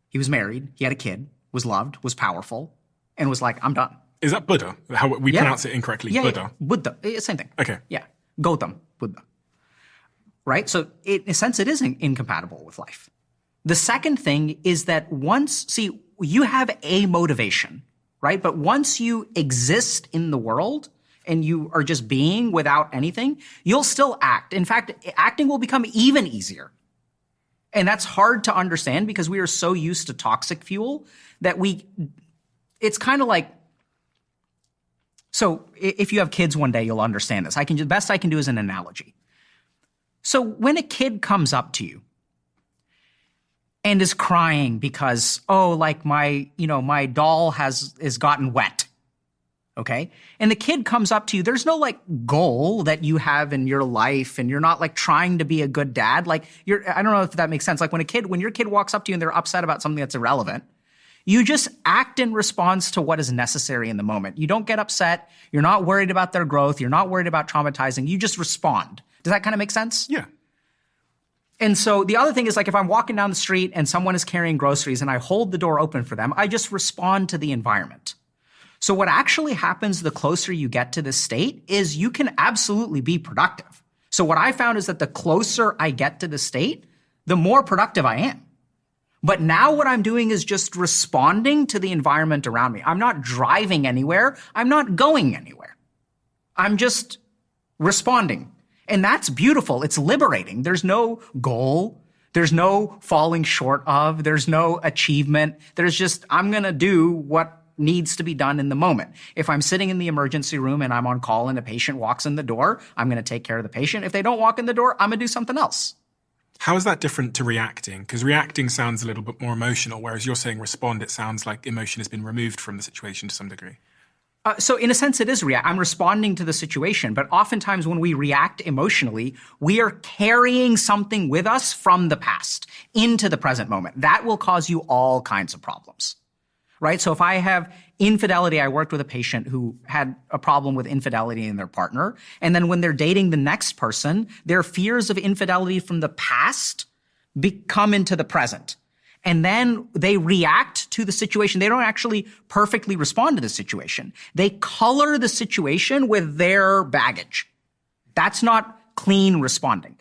He was married. He had a kid, was loved, was powerful, and was like, I'm done. Is that Buddha? How we pronounce it incorrectly? Yeah, Buddha. Yeah. Buddha. Same thing. Okay. Yeah. Gautam, Buddha. Right? So in a sense, it is incompatible with life. The second thing is that you have a motivation, right? But once you exist in the world and you are just being without anything, you'll still act. In fact, acting will become even easier. And that's hard to understand because we are so used to toxic fuel that it's kind of like, so if you have kids one day, you'll understand this. The best I can do is an analogy. So when a kid comes up to you and is crying because, my doll has gotten wet, okay? And the kid comes up to you, there's no goal that you have in your life and you're not trying to be a good dad. I don't know if that makes sense. When your kid walks up to you and they're upset about something that's irrelevant, you just act in response to what is necessary in the moment. You don't get upset. You're not worried about their growth. You're not worried about traumatizing. You just respond. Does that kind of make sense? Yeah. And so the other thing is if I'm walking down the street and someone is carrying groceries and I hold the door open for them, I just respond to the environment. So what actually happens the closer you get to this state is you can absolutely be productive. So what I found is that the closer I get to the state, the more productive I am. But now what I'm doing is just responding to the environment around me. I'm not driving anywhere. I'm not going anywhere. I'm just responding. And that's beautiful. It's liberating. There's no goal. There's no falling short of. There's no achievement. There's just, I'm going to do what needs to be done in the moment. If I'm sitting in the emergency room and I'm on call and a patient walks in the door, I'm going to take care of the patient. If they don't walk in the door, I'm going to do something else. How is that different to reacting? Because reacting sounds a little bit more emotional, whereas you're saying respond, it sounds like emotion has been removed from the situation to some degree. So in a sense, it is I'm responding to the situation. But oftentimes when we react emotionally, we are carrying something with us from the past into the present moment. That will cause you all kinds of problems, right? So if I have infidelity, I worked with a patient who had a problem with infidelity in their partner. And then when they're dating the next person, their fears of infidelity from the past come into the present. And then they react to the situation. They don't actually perfectly respond to the situation. They color the situation with their baggage. That's not clean responding.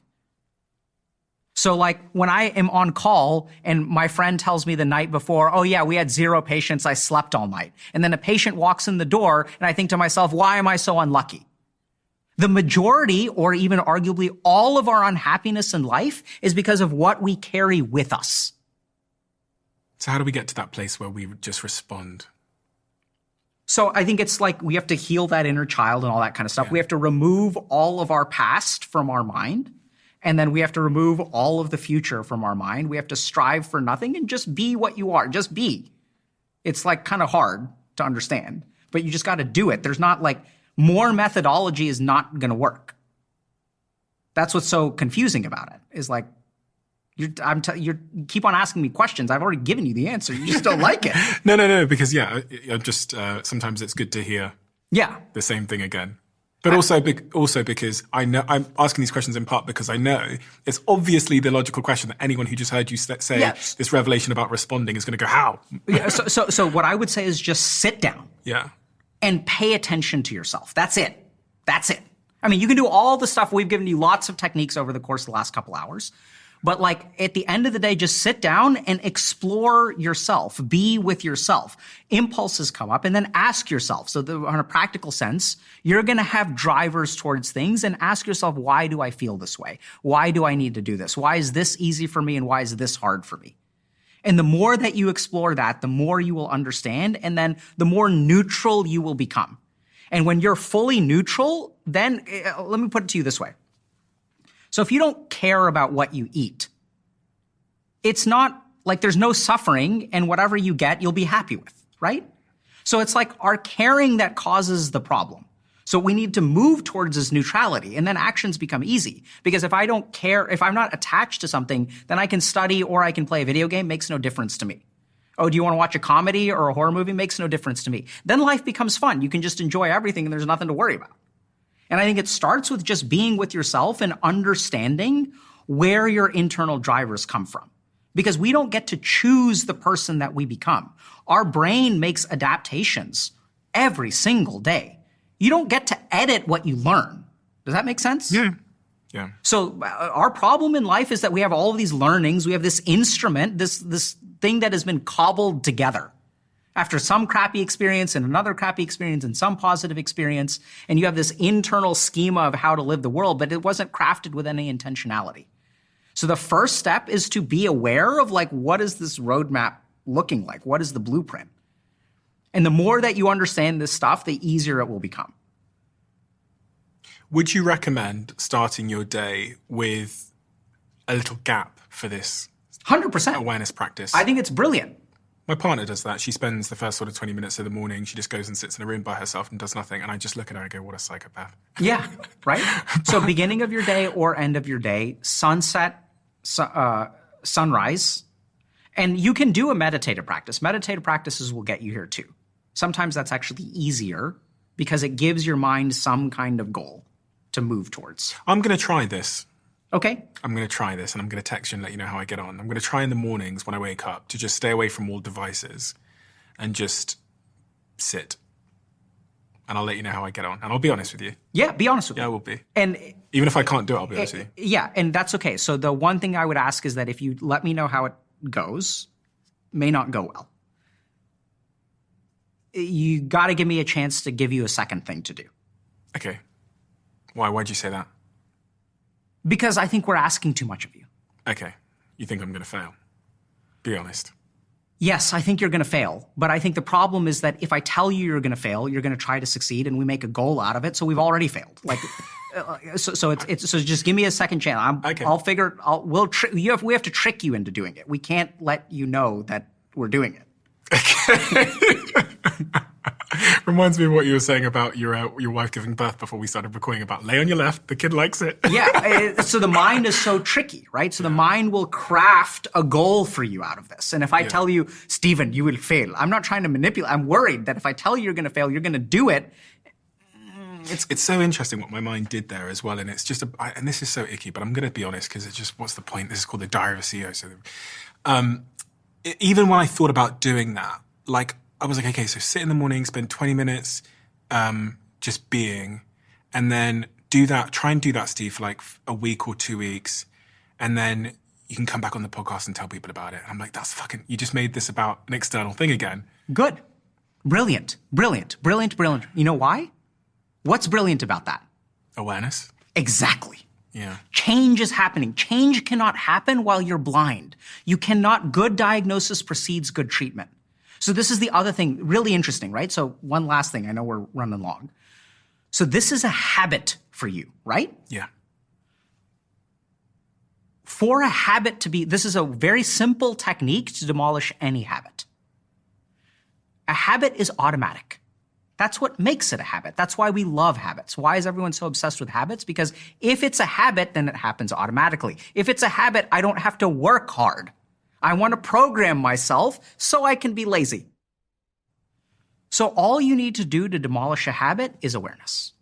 So when I am on call and my friend tells me the night before, oh yeah, we had 0 patients, I slept all night. And then a patient walks in the door and I think to myself, why am I so unlucky? The majority, or even arguably all of our unhappiness in life is because of what we carry with us. So how do we get to that place where we just respond? So I think it's we have to heal that inner child and all that kind of stuff. Yeah. We have to remove all of our past from our mind. And then we have to remove all of the future from our mind. We have to strive for nothing and just be what you are. Just be. It's kind of hard to understand, but you just got to do it. There's not more methodology is not going to work. That's what's so confusing about it is you keep on asking me questions. I've already given you the answer. You just don't like it. No, because I'm just, sometimes it's good to hear the same thing again. But also because I know I'm asking these questions in part because I know it's obviously the logical question that anyone who just heard you say this revelation about responding is going to go, how? So what I would say is just sit down. Yeah. And pay attention to yourself. That's it. That's it. I mean, you can do all the stuff. We've given you lots of techniques over the course of the last couple hours. But like at the end of the day, just sit down and explore yourself, be with yourself. Impulses come up and then ask yourself. So on a practical sense, you're going to have drivers towards things and ask yourself, why do I feel this way? Why do I need to do this? Why is this easy for me and why is this hard for me? And the more that you explore that, the more you will understand and then the more neutral you will become. And when you're fully neutral, then let me put it to you this way. So if you don't care about what you eat, it's not like there's no suffering and whatever you get, you'll be happy with, right? So it's like our caring that causes the problem. So we need to move towards this neutrality and then actions become easy. Because if I don't care, if I'm not attached to something, then I can study or I can play a video game, makes no difference to me. Oh, do you want to watch a comedy or a horror movie? Makes no difference to me. Then life becomes fun. You can just enjoy everything and there's nothing to worry about. And I think it starts with just being with yourself and understanding where your internal drivers come from. Because we don't get to choose the person that we become. Our brain makes adaptations every single day. You don't get to edit what you learn. Does that make sense? Yeah. Yeah. So our problem in life is that we have all of these learnings. We have this instrument, this thing that has been cobbled together after some crappy experience and another crappy experience and some positive experience. And you have this internal schema of how to live the world, but it wasn't crafted with any intentionality. So the first step is to be aware of like, what is this roadmap looking like? What is the blueprint? And the more that you understand this stuff, the easier it will become. Would you recommend starting your day with a little gap for this 100%. awareness practice? I think it's brilliant. My partner does that. She spends the first sort of 20 minutes of the morning. She just goes and sits in a room by herself and does nothing. And I just look at her and go, what a psychopath. Yeah, right? So beginning of your day or end of your day, sunset, sunrise, and you can do a meditative practice. Meditative practices will get you here too. Sometimes that's actually easier because it gives your mind some kind of goal to move towards. I'm going to try this. Okay. I'm going to try this and I'm going to text you and let you know how I get on. I'm going to try in the mornings when I wake up to just stay away from all devices and just sit. And I'll let you know how I get on. And I'll be honest with you. Yeah, be honest with me. Yeah, I will be. And even if I can't do it, I'll be honest with you. Yeah, and that's okay. So the one thing I would ask is that if you let me know how it goes, may not go well. You got to give me a chance to give you a second thing to do. Okay. Why? Why'd you say that? Because I think we're asking too much of you. Okay. You think I'm going to fail? Be honest. Yes, I think you're going to fail. But I think the problem is that if I tell you you're going to fail, you're going to try to succeed and we make a goal out of it. So we've already failed. Like, so just give me a second chance. Okay. I'll figure, we have to trick you into doing it. We can't let you know that we're doing it. Okay. Reminds me of what you were saying about your wife giving birth before we started recording about lay on your left, the kid likes it. Yeah, so the mind is so tricky, right? So the mind will craft a goal for you out of this. And if I tell you, Stephen, you will fail, I'm not trying to manipulate. I'm worried that if I tell you you're going to fail, you're going to do it. It's so interesting what my mind did there as well. And it's just, and this is so icky, but I'm going to be honest because it's just, what's the point? This is called the Diary of a CEO. So even when I thought about doing that, like, I was like, okay, so sit in the morning, spend 20 minutes just being, and then do that, try and do that, Steve, for like a week or 2 weeks, and then you can come back on the podcast and tell people about it. And I'm like, that's fucking, you just made this about an external thing again. Good. Brilliant. Brilliant. Brilliant. Brilliant. You know why? What's brilliant about that? Awareness. Exactly. Yeah. Change is happening. Change cannot happen while you're blind. Good diagnosis precedes good treatment. So this is the other thing, really interesting, right? So one last thing, I know we're running long. So this is a habit for you, right? Yeah. For a habit to be, this is a very simple technique to demolish any habit. A habit is automatic. That's what makes it a habit. That's why we love habits. Why is everyone so obsessed with habits? Because if it's a habit, then it happens automatically. If it's a habit, I don't have to work hard. I want to program myself so I can be lazy. So all you need to do to demolish a habit is awareness.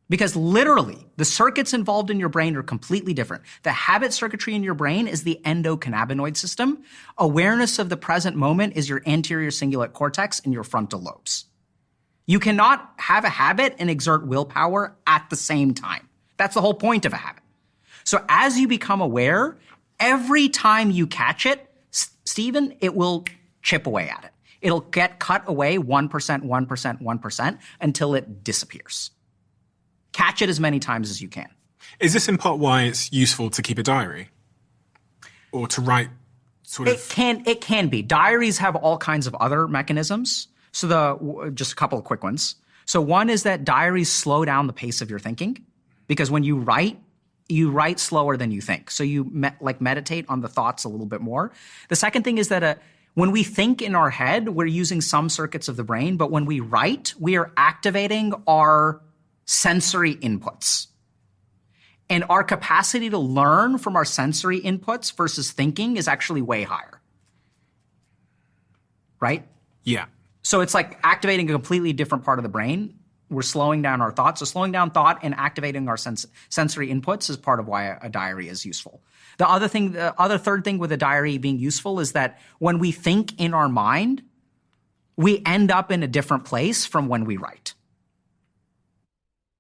Because literally, the circuits involved in your brain are completely different. The habit circuitry in your brain is the endocannabinoid system. Awareness of the present moment is your anterior cingulate cortex and your frontal lobes. You cannot have a habit and exert willpower at the same time. That's the whole point of a habit. So as you become aware, Every time you catch it, Stephen, it will chip away at it. It'll get cut away 1%, 1%, 1% until it disappears. Catch it as many times as you can. Is this in part why it's useful to keep a diary? Or to write sort of... It can be. Diaries have all kinds of other mechanisms. So just a couple of quick ones. So one is that diaries slow down the pace of your thinking, because when you write slower than you think. So you meditate on the thoughts a little bit more. The second thing is that when we think in our head, we're using some circuits of the brain, but when we write, we are activating our sensory inputs. And our capacity to learn from our sensory inputs versus thinking is actually way higher. Right? Yeah. So it's like activating a completely different part of the brain. We're slowing down our thoughts. So slowing down thought and activating our sensory inputs is part of why a diary is useful. The other third thing with a diary being useful is that when we think in our mind, we end up in a different place from when we write.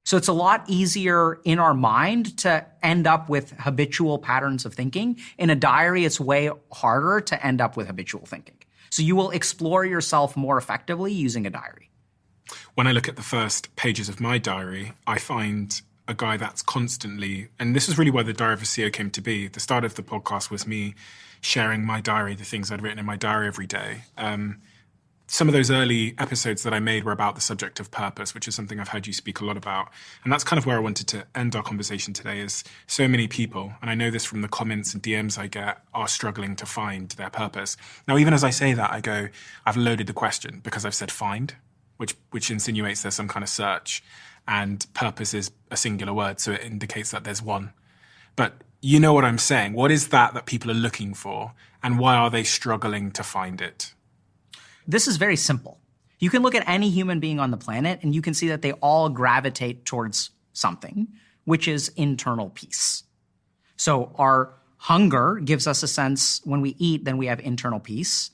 So it's a lot easier in our mind to end up with habitual patterns of thinking. In a diary, it's way harder to end up with habitual thinking. So you will explore yourself more effectively using a diary. When I look at the first pages of my diary, I find a guy that's constantly, and this is really why the Diary of a CEO came to be. The start of the podcast was me sharing my diary, the things I'd written in my diary every day. Some of those early episodes that I made were about the subject of purpose, which is something I've heard you speak a lot about. And that's kind of where I wanted to end our conversation today, is so many people, and I know this from the comments and DMs I get, are struggling to find their purpose. Now, even as I say that, I go, I've loaded the question because I've said find, which insinuates there's some kind of search. And purpose is a singular word, so it indicates that there's one. But you know what I'm saying. What is that people are looking for, and why are they struggling to find it? This is very simple. You can look at any human being on the planet, and you can see that they all gravitate towards something, which is internal peace. So our hunger gives us a sense, when we eat, then we have internal peace.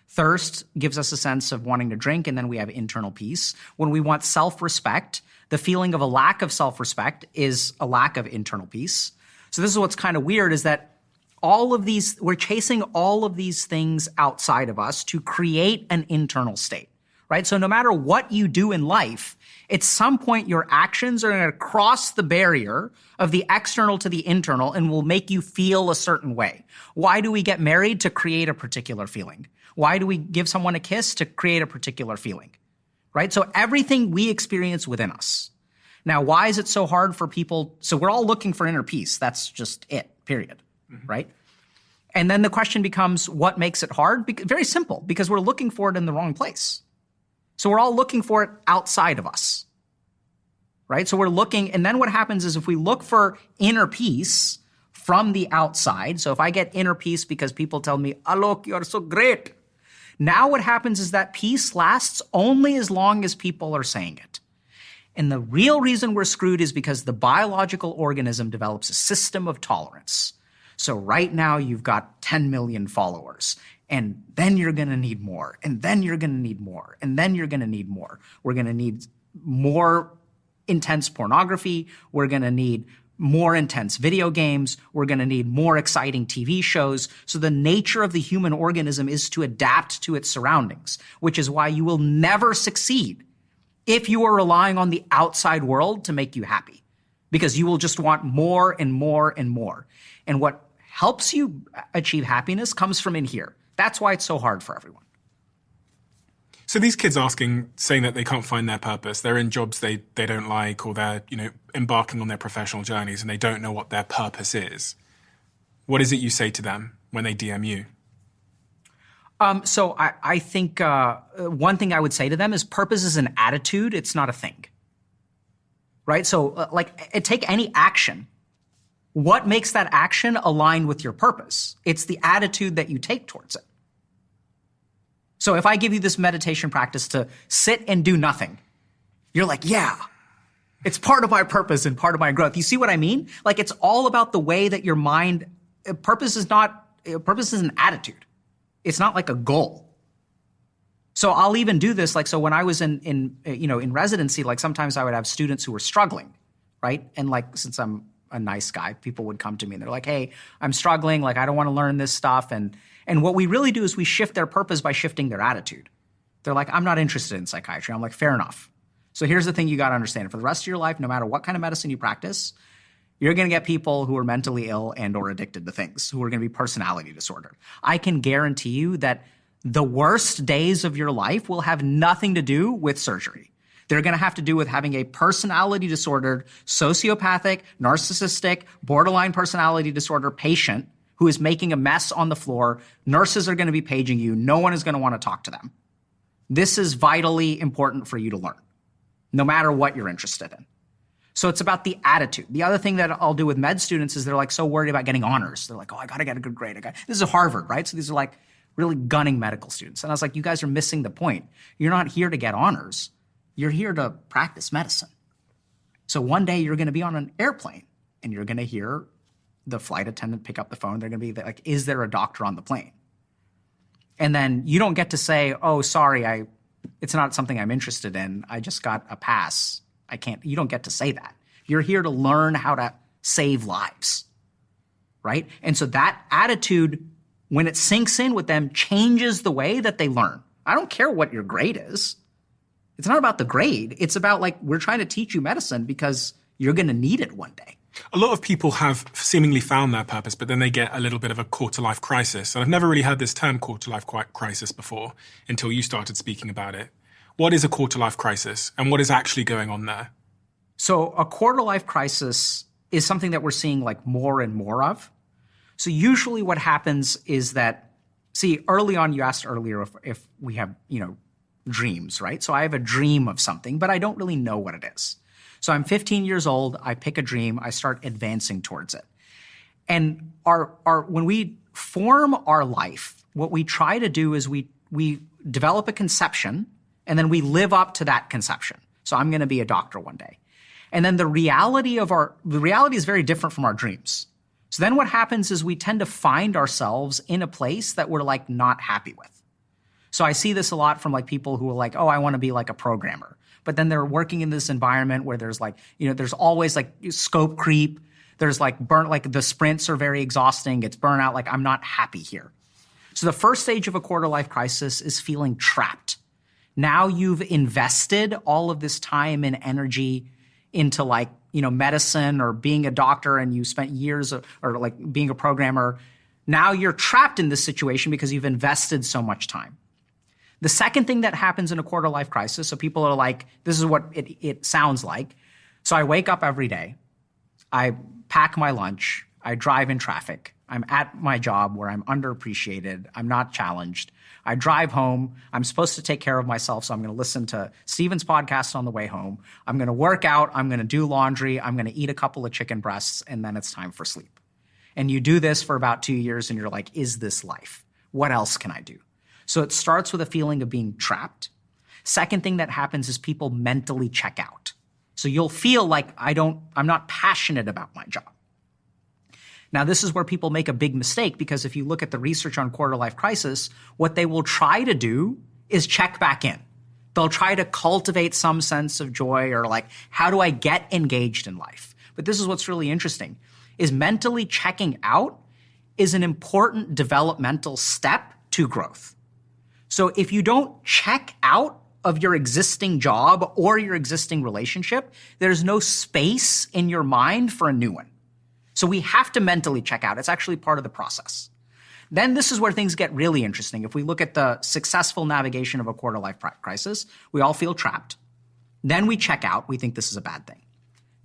Thirst gives us a sense of wanting to drink, and then we have internal peace. When we want self-respect, the feeling of a lack of self-respect is a lack of internal peace. So this is what's kind of weird, is that we're chasing all of these things outside of us to create an internal state, right? So no matter what you do in life, at some point your actions are going to cross the barrier of the external to the internal and will make you feel a certain way. Why do we get married? To create a particular feeling. Why do we give someone a kiss? To create a particular feeling, right? So everything we experience within us. Now, why is it so hard for people? So we're all looking for inner peace. That's just it, period, right? And then the question becomes, what makes it hard? Very simple, because we're looking for it in the wrong place. So we're all looking for it outside of us, right? So we're looking, and then what happens is if we look for inner peace from the outside, so if I get inner peace because people tell me, Alok, you're so great. Now what happens is that peace lasts only as long as people are saying it. And the real reason we're screwed is because the biological organism develops a system of tolerance. So right now you've got 10 million followers, and then you're going to need more, and then you're going to need more, and then you're going to need more. We're going to need more intense pornography. We're going to need more intense video games. We're going to need more exciting TV shows. So the nature of the human organism is to adapt to its surroundings, which is why you will never succeed if you are relying on the outside world to make you happy, because you will just want more and more and more. And what helps you achieve happiness comes from in here. That's why it's so hard for everyone. So these kids saying that they can't find their purpose, they're in jobs they don't like, or they're, embarking on their professional journeys and they don't know what their purpose is. What is it you say to them when they DM you? So I think one thing I would say to them is purpose is an attitude. It's not a thing, right? So take any action. What makes that action align with your purpose? It's the attitude that you take towards it. So if I give you this meditation practice to sit and do nothing, you're like, yeah, it's part of my purpose and part of my growth. You see what I mean? Like, it's all about the way that your mind, purpose is an attitude. It's not like a goal. So I'll even do this. So when I was in residency, sometimes I would have students who were struggling, right? And since I'm a nice guy. People would come to me and they're like, hey, I'm struggling. Like, I don't want to learn this stuff. And what we really do is we shift their purpose by shifting their attitude. They're like, I'm not interested in psychiatry. I'm like, fair enough. So here's the thing you got to understand. For the rest of your life, no matter what kind of medicine you practice, you're going to get people who are mentally ill and or addicted to things, who are going to be personality disordered. I can guarantee you that the worst days of your life will have nothing to do with surgery. They're going to have to do with having a personality disordered, sociopathic, narcissistic, borderline personality disorder patient who is making a mess on the floor. Nurses are going to be paging you. No one is going to want to talk to them. This is vitally important for you to learn, no matter what you're interested in. So it's about the attitude. The other thing that I'll do with med students is they're like so worried about getting honors. They're like, oh, I got to get a good grade. This is Harvard, right? So these are like really gunning medical students. And I was like, you guys are missing the point. You're not here to get honors. You're here to practice medicine. So one day you're going to be on an airplane and you're going to hear the flight attendant pick up the phone. They're going to be like, is there a doctor on the plane? And then you don't get to say, oh, sorry, it's not something I'm interested in. I just got a pass. You don't get to say that. You're here to learn how to save lives, right? And so that attitude, when it sinks in with them, changes the way that they learn. I don't care what your grade is. It's not about the grade. It's about like, we're trying to teach you medicine because you're going to need it one day. A lot of people have seemingly found their purpose, but then they get a little bit of a quarter-life crisis. And I've never really heard this term quarter-life crisis before until you started speaking about it. What is a quarter-life crisis and what is actually going on there? So a quarter-life crisis is something that we're seeing like more and more of. So usually what happens is that, see, early on, you asked earlier if we have, dreams, right? So I have a dream of something, but I don't really know what it is. So I'm 15 years old, I pick a dream, I start advancing towards it. And when we form our life, what we try to do is we develop a conception and then we live up to that conception. So I'm going to be a doctor one day. And then the reality is very different from our dreams. So then what happens is we tend to find ourselves in a place that we're like not happy with. So I see this a lot from like people who are like, oh, I want to be like a programmer. But then they're working in this environment where there's like, there's always like scope creep. There's like the sprints are very exhausting. It's burnout. Like, I'm not happy here. So the first stage of a quarter life crisis is feeling trapped. Now you've invested all of this time and energy into like, medicine or being a doctor, and you spent years or like being a programmer. Now you're trapped in this situation because you've invested so much time. The second thing that happens in a quarter life crisis, so people are like, this is what it sounds like. So I wake up every day, I pack my lunch, I drive in traffic, I'm at my job where I'm underappreciated, I'm not challenged. I drive home, I'm supposed to take care of myself, so I'm going to listen to Steven's podcast on the way home. I'm going to work out, I'm going to do laundry, I'm going to eat a couple of chicken breasts, and then it's time for sleep. And you do this for about 2 years, and you're like, is this life? What else can I do? So it starts with a feeling of being trapped. Second thing that happens is people mentally check out. So you'll feel like I'm not passionate about my job. Now, this is where people make a big mistake, because if you look at the research on quarter life crisis, what they will try to do is check back in. They'll try to cultivate some sense of joy or like, how do I get engaged in life? But this is what's really interesting, is mentally checking out is an important developmental step to growth. So if you don't check out of your existing job or your existing relationship, there's no space in your mind for a new one. So we have to mentally check out. It's actually part of the process. Then this is where things get really interesting. If we look at the successful navigation of a quarter life crisis, we all feel trapped. Then we check out. We think this is a bad thing.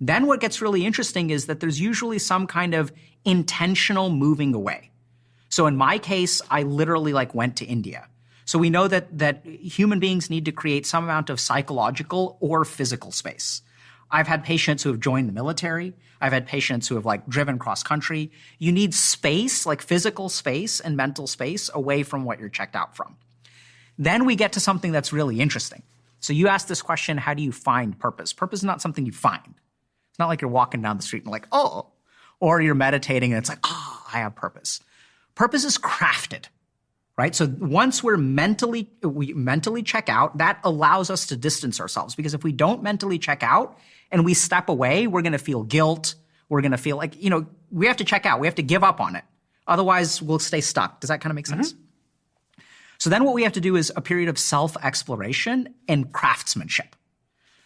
Then what gets really interesting is that there's usually some kind of intentional moving away. So in my case, I literally like went to India. So we know that human beings need to create some amount of psychological or physical space. I've had patients who have joined the military. I've had patients who have like driven cross country. You need space, like physical space and mental space, away from what you're checked out from. Then we get to something that's really interesting. So you asked this question, how do you find purpose? Purpose is not something you find. It's not like you're walking down the street and like, oh, or you're meditating and it's like, oh, I have purpose. Purpose is crafted. Right? So once we mentally check out, that allows us to distance ourselves, because if we don't mentally check out and we step away, we're going to feel guilt. We're going to feel like, we have to check out. We have to give up on it. Otherwise, we'll stay stuck. Does that kind of make sense? So then what we have to do is a period of self-exploration and craftsmanship.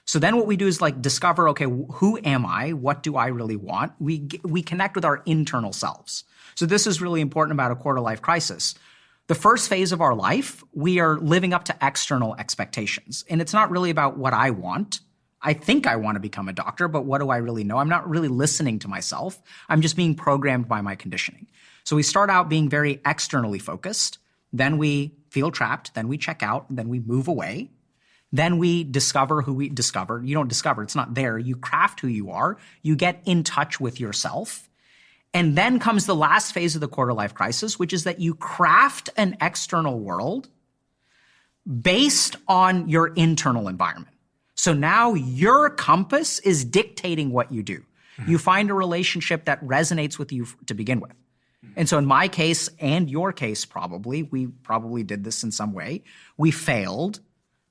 So then what we do is like discover, okay, who am I? What do I really want? We connect with our internal selves. So this is really important about a quarter-life crisis. The first phase of our life, we are living up to external expectations. And it's not really about what I want. I think I want to become a doctor, but what do I really know? I'm not really listening to myself. I'm just being programmed by my conditioning. So we start out being very externally focused. Then we feel trapped. Then we check out. Then we move away. Then we discover who we discover. You don't discover. It's not there. You craft who you are. You get in touch with yourself. And then comes the last phase of the quarter-life crisis, which is that you craft an external world based on your internal environment. So now your compass is dictating what you do. You find a relationship that resonates with you to begin with. And so in my case and your case we probably did this in some way. We failed.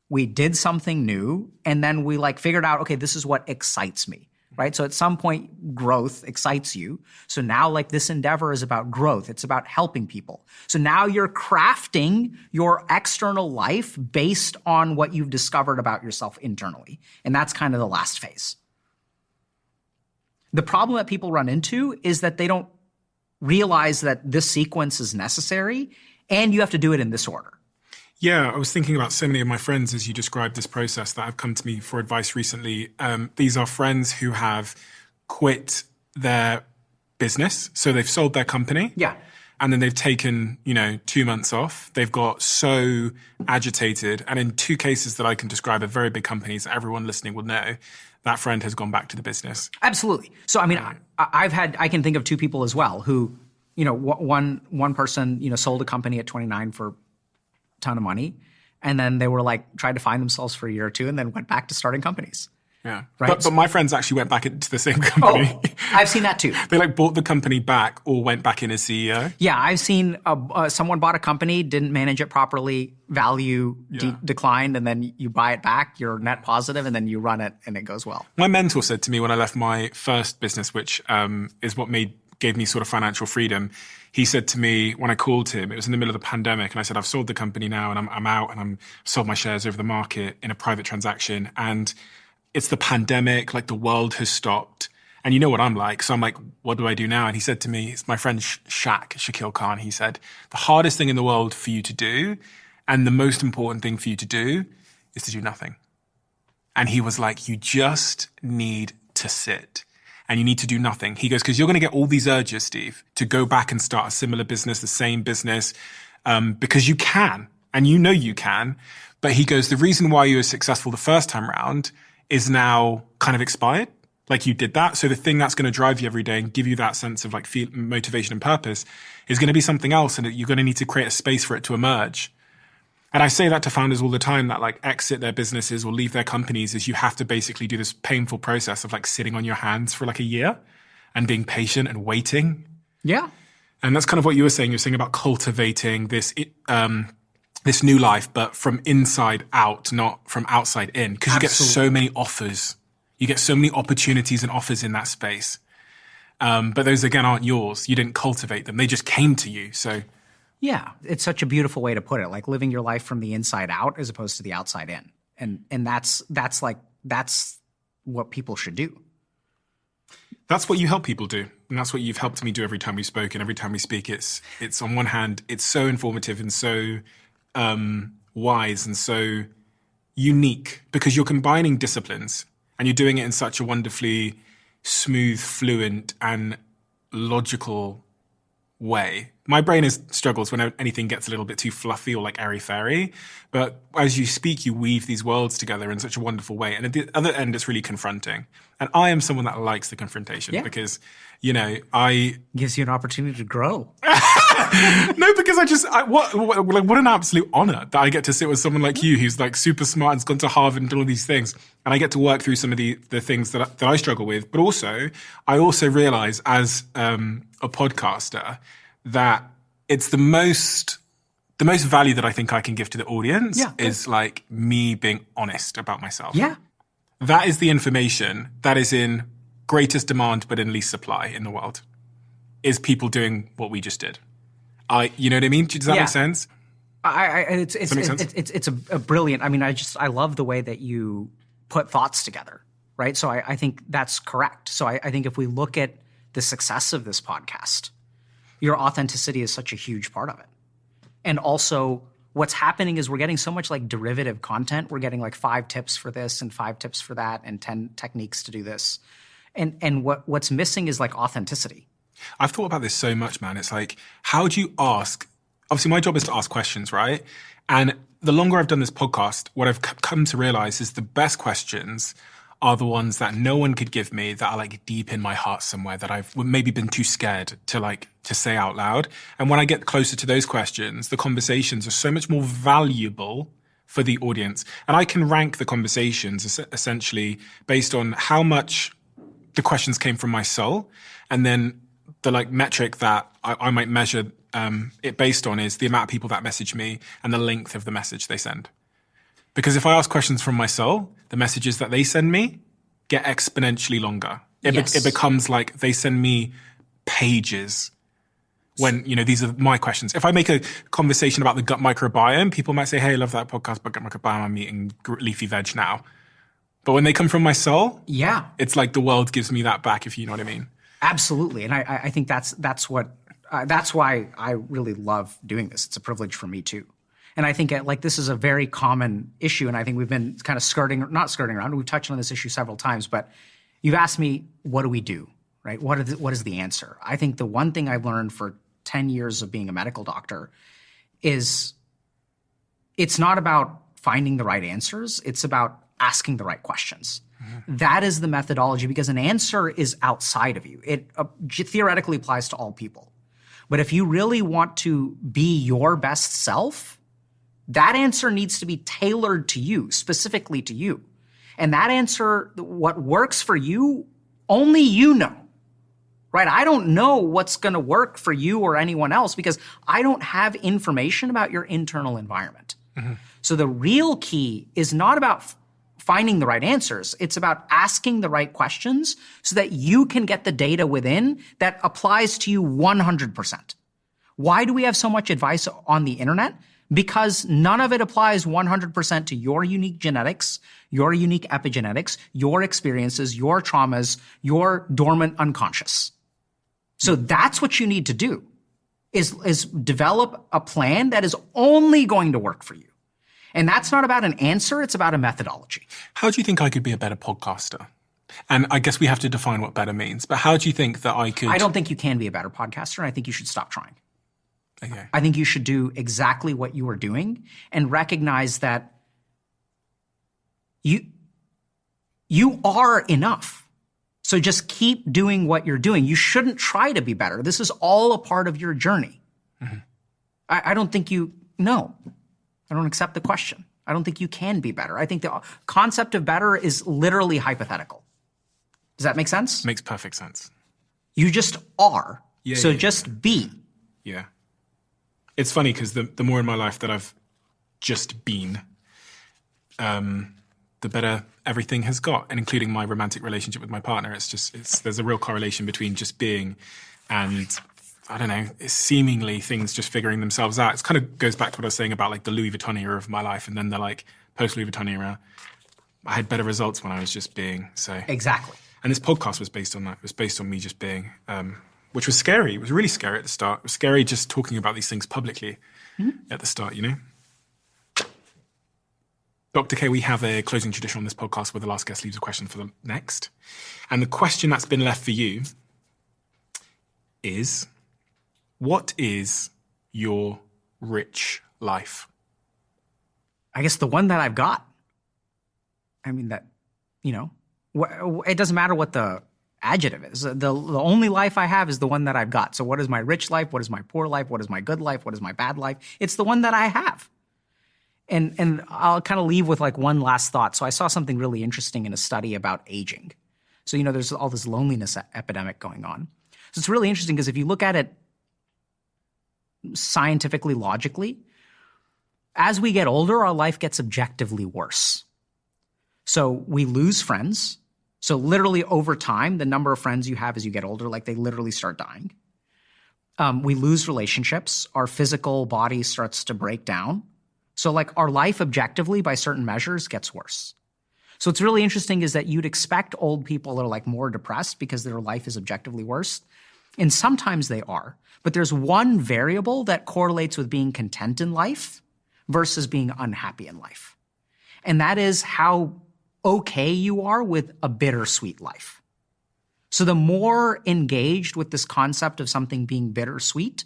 We did something new. And then we figured out, okay, this is what excites me. Right? So at some point, growth excites you. So now this endeavor is about growth. It's about helping people. So now you're crafting your external life based on what you've discovered about yourself internally. And that's kind of the last phase. The problem that people run into is that they don't realize that this sequence is necessary and you have to do it in this order. Yeah, I was thinking about so many of my friends as you described this process that have come to me for advice recently. These are friends who have quit their business. So they've sold their company. Yeah. And then they've taken, 2 months off. They've got so agitated. And in two cases that I can describe of very big companies that everyone listening will know, that friend has gone back to the business. Absolutely. So, I can think of two people as well who, one person, sold a company at 29 for ton of money. And then they were tried to find themselves for a year or two and then went back to starting companies. Yeah. Right. But my friends actually went back into the same company. Oh, I've seen that too. They bought the company back or went back in as CEO. Yeah. I've seen someone bought a company, didn't manage it properly, value declined, and then you buy it back, you're net positive, and then you run it and it goes well. My mentor said to me when I left my first business, which is what gave me sort of financial freedom. He said to me when I called him, it was in the middle of the pandemic, and I said, I've sold the company now and I'm out and I'm sold my shares over the market in a private transaction. And it's the pandemic, the world has stopped. And you know what I'm like. So I'm like, what do I do now? And he said to me, it's my friend Shakil Khan. He said, the hardest thing in the world for you to do and the most important thing for you to do is to do nothing. And he was like, you just need to sit. And you need to do nothing. He goes, because you're going to get all these urges, Steve, to go back and start a similar business, the same business, because you can, and you can. But he goes, the reason why you were successful the first time round is now kind of expired. You did that. So the thing that's going to drive you every day and give you that sense of motivation and purpose is going to be something else. And you're going to need to create a space for it to emerge. And I say that to founders all the time that exit their businesses or leave their companies is you have to basically do this painful process of sitting on your hands for a year and being patient and waiting. Yeah. And that's kind of what you were saying. You're saying about cultivating this new life, but from inside out, not from outside in, because you get so many offers. You get so many opportunities and offers in that space. But those again aren't yours. You didn't cultivate them. They just came to you. So yeah, it's such a beautiful way to put it, living your life from the inside out as opposed to the outside in. And that's what people should do. That's what you help people do. And that's what you've helped me do every time we spoke. And every time we speak, it's on one hand, it's so informative and so wise and so unique because you're combining disciplines and you're doing it in such a wonderfully smooth, fluent and logical way. My brain struggles when anything gets a little bit too fluffy or airy-fairy. But as you speak, you weave these worlds together in such a wonderful way. And at the other end, it's really confronting. And I am someone that likes the confrontation because, gives you an opportunity to grow. No, because what an absolute honor that I get to sit with someone like you who's super smart and has gone to Harvard and done all these things. And I get to work through some of the things that I struggle with. But also, I also realize as a podcaster that it's the most value that I think I can give to the audience is me being honest about myself. Yeah. That is the information that is in greatest demand but in least supply in the world is people doing what we just did. You know what I mean? Does that make sense? It's a brilliant. I mean, I love the way that you put thoughts together, right? So I think that's correct. So I think if we look at the success of this podcast, your authenticity is such a huge part of it. And also what's happening is we're getting so much like derivative content. We're getting like 5 tips for this and 5 tips for that and 10 techniques to do this. And what's missing is like authenticity. I've thought about this so much, man. It's like, how do you ask? Obviously, my job is to ask questions, right? And the longer I've done this podcast, what I've come to realize is the best questions are the ones that no one could give me, that are like deep in my heart somewhere, that I've maybe been too scared to say out loud. And when I get closer to those questions, the conversations are so much more valuable for the audience. And I can rank the conversations essentially based on how much the questions came from my soul. And then the like metric that I might measure it based on is the amount of people that message me and the length of the message they send. Because if I ask questions from my soul, the messages that they send me get exponentially longer. It becomes like they send me pages when, these are my questions. If I make a conversation about the gut microbiome, people might say, hey, I love that podcast about gut microbiome. I'm eating leafy veg now. But when they come from my soul, it's like the world gives me that back, if you know what I mean. Absolutely. And I think that's why I really love doing this. It's a privilege for me too. And I think this is a very common issue. And I think we've been kind of not skirting around. We've touched on this issue several times, but you've asked me, what do we do, right? What is the answer? I think the one thing I've learned for 10 years of being a medical doctor is it's not about finding the right answers. It's about asking the right questions. Mm-hmm. That is the methodology, because an answer is outside of you. It theoretically applies to all people. But if you really want to be your best self, that answer needs to be tailored to you, specifically to you. And that answer, what works for you, only you know, right? I don't know what's going to work for you or anyone else because I don't have information about your internal environment. Mm-hmm. So the real key is not about finding the right answers. It's about asking the right questions so that you can get the data within that applies to you 100%. Why do we have so much advice on the internet? Because none of it applies 100% to your unique genetics, your unique epigenetics, your experiences, your traumas, your dormant unconscious. So that's what you need to do, is develop a plan that is only going to work for you. And that's not about an answer, it's about a methodology. How do you think I could be a better podcaster? And I guess we have to define what better means, but how do you think that I could... I don't think you can be a better podcaster, and I think you should stop trying. Okay. I think you should do exactly what you are doing and recognize that you are enough. So just keep doing what you're doing. You shouldn't try to be better. This is all a part of your journey. Mm-hmm. I don't think no. I don't accept the question. I don't think you can be better. I think the concept of better is literally hypothetical. Does that make sense? Makes perfect sense. You just are. Just be. Yeah. It's funny because the more in my life that I've just been, the better everything has got, and including my romantic relationship with my partner. There's a real correlation between just being and, I don't know, seemingly things just figuring themselves out. It kind of goes back to what I was saying about like the Louis Vuitton era of my life, and then the like post Louis Vuitton era. I had better results when I was just being. So exactly. And this podcast was based on that. It was based on me just being. Which was scary. It was really scary at the start. It was scary just talking about these things publicly at the start, Dr. K, we have a closing tradition on this podcast where the last guest leaves a question for the next. And the question that's been left for you is, what is your rich life? I guess the one that I've got. I mean, it doesn't matter what the adjective is. The only life I have is the one that I've got. So what is my rich life? What is my poor life? What is my good life? What is my bad life? It's the one that I have. And I'll kind of leave with like one last thought. So I saw something really interesting in a study about aging. So, there's all this loneliness epidemic going on. So it's really interesting because if you look at it scientifically, logically, as we get older, our life gets objectively worse. So we lose friends. So literally over time, the number of friends you have as you get older, like they literally start dying. We lose relationships. Our physical body starts to break down. So like our life objectively by certain measures gets worse. So what's really interesting is that you'd expect old people are like more depressed because their life is objectively worse. And sometimes they are. But there's one variable that correlates with being content in life versus being unhappy in life. And that is how okay you are with a bittersweet life. So the more engaged with this concept of something being bittersweet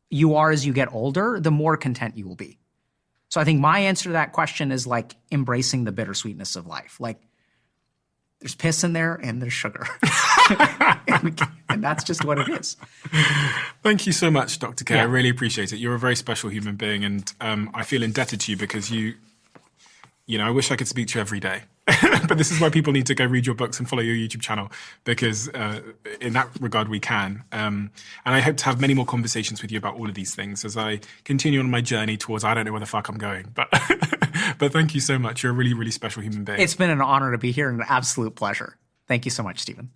you are as you get older, the more content you will be. So I think my answer to that question is like embracing the bittersweetness of life. Like there's piss in there and there's sugar. and that's just what it is. Thank you so much, Dr. K. Yeah. I really appreciate it. You're a very special human being, and I feel indebted to you because I wish I could speak to you every day. But this is why people need to go read your books and follow your YouTube channel, because in that regard we can. And I hope to have many more conversations with you about all of these things as I continue on my journey towards I don't know where the fuck I'm going. But but thank you so much. You're a really, really special human being. It's been an honor to be here and an absolute pleasure. Thank you so much, Stephen.